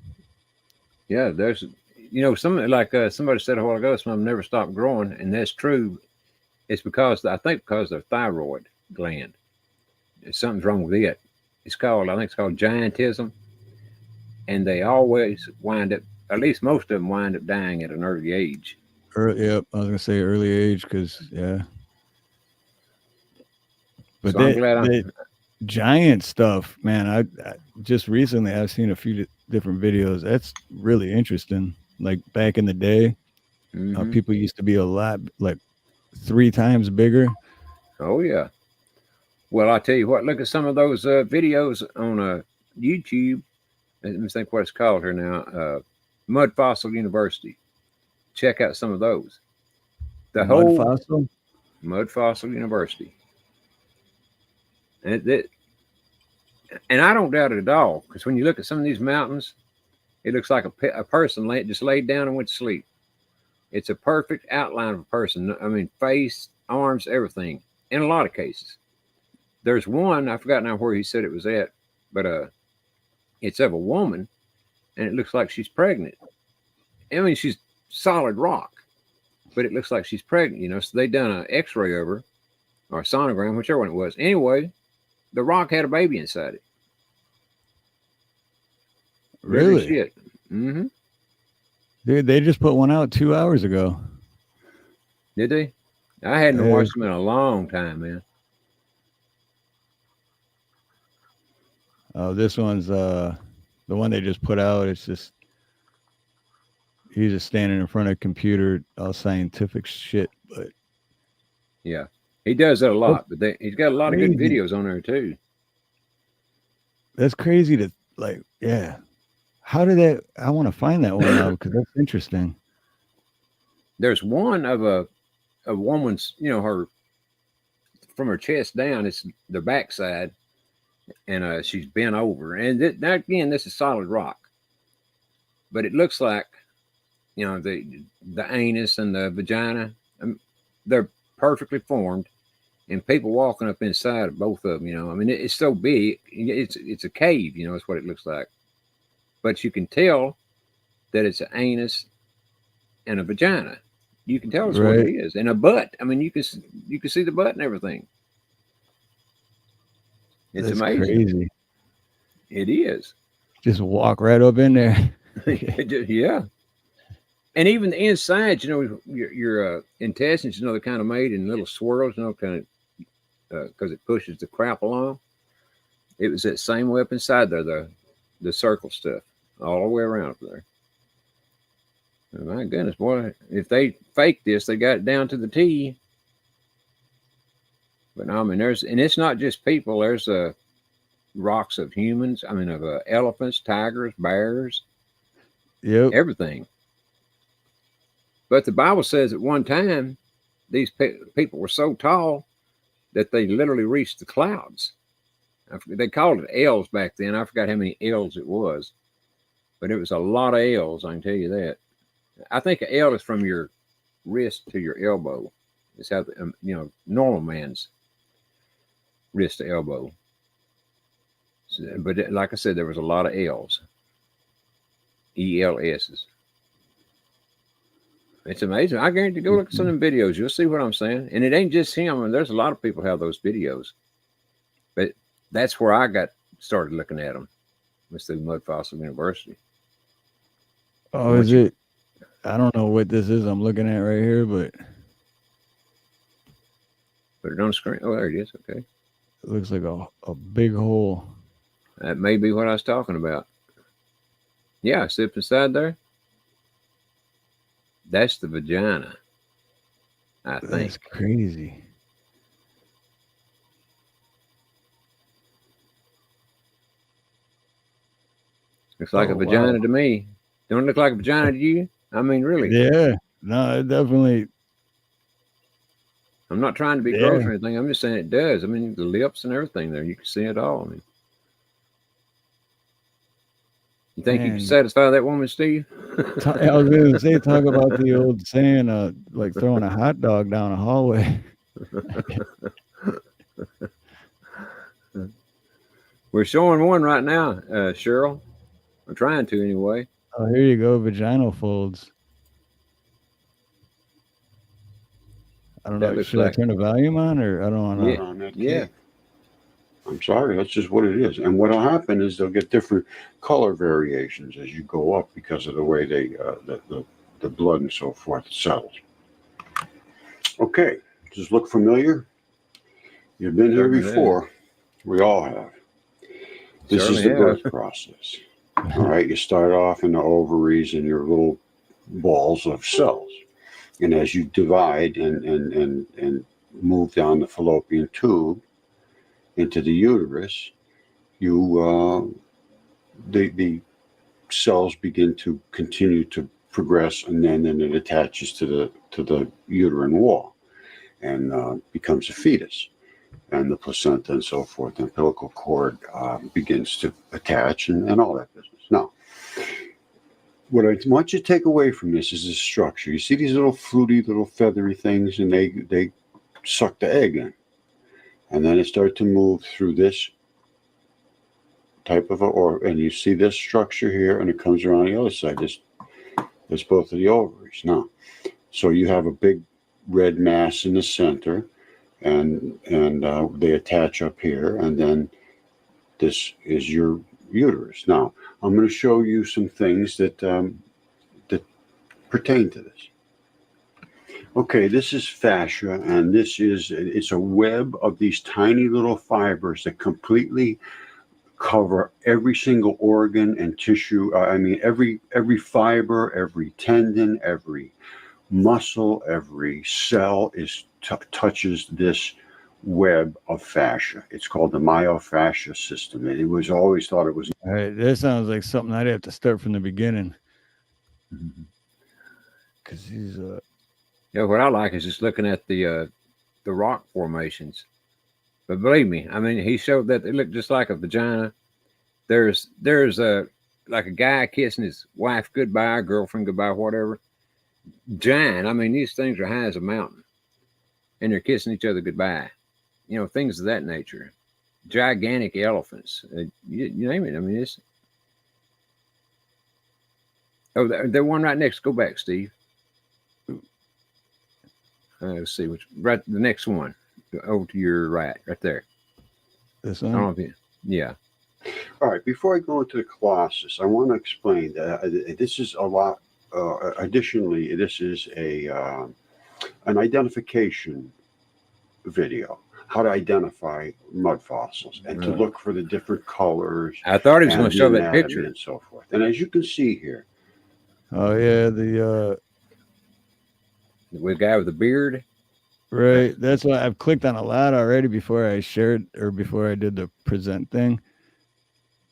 Yeah, there's, something like somebody said a while ago, some of them never stop growing, and that's true. It's because of their thyroid gland. Something's wrong with it. I think it's called giantism, and they always wind up, at least most of them wind up dying at an early age. Yep, I was gonna say early age because But So that giant stuff, man, I just recently I've seen a few different videos. That's really interesting. Like back in the day, people used to be a lot, like 3 times bigger. Oh yeah. Well, I tell you what, look at some of those videos on YouTube. Let me think what it's called here now. Mud Fossil University. Check out some of those. Mud Fossil University. And I don't doubt it at all, because when you look at some of these mountains, it looks like a person just laid down and went to sleep. It's a perfect outline of a person. I mean, face, arms, everything. In a lot of cases. There's one, I forgot now where he said it was at, but it's of a woman, and it looks like she's pregnant. I mean, she's solid rock, but it looks like she's pregnant, So they done an x-ray of her, or a sonogram, whichever one it was. Anyway, the rock had a baby inside it. Really? Shit. Mm-hmm. Dude, they just put one out 2 hours ago. Did they? I hadn't watched them in a long time, man. Oh, this one's the one they just put out. It's just he's just standing in front of a computer, all scientific shit. But yeah, he does that a lot. But he's got a lot of good videos on there too. That's crazy to yeah. How did that? I want to find that one out because that's interesting. There's one of a woman's, her from her chest down. It's the backside. And she's bent over, and again, this is solid rock, but it looks like, the anus and the vagina, they're perfectly formed, and people walking up inside of both of them. I mean, it's so big, it's a cave, is what it looks like, but you can tell that it's an anus and a vagina. You can tell it's what it is, and a butt. I mean, you can see the butt and everything. It's amazing. Crazy. It is. Just walk right up in there. Yeah. And even the inside, your intestines, they're kind of made in little swirls, kind of, because it pushes the crap along. It was that same way up inside there. The the circle stuff all the way around up there. Oh, my goodness, boy! If they fake this, they got it down to the T. But no, I mean, and it's not just people. There's rocks of humans. I mean, of elephants, tigers, bears, everything. But the Bible says at one time, these people were so tall that they literally reached the clouds. They called it L's back then. I forgot how many L's it was, but it was a lot of L's. I can tell you that. I think an L is from your wrist to your elbow. It's how normal man's wrist to elbow. So, but like I said, there was a lot of L's, ELS's. It's amazing. I guarantee, go look at some of them videos. You'll see what I'm saying. And it ain't just him. I mean, there's a lot of people have those videos. But that's where I got started looking at them. Was through Mud Fossil University. Oh, is it? I don't know what this is I'm looking at right here, but put it on the screen. Oh, there it is. Okay. It looks like a big hole. That may be what I was talking about. Yeah, see up inside there? That's the vagina, I think. That's crazy. Looks like a vagina to me. Don't it look like a vagina to you? I mean, really? Yeah. No, it definitely. I'm not trying to be gross or anything. I'm just saying it does. I mean, the lips and everything there. You can see it all. I mean, you think you can satisfy that woman, Steve? I was going to say, talk about the old saying, like throwing a hot dog down a hallway. We're showing one right now, Cheryl. I'm trying to anyway. Oh, here you go, vaginal folds. I don't know. Should I turn the volume on, or I don't want to? Yeah. I'm sorry, that's just what it is. And what'll happen is they'll get different color variations as you go up because of the way they the blood and so forth settles. Okay, does this look familiar? You've been here before. We all have. This is the birth process. All right, you start off in the ovaries and your little balls of cells. And as you divide and move down the fallopian tube into the uterus, the cells begin to continue to progress, and then it attaches to the uterine wall and becomes a fetus. And the placenta and so forth, and umbilical cord begins to attach and all that business. Now, what I want you to take away from this is the structure. You see these little fluty, little feathery things, and they suck the egg in. And then it starts to move through this type of and you see this structure here, and it comes around the other side. There's both of the ovaries. Now, so you have a big red mass in the center, and they attach up here, and then this is your uterus. Now, I'm going to show you some things that pertain to this. Okay, this is fascia, and it's a web of these tiny little fibers that completely cover every single organ and tissue. I mean, every fiber, every tendon, every muscle, every cell touches this web of fascia. It's called the myofascial system. And it was always thought it was. All right, that sounds like something I'd have to start from the beginning. Because he's what I like is just looking at the rock formations. But believe me, I mean, he showed that they look just like a vagina. There's like a guy kissing his wife goodbye, girlfriend goodbye, whatever. Giant. I mean, these things are high as a mountain, and they're kissing each other goodbye. You know, things of that nature. Gigantic elephants. You name it. I mean, it's. Oh, the one right next. Go back, Steve. Let's see which. Right, the next one. Over to your right there. This one? I don't know if you, yeah. All right. Before I go into the Colossus, I want to explain that this is a lot. Additionally, this is an identification video. how to identify mud fossils and to look for the different colors. I thought he was and going to the show that anatomy picture. and so forth. And as you can see here, Oh yeah, the The guy with the beard. right. That's why I've clicked on a lot already before I shared or before I did the present thing.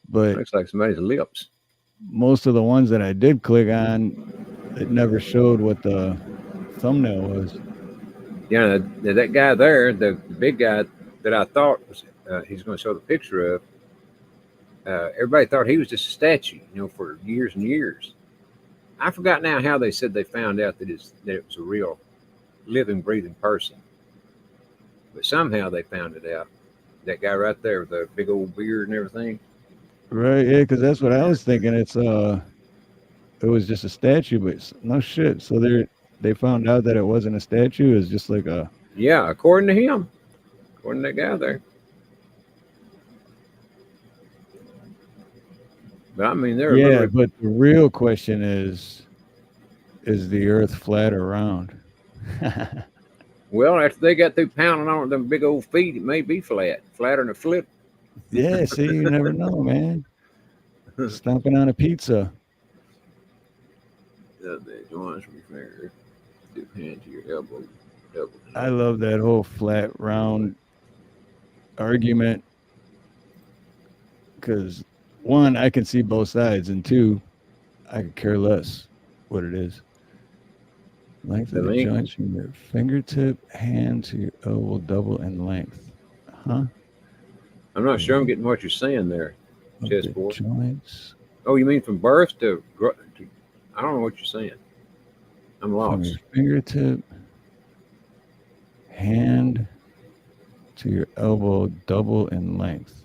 But Looks like somebody's lips. most of the ones that I did click on, it never showed what the thumbnail was. Yeah, that guy there, the big guy that I thought was he's going to show the picture of. Everybody thought he was just a statue, for years and years. I forgot now how they said they found out that it was a real living, breathing person. But somehow they found it out. That guy right there with the big old beard and everything. Right, yeah, because that's what I was thinking. It was just a statue, but no shit. So they found out that it wasn't a statue. It's just like a Yeah, according to him. According to that guy there. But I mean, they're yeah. literally, But the real question is the Earth flat or round? well, after they got through pounding on them big old feet, it may be flatter than a flip. Yeah, see, you never know, man. Stomping on a pizza. The joints from your finger, dip hand to your elbow. I love that whole flat round argument because one, I can see both sides, and two, I could care less what it is. Length of the joints from your fingertip, hand to your elbow, double in length. Huh? I'm not sure I'm getting what you're saying there, chessboard. Joints. Oh, you mean from birth to I don't know what you're saying. I'm From lost. your fingertip, hand to your elbow, double in length.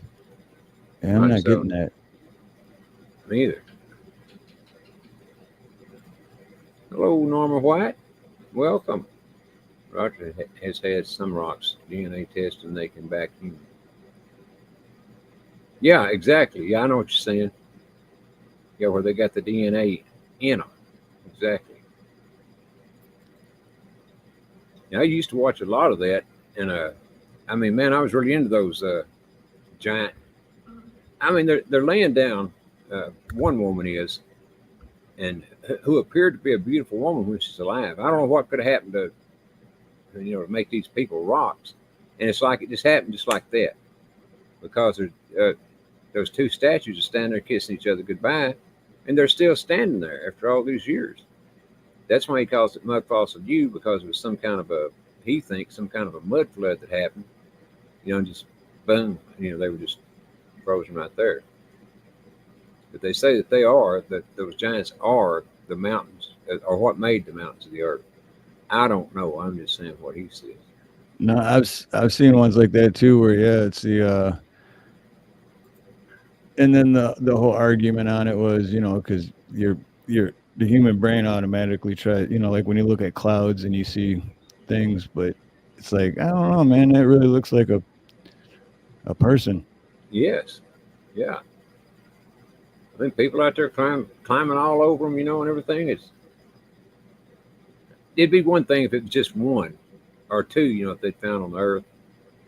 And I'm not getting that. Me either. Hello, Norma White. Welcome. Roger has had some rocks DNA test and they can back him. Yeah, exactly. Yeah, I know what you're saying. Yeah, where they got the DNA in them. Exactly. Yeah, I used to watch a lot of that, and I mean, man, I was really into those giant. I mean, they're laying down. One woman is, and who appeared to be a beautiful woman when she's alive. I don't know what could have happened to make these people rocks, and it's like it just happened just like that, because those two statues are standing there kissing each other goodbye, and they're still standing there after all these years. That's why he calls it mud fossil U, because it was some kind of he thinks some kind of a mud flood that happened, just boom, they were just frozen right there. But they say that those giants are the mountains, or what made the mountains of the earth. I don't know. I'm just saying what he says. No, I've seen ones like that too, where it's the and then the whole argument on it was, because the human brain automatically tries, like when you look at clouds and you see things, but it's like, I don't know, man, that really looks like a person. Yes. Yeah. I think people out there climbing all over them, and everything. It'd be one thing if it was just one or two, if they'd found on the earth,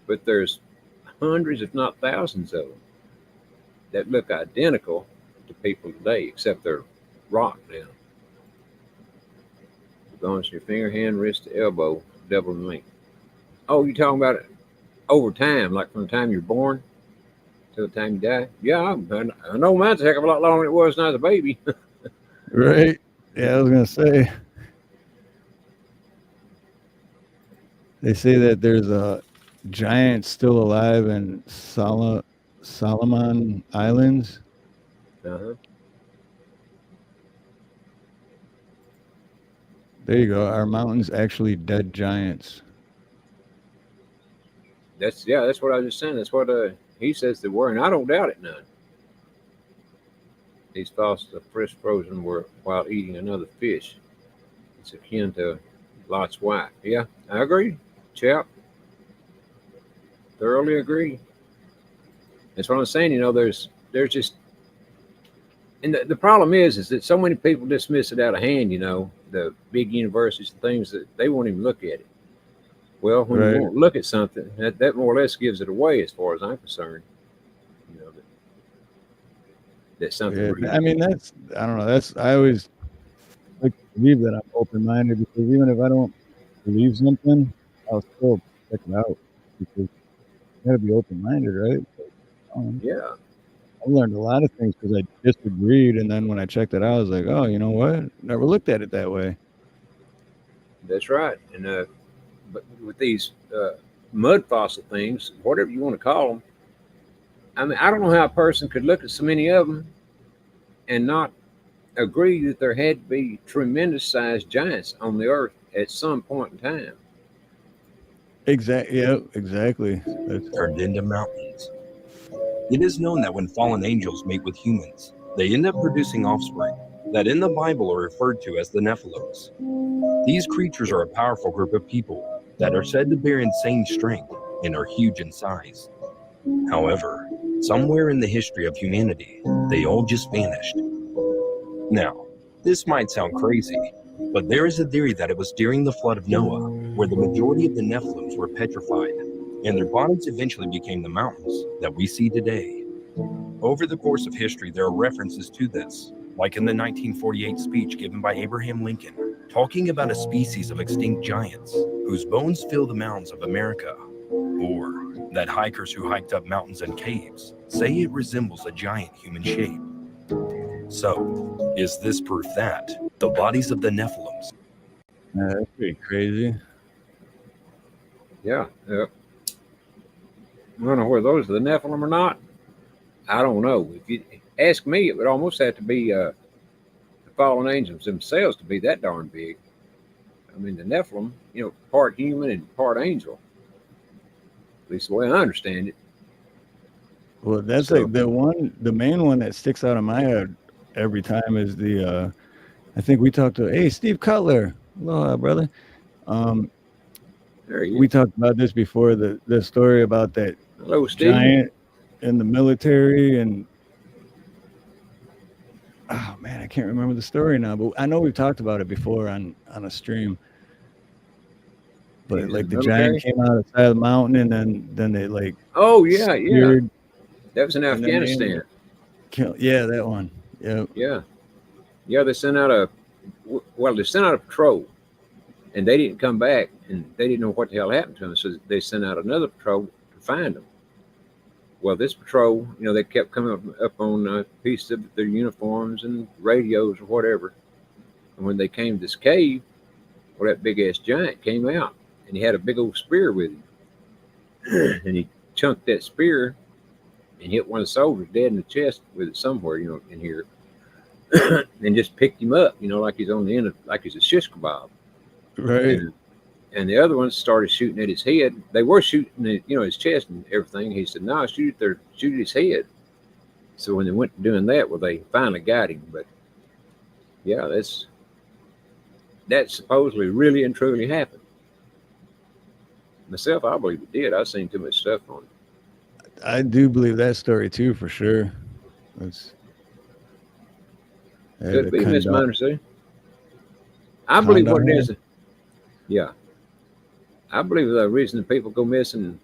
but there's hundreds, if not thousands of them that look identical to people today, except they're rock now. Going to your finger, hand, wrist to elbow, double in length. Oh, you're talking about it over time, like from the time you're born to the time you die? Yeah, I know mine's a heck of a lot longer than it was when I was a baby. Right. Yeah, I was going to say. They say that there's a giant still alive in Solomon Islands. Uh-huh. There you go. Are mountains actually dead giants? That's what I was just saying. That's what he says they were, and I don't doubt it none. These fossils are fresh frozen while eating another fish. It's akin to Lot's wife. Yeah, I agree, chap. Thoroughly agree. That's what I'm saying. There's just, and the problem is that so many people dismiss it out of hand. The big universities and things that they won't even look at it. Well, when Right. you won't look at something, that more or less gives it away, as far as I'm concerned. You know that something. Yeah, Really, I mean, I don't know. I always like to believe that I'm open-minded, because even if I don't believe something, I'll still check it out, because you gotta be open-minded, right? yeah, I learned a lot of things because I disagreed, and then when I checked it out, I was like, oh, you know what? Never looked at it that way. that's right. And but with these mud fossil things, whatever you want to call them, I mean, I don't know how a person could look at so many of them and not agree that there had to be tremendous sized giants on the earth at some point in time. Exactly. Yeah, exactly. Turned into mountains. It is known that when fallen angels mate with humans, they end up producing offspring that in the Bible are referred to as the Nephilims. These creatures are a powerful group of people that are said to bear insane strength and are huge in size. However, somewhere in the history of humanity, they all just vanished. Now, this might sound crazy, but there is a theory that it was during the flood of Noah where the majority of the Nephilims were petrified, and their bodies eventually became the mountains that we see today. Over the course of history, there are references to this, like in the 1948 speech given by Abraham Lincoln, talking about a species of extinct giants whose bones fill the mountains of America, or that hikers who hiked up mountains and caves say it resembles a giant human shape. So, is this proof that the bodies of the Nephilims? That's pretty crazy. Yeah. I don't know whether those are the Nephilim or not. I don't know. If you ask me, it would almost have to be the fallen angels themselves to be that darn big. I mean, the Nephilim, part human and part angel. At least the way I understand it. Well, that's So- like the main one that sticks out in my head every time is the I think we talked to Steve Cutler. Aloha, brother. There he We is. talked about this before, the story about that Hello, Steve. giant in the military, and oh man, I can't remember the story now, but I know we've talked about it before on a stream. But In like the the military? giant came out of the side of the mountain, and then they like Oh, yeah. speared, That was in and then they Afghanistan. yeah, that one. Yeah. Yeah, they sent out a patrol, and they didn't come back, and they didn't know what the hell happened to them, so they sent out another patrol to find them. Well, this patrol, they kept coming up on pieces of their uniforms and radios or whatever. And when they came to this cave, well, that big ass giant came out, and he had a big old spear with him, and he chunked that spear and hit one of the soldiers dead in the chest with it somewhere, in here. And just picked him up, like he's on the end of, like he's a shish kebab. Right. And the other ones started shooting at his head. They were shooting at, his chest and everything. He said, "No, shoot at his head." So when they went to doing that, well, they finally got him. But yeah, that supposedly really and truly happened. Myself, I believe it did. I've seen too much stuff on it. I do believe that story too, for sure. Could be misunderstood. I believe what it is. Yeah. I believe the reason that people go missing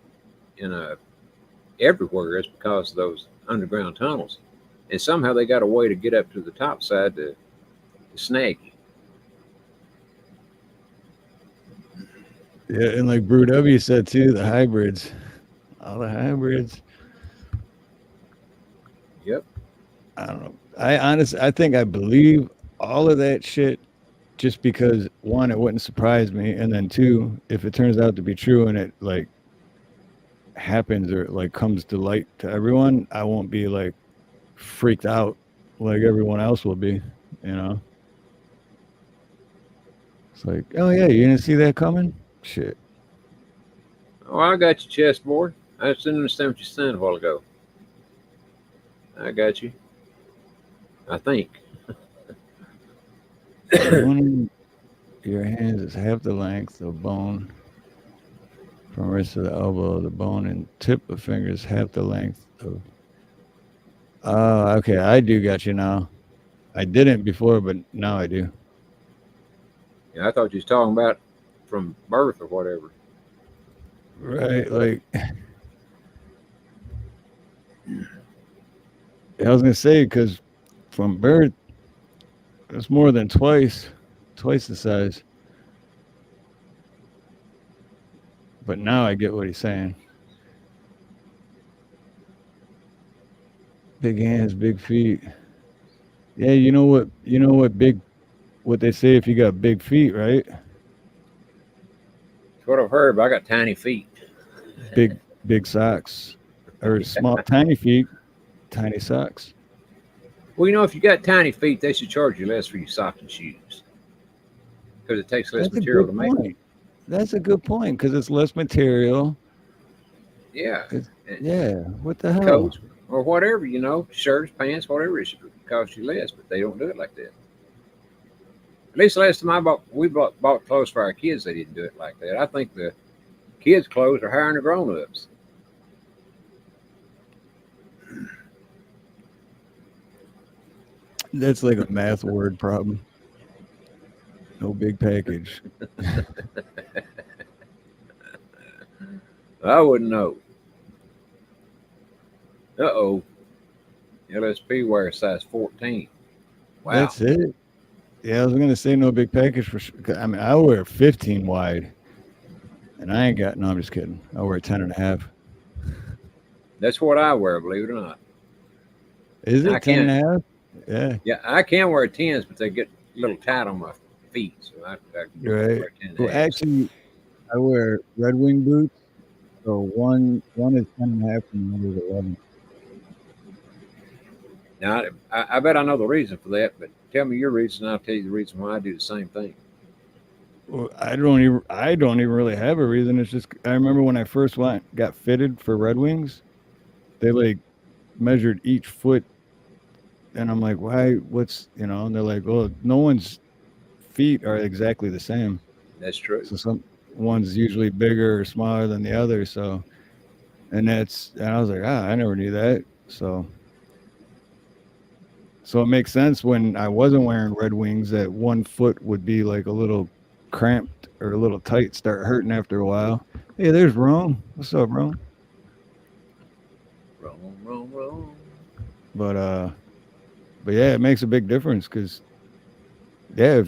everywhere is because of those underground tunnels. And somehow they got a way to get up to the top side to snag you. Yeah, and like Brew W said too, the hybrids. All the hybrids. Yep. I don't know. I think I believe all of that shit just because, one, it wouldn't surprise me, and then two, if it turns out to be true and it like happens or like comes to light to everyone, I won't be like freaked out like everyone else will be, It's like, oh yeah, you didn't see that coming? Shit. Oh, I got you, chessboard. I just didn't understand what you said a while ago. I got you. I think. One of your hands is half the length of bone from wrist to the elbow of the bone, and tip of fingers half the length of. Oh, okay. I do got you now. I didn't before, but now I do. Yeah, I thought you was talking about from birth or whatever. Right, like I was gonna say, because from birth, it's more than twice the size. But now I get what he's saying. Big hands, big feet. Yeah, you know what? What they say if you got big feet, right? That's what I've heard, but I got tiny feet. Big socks, or small, tiny feet, tiny socks. Well, if you got tiny feet, they should charge you less for your socks and shoes because it takes less That's a material good to make them. point. That's a good point because it's less material. Yeah. Yeah. What the hell? Coats or whatever, shirts, pants, whatever, it should cost you less, but they don't do it like that. At least the last time we bought clothes for our kids, they didn't do it like that. I think the kids' clothes are higher than the grown-ups. That's like a math word problem. No big package. I wouldn't know. Uh-oh. LSP wears size 14. Wow. That's it. Yeah, I was gonna say no big package for sure. I mean, I wear 15 wide, and I ain't got. No, I'm just kidding. I wear 10.5. That's what I wear, believe it or not. Is it 10.5? Yeah. Yeah, I can wear 10s, but they get a little tight on my feet, so I Right. wear 10.5. Well, actually, I wear Red Wing boots. So one is 10.5 and one is 11. Now, I bet I know the reason for that, but tell me your reason, and I'll tell you the reason why I do the same thing. Well, I don't even really have a reason. It's just I remember when I first got fitted for Red Wings, they like measured each foot, and I'm like, why? And they're like, well, no one's feet are exactly the same. That's true. So some one's usually bigger or smaller than the other. So, and I was like, I never knew that. So it makes sense when I wasn't wearing Red Wings that one foot would be like a little cramped or a little tight, start hurting after a while. Hey, there's Rome. What's up, Rome? Rome. But yeah, it makes a big difference because yeah,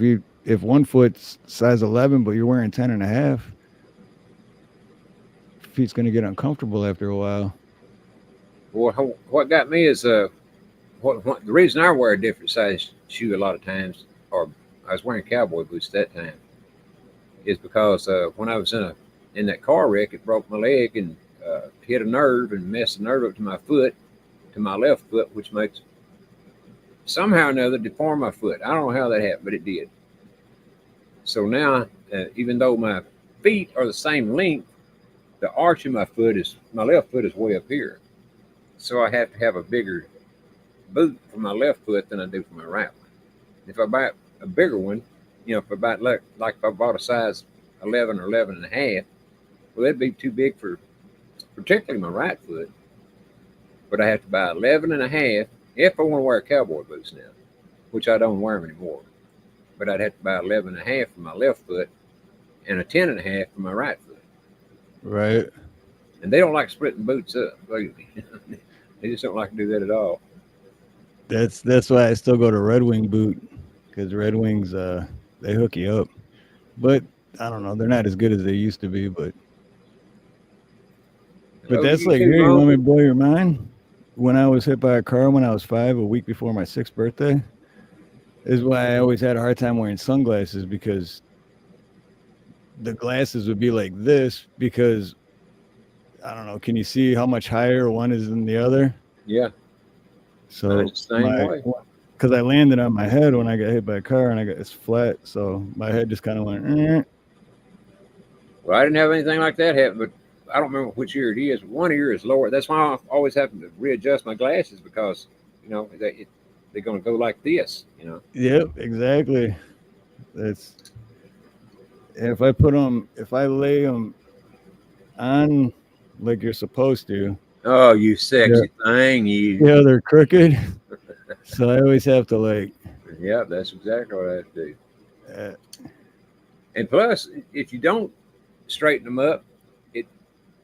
if one foot's size 11 but you're wearing 10.5, feet's gonna get uncomfortable after a while. Well, what got me is what the reason I wear a different size shoe a lot of times, or I was wearing cowboy boots at that time, is because when I was in that car wreck, it broke my leg and hit a nerve and messed the nerve up to my left foot, which makes somehow or another deform my foot. I don't know how that happened, but it did. So now, even though my feet are the same length, the arch of my left foot is way up here. So I have to have a bigger boot for my left foot than I do for my right one. If I buy a bigger one, if I buy like if I bought a size 11 or 11.5, well, that'd be too big for particularly my right foot. But I have to buy 11.5 if I want to wear cowboy boots now, which I don't wear them anymore. But I'd have to buy 11.5 for my left foot and a 10.5 for my right foot. Right. And they don't like splitting boots up, believe me. They just don't like to do that at all. That's why I still go to Red Wing boot, because Red Wings they hook you up. But I don't know, they're not as good as they used to be. But that's like, here, you want me to blow your mind? When I was hit by a car when I was 5, a week before my 6th birthday, is why I always had a hard time wearing sunglasses, because the glasses would be like this, because I don't know, can you see how much higher one is than the other? Yeah. So because I landed on my head when I got hit by a car, and it's flat, so my head just kind of went. Well, I didn't have anything like that happen, but I don't remember which ear it is. One ear is lower. That's why I always have to readjust my glasses, because they're going to go like this. Yep, exactly. If I lay them on like you're supposed to. Oh, you sexy thing, you. Yeah, they're crooked. So I always have to like. Yeah, that's exactly what I have to do. And plus, if you don't straighten them up,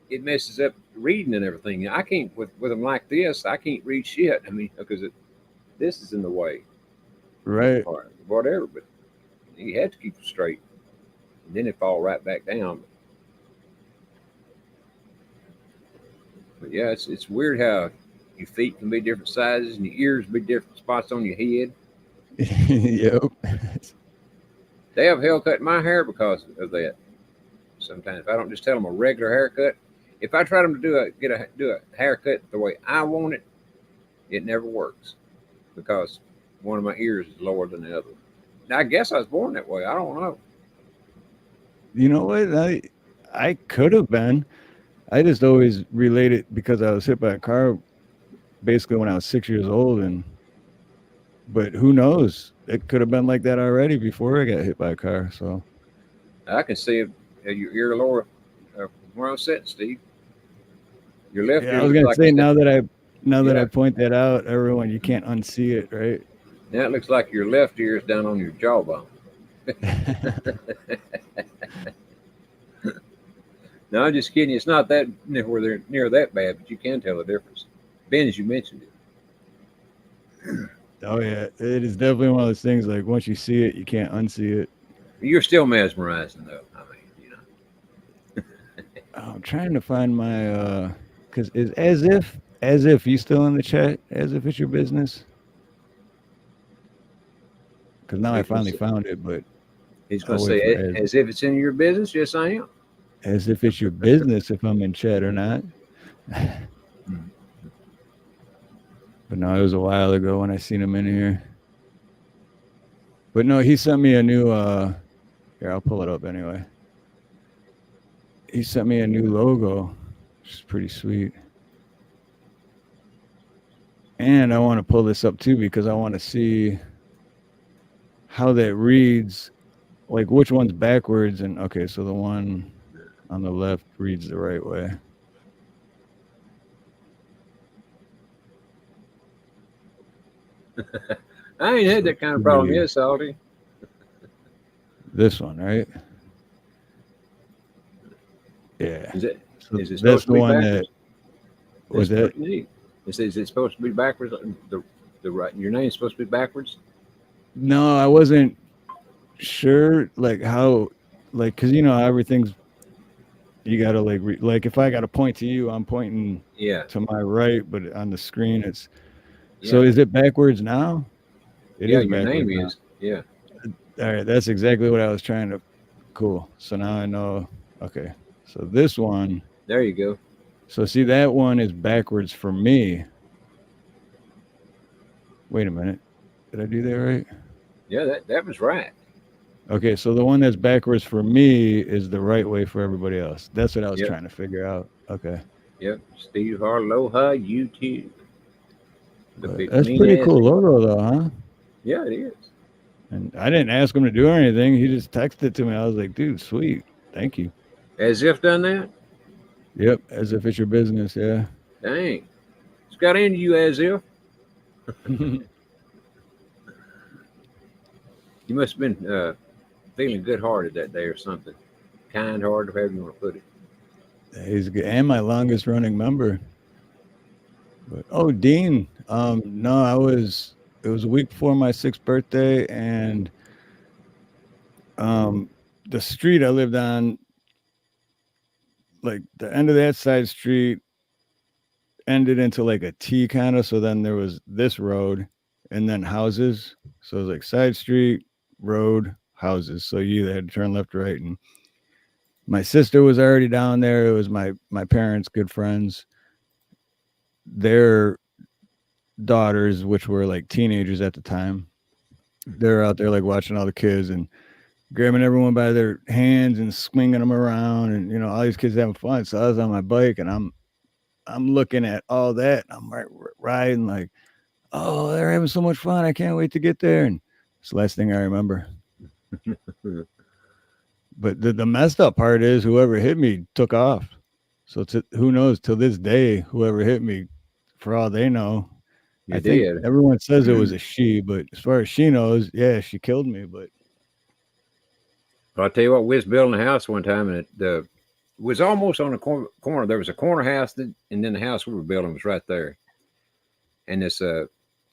it messes up reading and everything. I can't with them like this. I can't read shit. I mean, because this is in the way, Right. or whatever. But you have to keep it straight, and then it fall right back down. But yeah, it's weird how your feet can be different sizes and your ears be different spots on your head. Yep. They have hell cut my hair because of that. Sometimes if I don't just tell them a regular haircut, if I try them to do a haircut the way I want it, it never works because one of my ears is lower than the other. Now, I guess I was born that way. I don't know. You know what? I could have been. I just always related because I was hit by a car basically when I was 6 years old, but who knows? It could have been like that already before I got hit by a car. So I can see your ear lower where I'm sitting, Steve. Your left ear. I was gonna like say now that I point that out, everyone, you can't unsee it, right? Now it looks like your left ear is down on your jawbone. No, I'm just kidding. It's not that near that bad, but you can tell the difference. Ben, as you mentioned it. Oh yeah, it is definitely one of those things. Like once you see it, you can't unsee it. You're still mesmerizing, though. I mean, you know. I'm trying to find my because it's as if you still in the chat, as if it's your business. Because now I finally found it, but he's going to say as if it's in your business. Yes, I am. As if it's your business if I'm in chat or not. But no, it was a while ago when I seen him in here. But no, he sent me a new here, I'll pull it up anyway. He sent me a new logo, which is pretty sweet. And I want to pull this up too because I want to see how that reads, like which one's backwards. And okay, so the one on the left reads the right way. I ain't had that kind of problem yet, Salty. This one, right? Yeah. Is it that's supposed the to be one backwards? that was that. Is it supposed to be backwards? The right. Your name's supposed to be backwards. No, I wasn't sure, like how, like, cause you know everything's. You gotta like if I gotta point to you, I'm pointing to my right, but on the screen it's. Yeah. So is it backwards now? It is your name now. is. Yeah. All right, that's exactly what I was trying to. Cool. So now I know. Okay. So this one. There you go. So see, that one is backwards for me. Wait a minute. Did I do that right? Yeah, that was right. Okay, so the one that's backwards for me is the right way for everybody else. That's what I was trying to figure out. Okay. Yep. Steve Harloha, YouTube. That's pretty cool logo though, huh? Yeah, it is. And I didn't ask him to do anything. He just texted it to me. I was like, dude, sweet. Thank you. As if done that? Yep. As if it's your business. Yeah. Dang. It's got into you as if. You must have been feeling good-hearted that day or something. Kind-hearted, however you want to put it. He's good. And my longest running member. But, Dean. No, it was a week before my 6th birthday, and the street I lived on, like the end of that side street ended into like a T kind of, so then there was this road and then houses. So it was like side street, road, houses. So you either had to turn left or right. And my sister was already down there. It was my parents' good friends. Their daughters, which were like teenagers at the time, they're out there like watching all the kids and grabbing everyone by their hands and swinging them around, and you know all these kids having fun. So I was on my bike and I'm looking at all that. I'm riding like, oh, they're having so much fun. I can't wait to get there. And it's the last thing I remember. But the messed up part is whoever hit me took off. So who knows, till this day, whoever hit me, for all they know, I think everyone says it was a she, but as far as she knows, yeah, she killed me. But I'll tell you what, we was building a house one time, and was almost on the corner. There was a corner house, and then the house we were building was right there. And this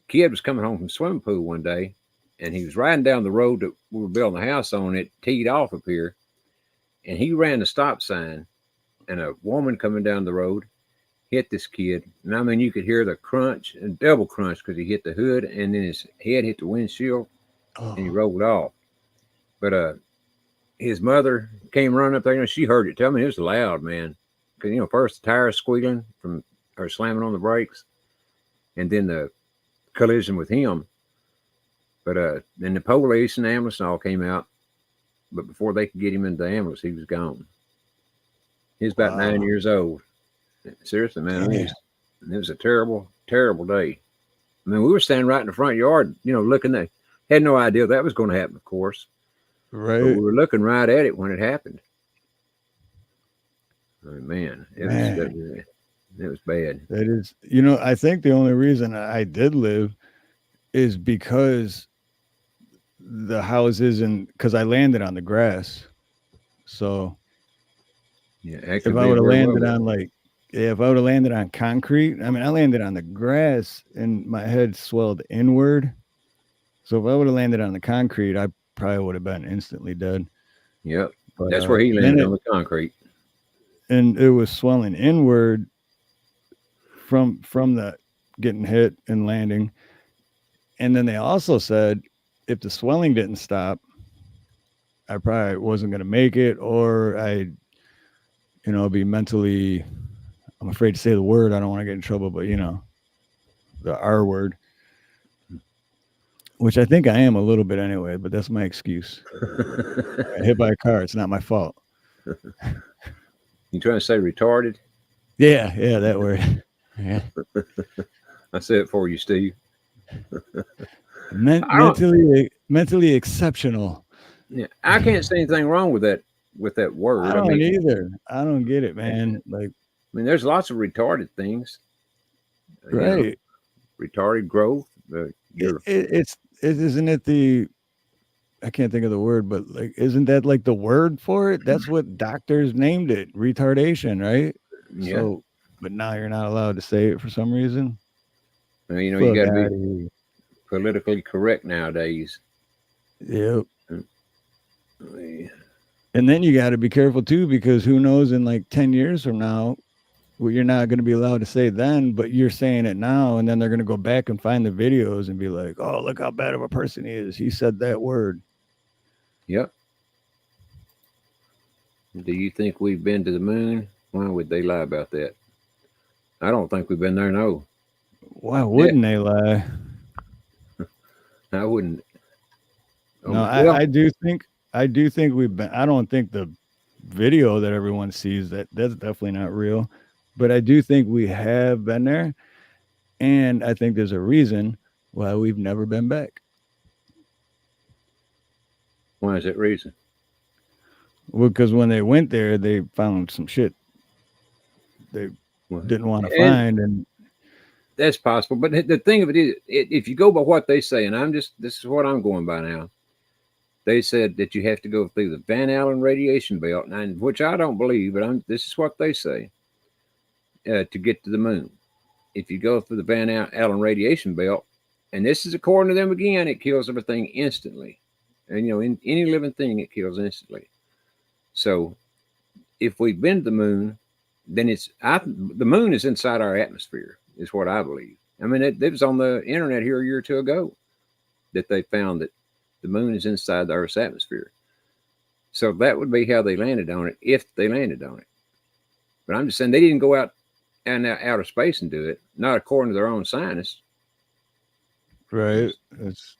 kid was coming home from swimming pool one day, and he was riding down the road that we were building the house on. It teed off up here, and he ran the stop sign, and a woman coming down the road hit this kid. And I mean, you could hear the crunch and double crunch because he hit the hood, and then his head hit the windshield, and he rolled off. But his mother came running up there, and she heard it. Tell me, it was loud, man. Because, first the tires squealing from her slamming on the brakes, and then the collision with him. But then the police and the ambulance all came out. But before they could get him into the ambulance, he was gone. He was about 9 years old. Seriously, man. It was a terrible, terrible day. I mean, we were standing right in the front yard, looking at. Had no idea that was going to happen, of course. Right. But we were looking right at it when it happened. I mean, man, it was bad. That is, I think the only reason I did live is because the houses because I landed on the grass. So if I would have landed on if I would have landed on concrete, I mean, I landed on the grass and my head swelled inward. So if I would have landed on the concrete, I probably would have been instantly dead. Yep. But, that's where he landed on the concrete. And it was swelling inward from the getting hit and landing. And then they also said if the swelling didn't stop, I probably wasn't going to make it, or I'd, be mentally, I'm afraid to say the word. I don't want to get in trouble, but the R word, which I think I am a little bit anyway, but that's my excuse. I got hit by a car. It's not my fault. You trying to say retarded? Yeah, that word. Yeah. I said it for you, Steve. Mentally exceptional. Yeah, I can't see anything wrong with that word. I don't either. I don't get it, man. I mean, there's lots of retarded things. Right. Retarded growth. Isn't it the, I can't think of the word, but isn't that like the word for it? That's what doctors named it, retardation, right? Yeah. So, but now you're not allowed to say it for some reason. Well, you got to be politically correct nowadays. Yep. And then you got to be careful too, because who knows, in 10 years from now, you're not going to be allowed to say then, but you're saying it now, and then they're going to go back and find the videos and be like, oh, look how bad of a person he is. He said that word. Yep. Do you think we've been to the moon? Why would they lie about that? I don't think we've been there, no. Why wouldn't they lie? I wouldn't. No, I do think we've been. I don't think the video that everyone sees, that's definitely not real. But I do think we have been there. And I think there's a reason why we've never been back. Why is that reason? Well, because when they went there, they found some shit they didn't want to find. And that's possible. But the thing of it is, if you go by what they say, and this is what I'm going by now. They said that you have to go through the Van Allen radiation belt, which I don't believe, but this is what they say, to get to the moon. If you go through the Van Allen radiation belt, and this is according to them again, it kills everything instantly. And, in any living thing, it kills instantly. So if we've been to the moon, then the moon is inside our atmosphere, is what I believe. I mean, it was on the internet here a year or two ago that they found that the moon is inside the Earth's atmosphere. So that would be how they landed on it, if they landed on it. But I'm just saying they didn't go out in outer space and do it, not according to their own scientists. Right. It's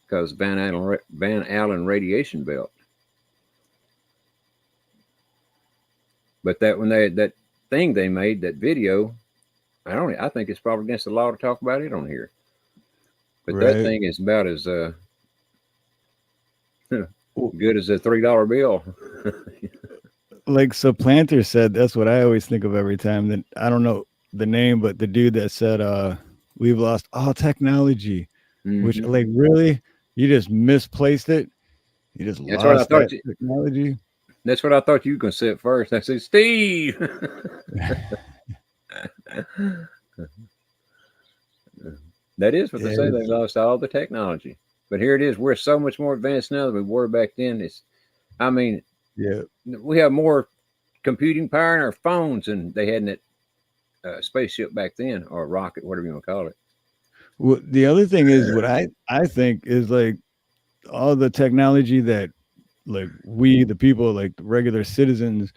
because Van Allen radiation belt. But that thing they made, that video, I think it's probably against the law to talk about it on here. But that thing is about as good as a $3 bill. Like Supplanter said, that's what I always think of every time. That I don't know the name, but the dude that said, we've lost all technology, which really, you just misplaced it. You just lost that technology. That's what I thought you were going to say at first. I said, Steve. That is what they say. They lost all the technology. But here it is. We're so much more advanced now than we were back then. We have more computing power in our phones than they had in that spaceship back then, or rocket, whatever you want to call it. Well, the other thing is what I think is like all the technology that like we, the people, like the regular citizens,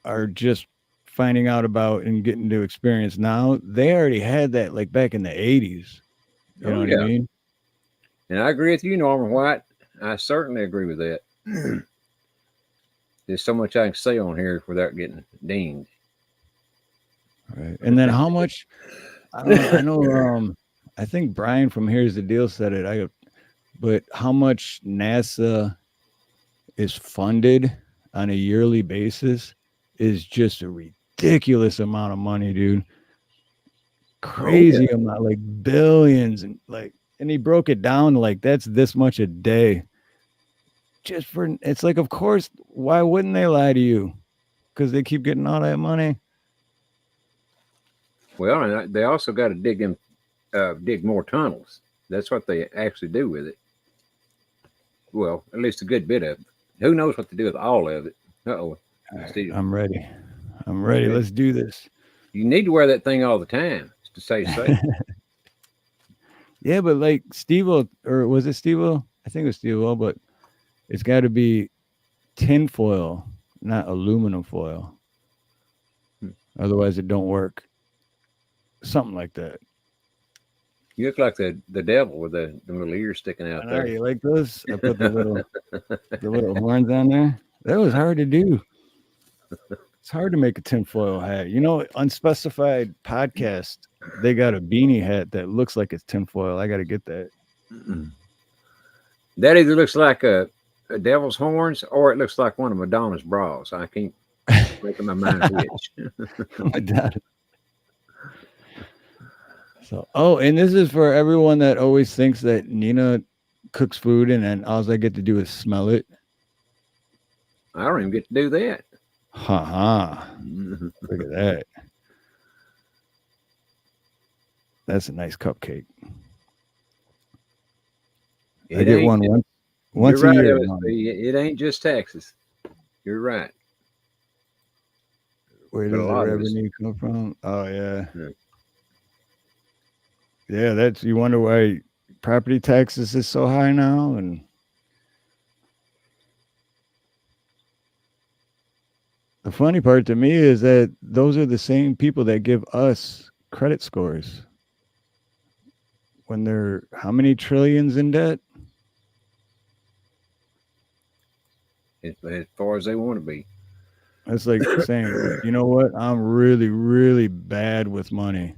are just finding out about and getting to experience now. They already had that like back in the 80s. You know what I mean? And I agree with you, Norman White. I certainly agree with that. There's so much I can say on here without getting dinged. Right. And then how much? I know. I think Brian from Here's the Deal said it. But how much NASA is funded on a yearly basis is just a ridiculous amount of money, dude. Crazy amount, like billions, and he broke it down like that's this much a day. Just for it's like, of course, why wouldn't they lie to you? Because they keep getting all that money. Well, and they also got to dig more tunnels. That's what they actually do with it. Well, at least a good bit of it. Who knows what to do with all of it? Uh-oh. I'm ready. Let's do this. You need to wear that thing all the time to stay safe. Yeah, but like Steve-O, or was it Steve-O? I think it was Steve-O, but it's got to be tin foil, not aluminum foil. Otherwise, it don't work. Something like that. You look like the devil with the little ears sticking out there. You like those? I put the little horns on there. That was hard to do. It's hard to make a tinfoil hat. You know, Unspecified Podcast, they got a beanie hat that looks like it's tinfoil. I got to get that. That either looks like a devil's horns or it looks like one of Madonna's bras. I can't make my mind which. Madonna. So, and this is for everyone that always thinks that Nina cooks food and then all I get to do is smell it. I don't even get to do that. Look at that. That's a nice cupcake. I get one once a year. It ain't just Texas. You're right. Where does the revenue come from? Oh, yeah. Yeah, that's, you wonder why property taxes is so high now. And the funny part to me is that those are the same people that give us credit scores when they're how many trillions in debt? As far as they want to be. That's like saying, you know what? I'm really, really bad with money.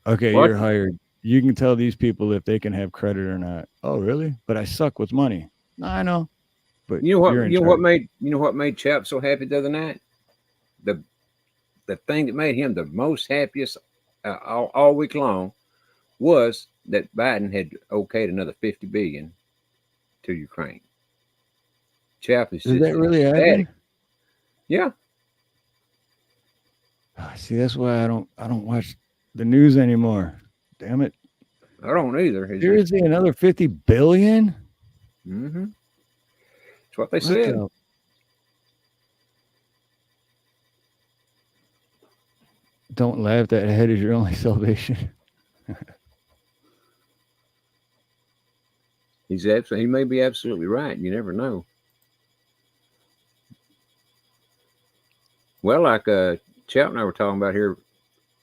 Okay, you're hired. You can tell these people if they can have credit or not. Oh, really? But I suck with money. No, I know. But you know what made Chap so happy the other night? The thing that made him the most happiest all week long was that Biden had okayed another $50 billion to Ukraine. Chap is that really happening? Yeah. See, that's why I don't watch the news anymore. Damn it. I don't either. Seriously, another $50 billion? Mm-hmm. That's what they said. Don't laugh. That head is your only salvation. He may be absolutely right. You never know. Well, like Chap and I were talking about here a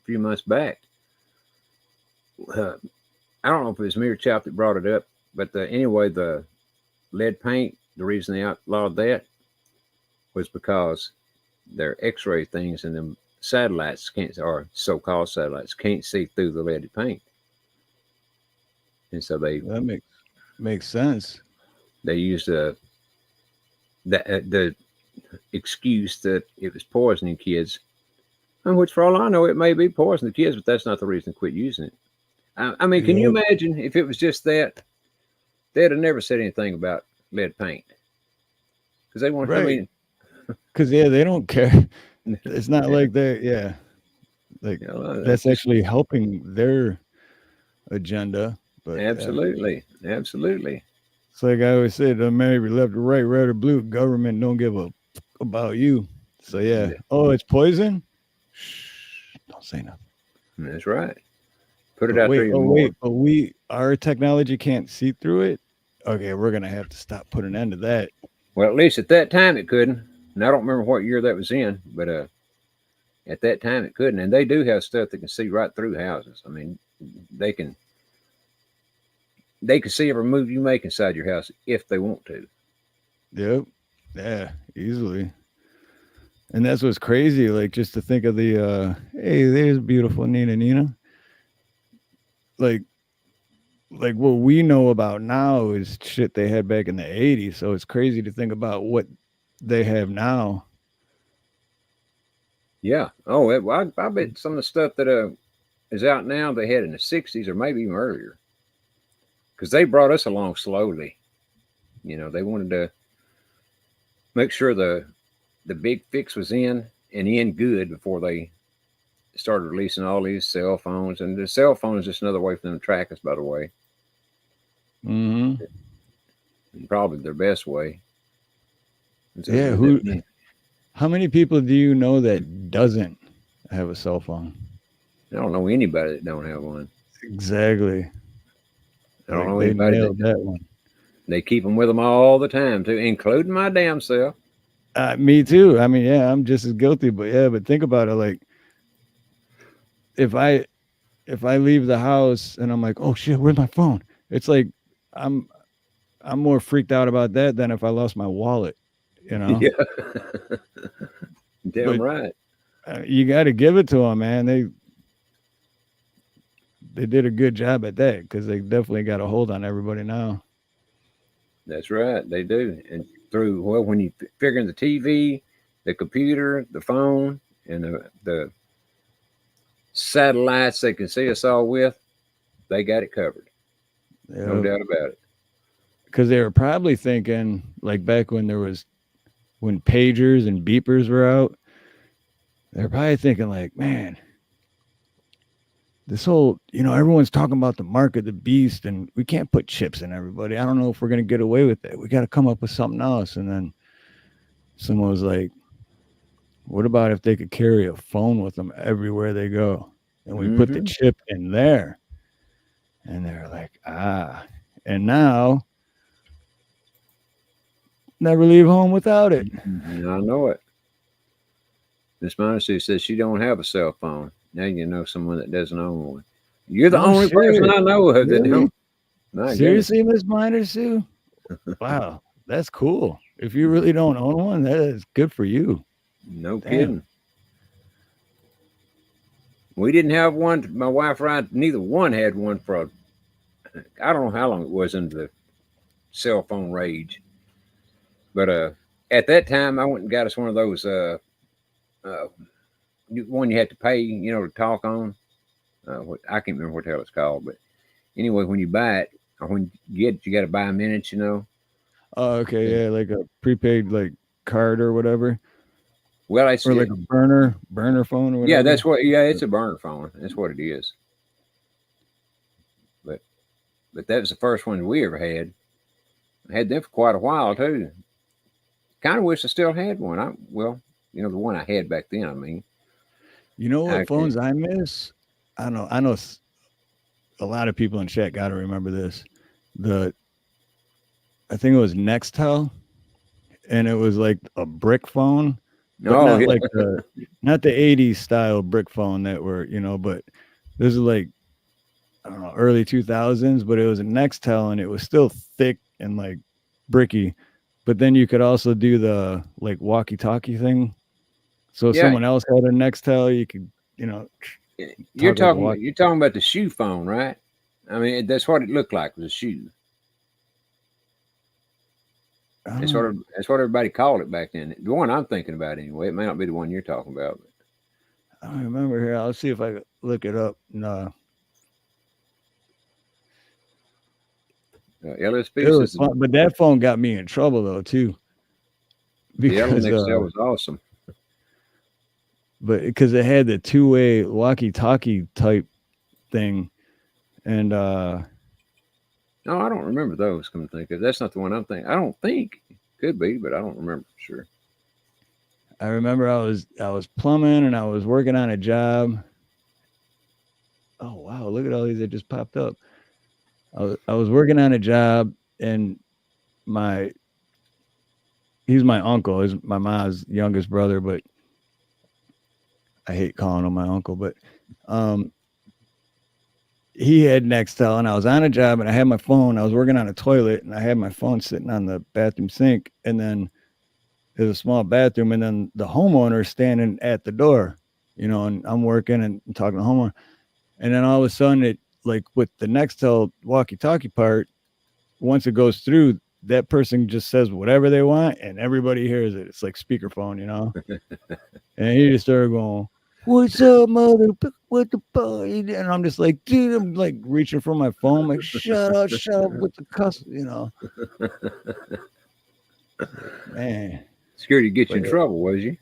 few months back. I don't know if it was me or Chap that brought it up, but anyway, the lead paint, the reason they outlawed that was because their X-ray things and them satellites or so-called satellites can't see through the leaded paint, and so that makes sense. They used the excuse that it was poisoning kids, which for all I know it may be poisoning kids, but that's not the reason to quit using it. I mean, can you imagine if it was just that? They'd have never said anything about lead paint because they want. Right. I mean, Because they don't care. It's not like that. Yeah, like that's actually helping their agenda. But absolutely. It's like I always said, doesn't matter if you're left or right, red or blue. Government don't give a about you. So yeah. Oh, it's poison. Shh, don't say nothing. That's right. Put it out there. But our technology can't see through it. Okay, we're gonna have to stop putting an end to that. Well, at least at that time it couldn't. And I don't remember what year that was in, but at that time it couldn't. And they do have stuff that can see right through houses. I mean, they can see every move you make inside your house if they want to. Yep. Yeah, easily. And that's what's crazy. Like just to think of the hey, there's beautiful Nina. Like what we know about now is shit they had back in the 80s. So it's crazy to think about what they have now. Yeah. Oh, I bet some of the stuff that is out now they had in the 60s or maybe even earlier. Because they brought us along slowly. You know, they wanted to make sure the big fix was in and in good before they started releasing all these cell phones. And the cell phone is just another way for them to track us, by the way. Mm-hmm. And probably their best way. Yeah. How many people do you know that doesn't have a cell phone? I don't know anybody that don't have one. Exactly. I don't know anybody that one. They keep them with them all the time too, including my damn self. Me too. I mean, yeah, I'm just as guilty, but think about it. Like, if I leave the house and I'm like, oh shit, where's my phone? It's like I'm more freaked out about that than if I lost my wallet. You know? Yeah. Damn right. You got to give it to them, man. They did a good job at that because they definitely got a hold on everybody now. That's right. They do. And when you figure in the TV, the computer, the phone, and the satellites they can see us all with, they got it covered. Yep. No doubt about it. Because they were probably thinking, like back when pagers and beepers were out, they're probably thinking like, man, this whole, everyone's talking about the mark of the beast and we can't put chips in everybody. I don't know if we're going to get away with that. We got to come up with something else. And then someone was like, what about if they could carry a phone with them everywhere they go? And we put the chip in there. And they're like, and now never leave home without it. I know it. Miss Monacy says she don't have a cell phone. Now you know someone that doesn't own one. You're the only person I know of that don't. Seriously, Miss Minor Sue? Wow, that's cool. If you really don't own one, that is good for you. No kidding. We didn't have one. My wife and I, neither one had one for I don't know how long it was into the cell phone rage. But at that time, I went and got us one of those one you had to pay, to talk on. I can't remember what the hell it's called, but anyway, when you buy it or when you get it, you got to buy minutes, Oh, okay, yeah, like a prepaid card or whatever. Well, it's like a burner phone or whatever. Yeah, that's what. Yeah, it's a burner phone. That's what it is. But that was the first one we ever had. I had them for quite a while too. Kind of wish I still had one. The one I had back then. I mean, what phones I miss? I know a lot of people in chat got to remember this. I think it was Nextel, and it was like a brick phone. But not like not the 80s style brick phone that were, but this is like, I don't know, early 2000s, but it was a Nextel and it was still thick and like bricky. But then you could also do the walkie-talkie thing. So if someone else had a Nextel, you could, you're talking about the shoe phone, right? I mean, that's what it looked like, was a shoe. That's what everybody called it back then. The one I'm thinking about anyway. It may not be the one you're talking about. But I don't remember here. I'll see if I can look it up. No. LSP says, but that phone got me in trouble though too. because Nextel was awesome. but because it had the two-way walkie-talkie type thing, and No, I don't remember those. Come to think of it. That's not the one I'm thinking. I don't think. Could be, but I don't remember for sure. I remember I was plumbing and I was working on a job. Oh wow, look at all these that just popped up. I was working on a job, and he's my uncle. He's my mom's youngest brother, but I hate calling him my uncle. But he had Nextel, and I was on a job, and I had my phone. I was working on a toilet, and I had my phone sitting on the bathroom sink, and then there's a small bathroom, and then the homeowner standing at the door, and I'm working and talking to the homeowner, and then all of a sudden, it like with the Nextel walkie-talkie part, once it goes through, that person just says whatever they want, and everybody hears it. It's like speakerphone, and he just started going, "What's up, mother? What the fuck?" And I'm just like, dude, I'm like reaching for my phone, like, shut up with the cuss, Man. Scared to get you in trouble, was you?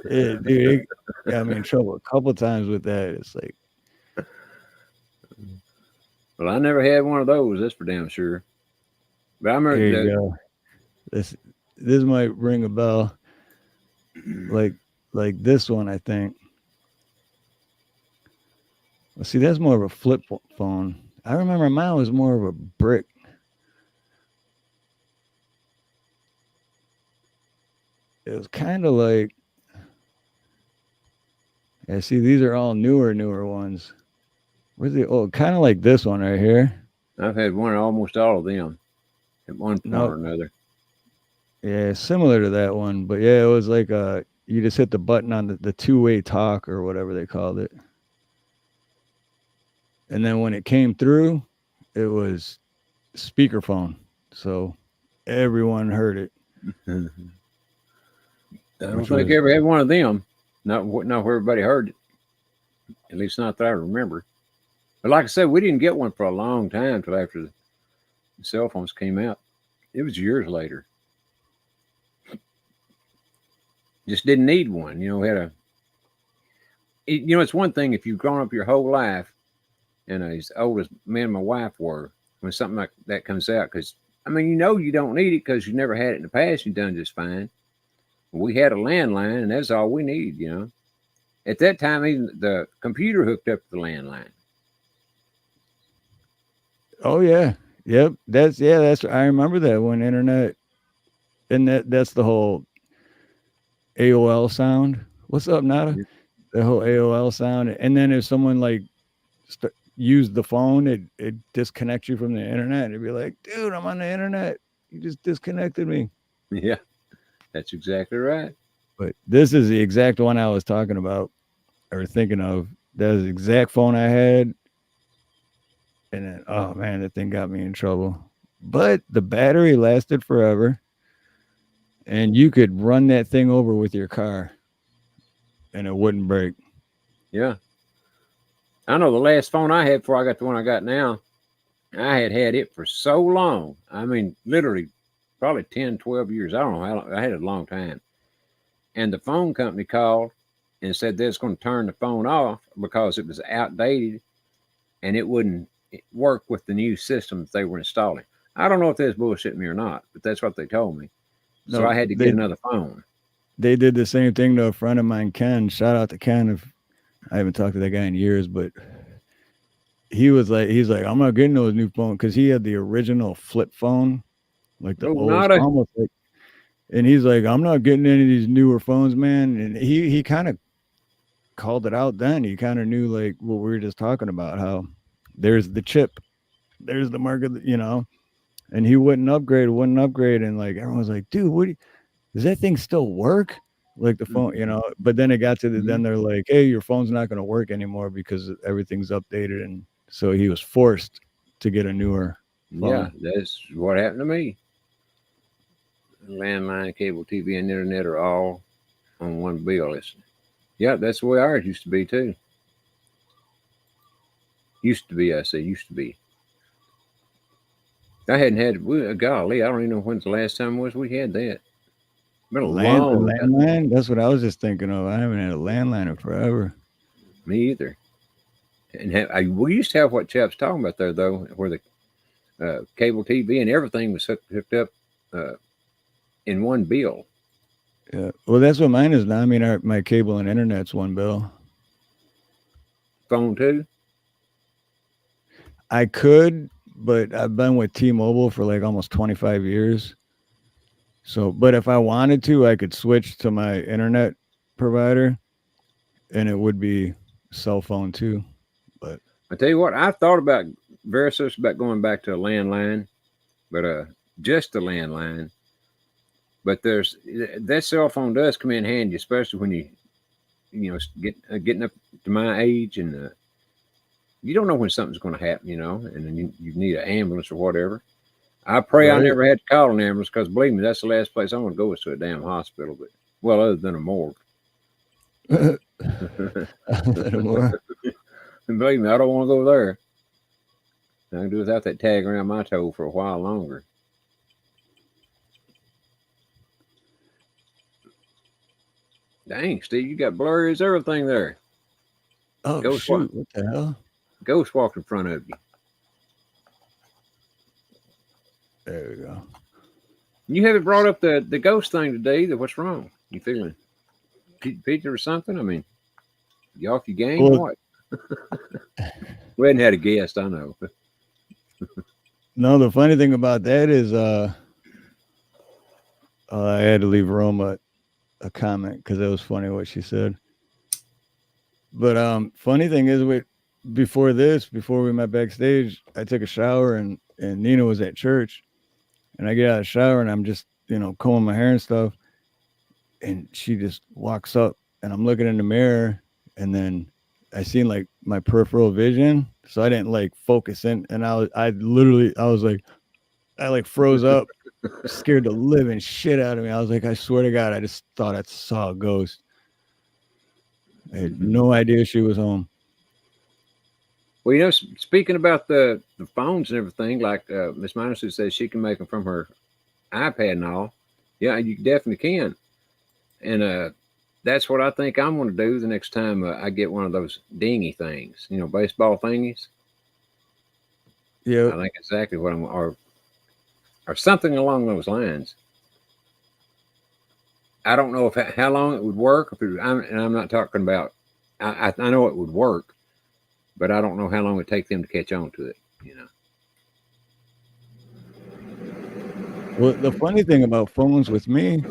Yeah, dude, it got me in trouble a couple of times with that. It's like, well, I never had one of those. That's for damn sure. But I remember here you go. This might ring a bell, like this one, I think. Well, see, that's more of a flip phone. I remember mine was more of a brick. It was kind of like, yeah, see, these are all newer ones. Where's the old? Kind of like this one right here. I've had one, almost all of them at one point or another. Yeah, similar to that one. But yeah, it was like you just hit the button on the two-way talk or whatever they called it. And then when it came through, it was speakerphone. So everyone heard it. I don't think I ever had one of them. Not where everybody heard it. At least not that I remember. But like I said, we didn't get one for a long time till after the cell phones came out. It was years later. Just didn't need one. It's one thing if you've grown up your whole life, and as old as me and my wife were, when something like that comes out, because you don't need it because you never had it in the past. You've done just fine. We had a landline, and that's all we need. At that time, even the computer hooked up to the landline. Oh yeah, yep. That's I remember that when internet, and that's the whole AOL sound. What's up, Nada? The whole AOL sound, and then if someone like used the phone, it disconnects you from the internet. It'd be like, dude, I'm on the internet. You just disconnected me. Yeah, that's exactly right. But this is the exact one I was talking about or thinking of. That's the exact phone I had. And then, oh man, that thing got me in trouble. But the battery lasted forever. And you could run that thing over with your car and it wouldn't break. Yeah. I know the last phone I had before I got the one I got now, I had it for so long. Literally probably 10, 12 years. I don't know how long. I had it a long time. And the phone company called and said they're going to turn the phone off because it was outdated and it wouldn't work with the new system that they were installing. I don't know if that's bullshitting me or not, but that's what they told me. So I had to get another phone. They did the same thing to a friend of mine, Ken. Shout out to Ken. If I haven't talked to that guy in years, but he's like, I'm not getting those new phones because he had the original flip phone, like the old, almost like. And he's like, I'm not getting any of these newer phones, man. And he kind of called it out then. He kind of knew like what we were just talking about, how there's the chip, there's the market, and he wouldn't upgrade. And like, everyone's like, dude, does that thing still work? Like the phone, but then it got to then they're like, hey, your phone's not going to work anymore because everything's updated. And so he was forced to get a newer phone. Yeah, that's what happened to me. Landline, cable TV, and internet are all on one bill. That's the way ours used to be too. Used to be, I say used to be. I hadn't had, golly, I don't even know when's the last time was we had that. Been a long time. landline? That's what I was just thinking of. I haven't had a landline in forever. Me either. And we used to have what Chap's talking about there, though, where the cable TV and everything was hooked up in one bill. Yeah. Well, that's what mine is now. I mean, my cable and internet's one bill. Phone too? I could, but I've been with T-Mobile for like almost 25 years. So, but if I wanted to, I could switch to my internet provider, and it would be cell phone too. But I tell you what, I've thought about very serious about going back to a landline, but just a landline. But that cell phone does come in handy, especially when you getting up to my age, and you don't know when something's going to happen, and then you need an ambulance or whatever. I pray I never had to call an ambulance, because believe me, that's the last place I want to go is to a damn hospital. But well, other than a morgue. And believe me, I don't want to go there. I can do without that tag around my toe for a while longer. Dang, Steve, you got blurry as everything there. Oh, shoot, what the hell? Ghost walked in front of you. There we go. You haven't brought up the ghost thing today. What's wrong? You feeling Peter or something? I mean, you off your game or what? We hadn't had a guest, I know. No, the funny thing about that is I had to leave Roma a comment because it was funny what she said. But funny thing is, before we met backstage, I took a shower and Nina was at church, and I get out of the shower and I'm just combing my hair and stuff, and she just walks up and I'm looking in the mirror, and then I seen like my peripheral vision, so I didn't like focus in, and I froze up, scared the living shit out of me. I was like, I swear to God, I just thought I saw a ghost. I had no idea she was home. Well, speaking about the phones and everything, like Miss Minus says she can make them from her iPad and all. Yeah, you definitely can. And that's what I think I'm going to do the next time I get one of those dingy things, baseball thingies. Yeah, I think exactly what or something along those lines. I don't know how long it would work. And I'm not talking about. I know it would work, but I don't know how long it would take them to catch on to it. Well, the funny thing about phones with me.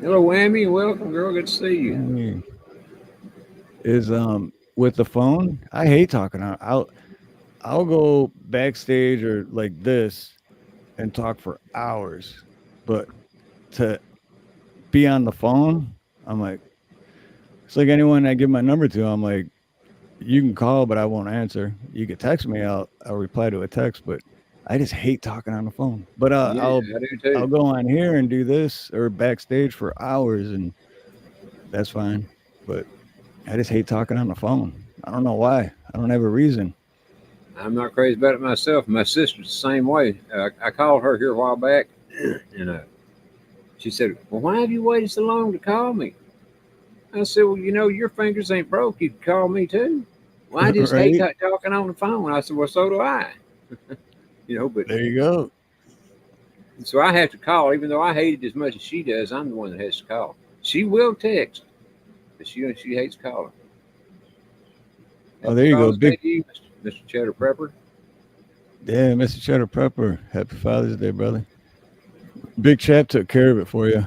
Hello, Whammy. Welcome, girl. Good to see you. Is with the phone, I hate talking. I'll go backstage or like this and talk for hours, but to be on the phone, I'm like, it's like anyone I give my number to, I'm like, you can call, but I won't answer. You can text me, I'll reply to a text, but I just hate talking on the phone. But I'll go on here and do this or backstage for hours, and that's fine. But I just hate talking on the phone. I don't know why. I don't have a reason. I'm not crazy about it myself. My sister's the same way. I called her here a while back, and she said, well, why have you waited so long to call me? I said, well, your fingers ain't broke. You can call me too. Well, I just hate talking on the phone. I said, well, so do I. But there you go. So I have to call, even though I hate it as much as she does. I'm the one that has to call. She will text, but she hates calling. Oh, there you go. Big Mr. Cheddar Prepper. Yeah, Mr. Cheddar Prepper. Happy Father's Day, brother. Big Chap took care of it for you.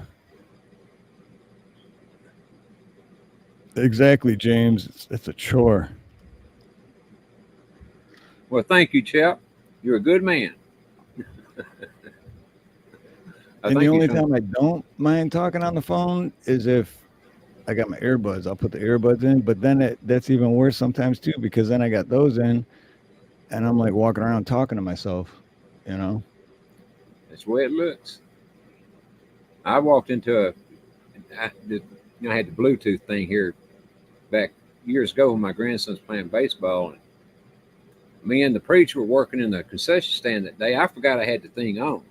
Exactly, James. It's a chore. Well, thank you, Chap. You're a good man. And the only time I don't mind talking on the phone is if I got my earbuds. I'll put the earbuds in, but then that's even worse sometimes too, because then I got those in and I'm like walking around talking to myself, That's the way it looks. I walked into I had the Bluetooth thing here back years ago when my grandson's playing baseball. And me and the preacher were working in the concession stand that day. I forgot I had the thing on.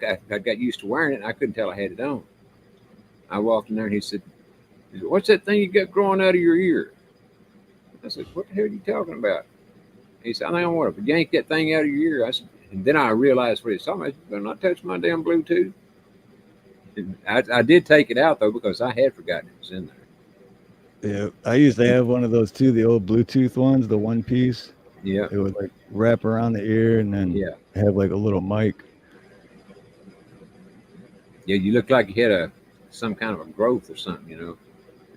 I got used to wearing it, and I couldn't tell I had it on. I walked in there, and he said, "What's that thing you got growing out of your ear?" I said, "What the hell are you talking about?" He said, "I think I want to yank that thing out of your ear." I said, and then I realized what he was talking about. "You better not touch my damn Bluetooth." And I did take it out, though, because I had forgotten it was in there. Yeah, I used to have one of those too, the old Bluetooth ones, the one piece. Yeah. It would like wrap around the ear and then have like a little mic. Yeah, you looked like you had some kind of a growth or something, you know.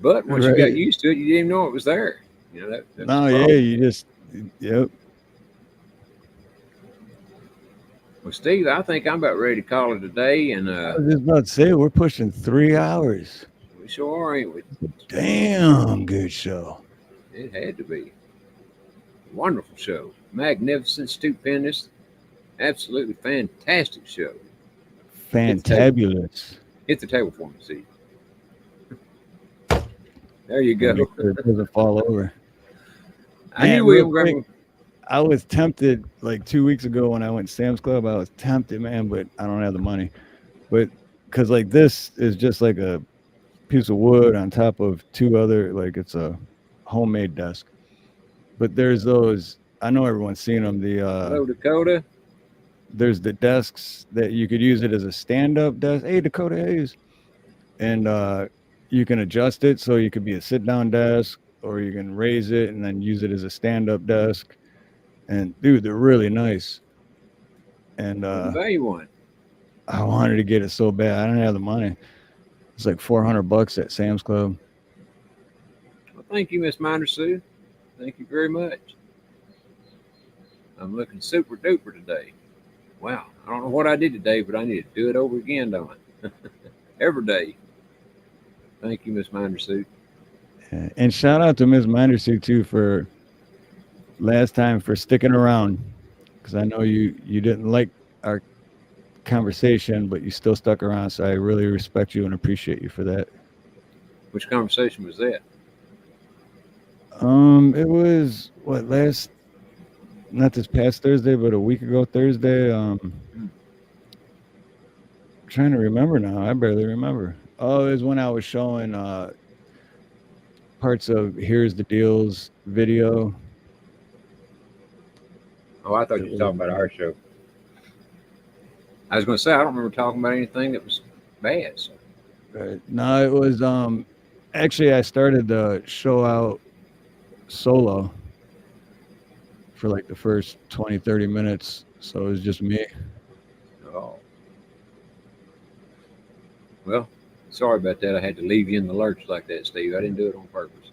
But once you got used to it, you didn't even know it was there. You know that. No, yeah, you just, yep. Well, Steve, I think I'm about ready to call it a day. And I was just about to say, we're pushing 3 hours. We sure are, ain't we? Damn good show. It had to be. Wonderful show. Magnificent, stupendous, absolutely fantastic show. Fantabulous. Hit the table for me, Steve. There you go. It doesn't fall over. I knew we were going. I was tempted like 2 weeks ago when I went to Sam's Club. I was tempted, man, but I don't have the money. But because like this is just like a piece of wood on top of two other, like it's a homemade desk. But there's those, I know everyone's seen them. The Hello, Dakota. There's the desks that you could use it as a stand-up desk. Hey, Dakota Hayes. And you can adjust it so you could be a sit-down desk, or you can raise it and then use it as a stand-up desk. And dude, they're really nice. And value one. I wanted to get it so bad. I don't have the money. It's like $400 at Sam's Club. Well, thank you, Miss Minder Sue. Thank you very much. I'm looking super duper today. Wow. I don't know what I did today, but I need to do it over again, don't I? Every day. Thank you, Miss Minder Sue. Yeah. And shout out to Miss Minder Sue too for last time for sticking around, because I know you didn't like our conversation, but you still stuck around, so I really respect you and appreciate you for that. Which conversation was that? It was not this past Thursday, but a week ago Thursday. Trying to remember now. I barely remember. Oh, it was when I was showing parts of Here's the Deal's video. Oh, I thought you were talking about our show. I was going to say, I don't remember talking about anything that was bad. So. No, it was actually I started the show out solo for like the first 20-30 minutes, so it was just me. Oh, well, sorry about that. I had to leave you in the lurch like that, Steve. I didn't do it on purpose.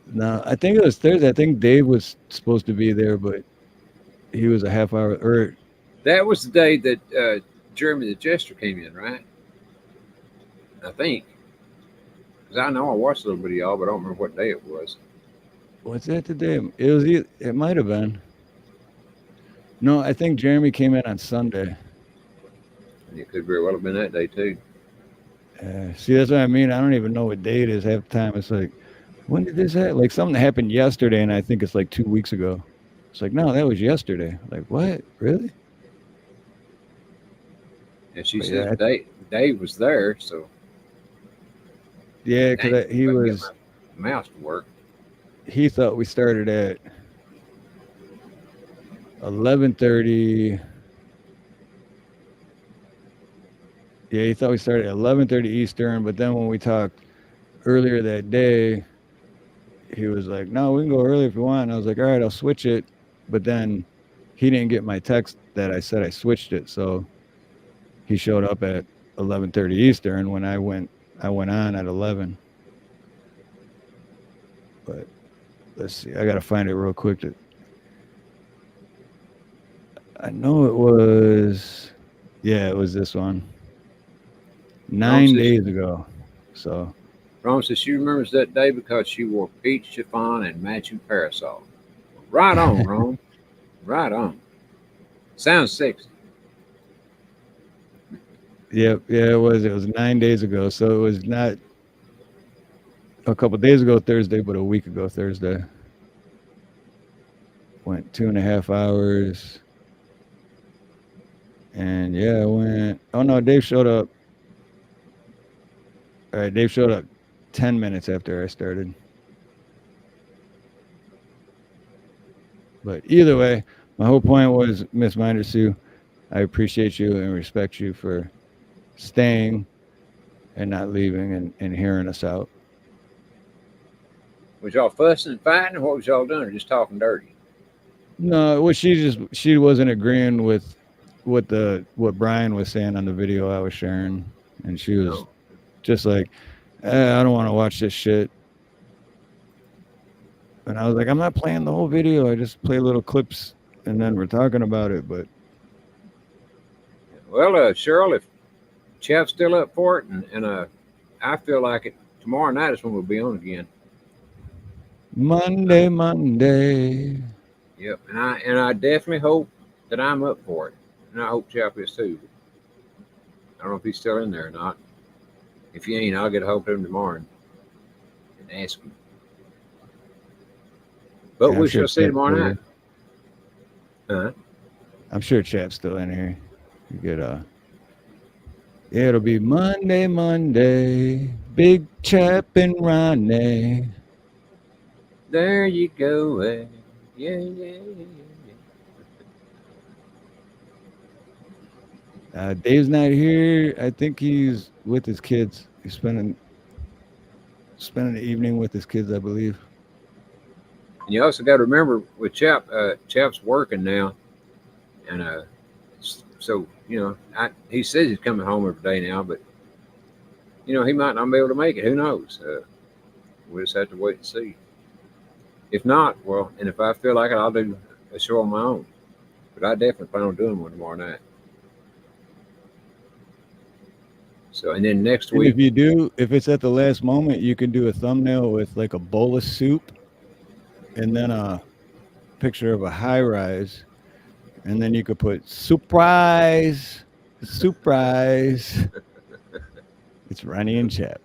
No, I think it was Thursday. I think Dave was supposed to be there, but he was a half hour or that was the day that Jeremy the Jester came in, right? I think, because I know I watched a little bit of y'all, but I don't remember what day it was. What's that today? It might have been. No, I think Jeremy came in on Sunday. It could very well have been that day too. See, that's what I mean. I don't even know what day it is half the time. It's like, when did this happen? Like something happened yesterday, and I think it's like 2 weeks ago. It's like, no, that was yesterday. Like, what? Really? And she said Dave was there, so. Yeah, because he was. Mouse to work. He thought we started at 11:30. Yeah, he thought we started at 11:30 Eastern, but then when we talked earlier that day, he was like, no, we can go early if you want. And I was like, all right, I'll switch it. But then he didn't get my text that I said I switched it. So he showed up at 11:30 Eastern when I went on at 11. But let's see. I got to find it real quick. I know it was, it was this one. 9 days ago. So. Ron says she remembers that day because she wore peach chiffon and matching parasol. Right on, Ron. Right on. Sounds sexy. Yep, yeah, it was. It was 9 days ago. So it was not a couple days ago Thursday, but a week ago Thursday. Went 2.5 hours. And yeah, I went. Oh no, Dave showed up. All right, Dave showed up 10 minutes after I started. But either way, my whole point was, Miss Minder Sue, I appreciate you and respect you for staying and not leaving and hearing us out. Was y'all fussing and fighting, or what was y'all doing, or just talking dirty? No, well, she wasn't agreeing with what Brian was saying on the video I was sharing, and she was just like, I don't want to watch this shit. And I was like, I'm not playing the whole video. I just play little clips, and then we're talking about it. But well, Cheryl, if Chap's still up for it, and I feel like it, tomorrow night is when we'll be on again. Monday. Yep, and I definitely hope that I'm up for it, and I hope Chap is too. I don't know if he's still in there or not. If he ain't, I'll get a hold of him tomorrow and ask him. But Yeah, we shall see tomorrow night. Huh? I'm sure Chap's still in here. You get it'll be Monday. Big Chap and Ronnie. There you go. Yeah. Dave's not here. I think he's with his kids. He's spending the evening with his kids, I believe. And you also got to remember with Chap, Chap's working now, and so he says he's coming home every day now, but he might not be able to make it. Who knows? We'll just have to wait and see. If not, well, and if I feel like it, I'll do a show on my own. But I definitely plan on doing one tomorrow night. So, and then next week, if it's at the last moment, you can do a thumbnail with like a bowl of soup, and then a picture of a high rise, and then you could put surprise. It's Ronnie and Chap.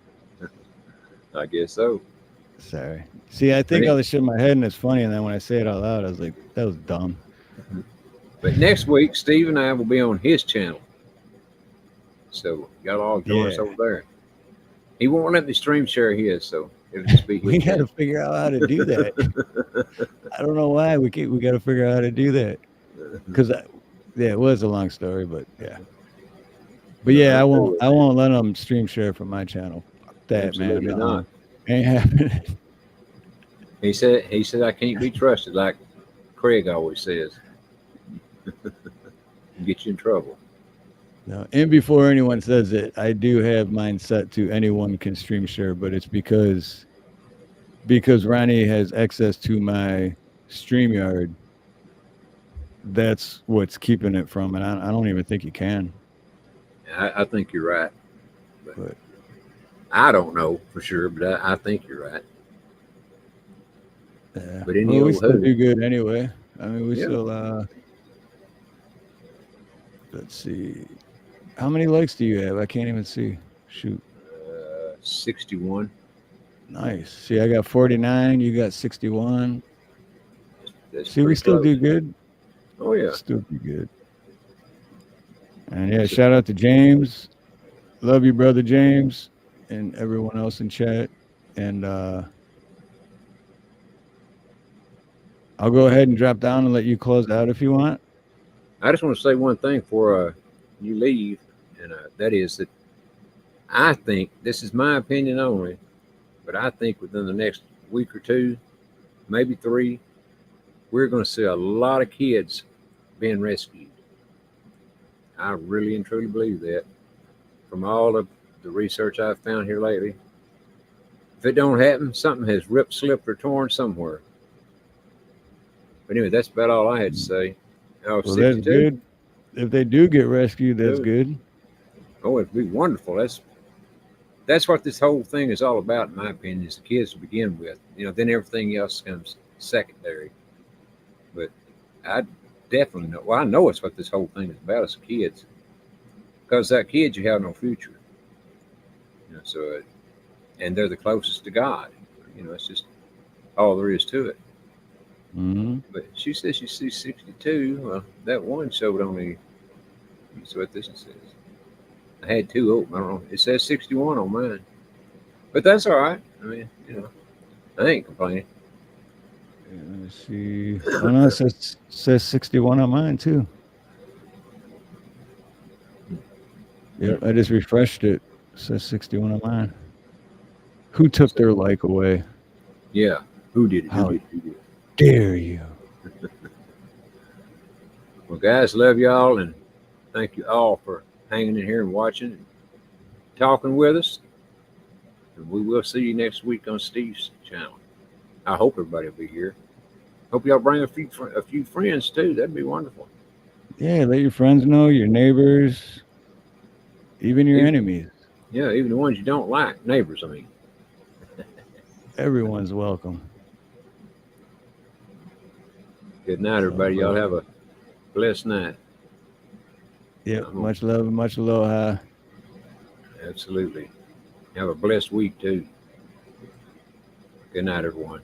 I guess so. Sorry. See, I think all this shit in my head and it's funny, and then when I say it out loud, I was like, that was dumb. But next week, Steve and I will be on his channel. So y'all all join us over there. He won't let me stream share his, so it'll just be his. We got to figure out how to do that. I don't know why we got to figure out how to do that. Because it was a long story, but yeah. But yeah, I won't let them stream share from my channel. Fuck that, absolutely, man. Not. Ain't happening. He said I can't be trusted, like Craig always says. Get you in trouble. No, and before anyone says it, I do have mine set to anyone can stream share, but it's because Ronnie has access to my StreamYard. That's what's keeping it from, and I don't even think you can. I think you're right. But I don't know for sure, but I think you're right. Yeah. But we still do good anyway. I mean, we still, let's see. How many likes do you have? I can't even see. Shoot. 61. Nice. See, I got 49. You got 61. That's we still do good. Oh, yeah. Still do good. And yeah, shout out to James. Love you, brother James, and everyone else in chat. And I'll go ahead and drop down and let you close out if you want. I just want to say one thing before you leave, and that is that I think, this is my opinion only, but I think within the next week or two, maybe 3, we're going to see a lot of kids being rescued. I really and truly believe that from all of the research I've found here lately. If it don't happen, something has ripped, slipped, or torn somewhere. But anyway, that's about all I had to say. Well, that's good. If they do get rescued, that's good. Oh, it'd be wonderful. That's what this whole thing is all about, in my opinion, is the kids to begin with. Then everything else comes secondary. But I definitely know. Well, I know it's what this whole thing is about, is kids. Because that kids, you have no future. And they're the closest to God. It's just all there is to it. Mm-hmm. But she says she sees 62. Well, that one showed only That's what this one says. I had 2 open. I don't know. It says 61 on mine. But that's all right. I mean, I ain't complaining. Yeah, let me see. Oh no, it says 61 on mine too. Yep, I just refreshed it. It says 61 on mine. Who took their like away? Yeah. Who did it? How Who did it? dare you? Well, guys, love y'all, and thank you all for hanging in here and watching and talking with us. And we will see you next week on Steve's channel. I hope everybody will be here. Hope y'all bring a few friends too. That'd be wonderful. Yeah, let your friends know, your neighbors, even your enemies. Yeah, even the ones you don't like, neighbors, I mean. Everyone's welcome. Good night, everybody. Y'all have a blessed night. Yep, much love and much aloha. Absolutely. Have a blessed week too. Good night, everyone.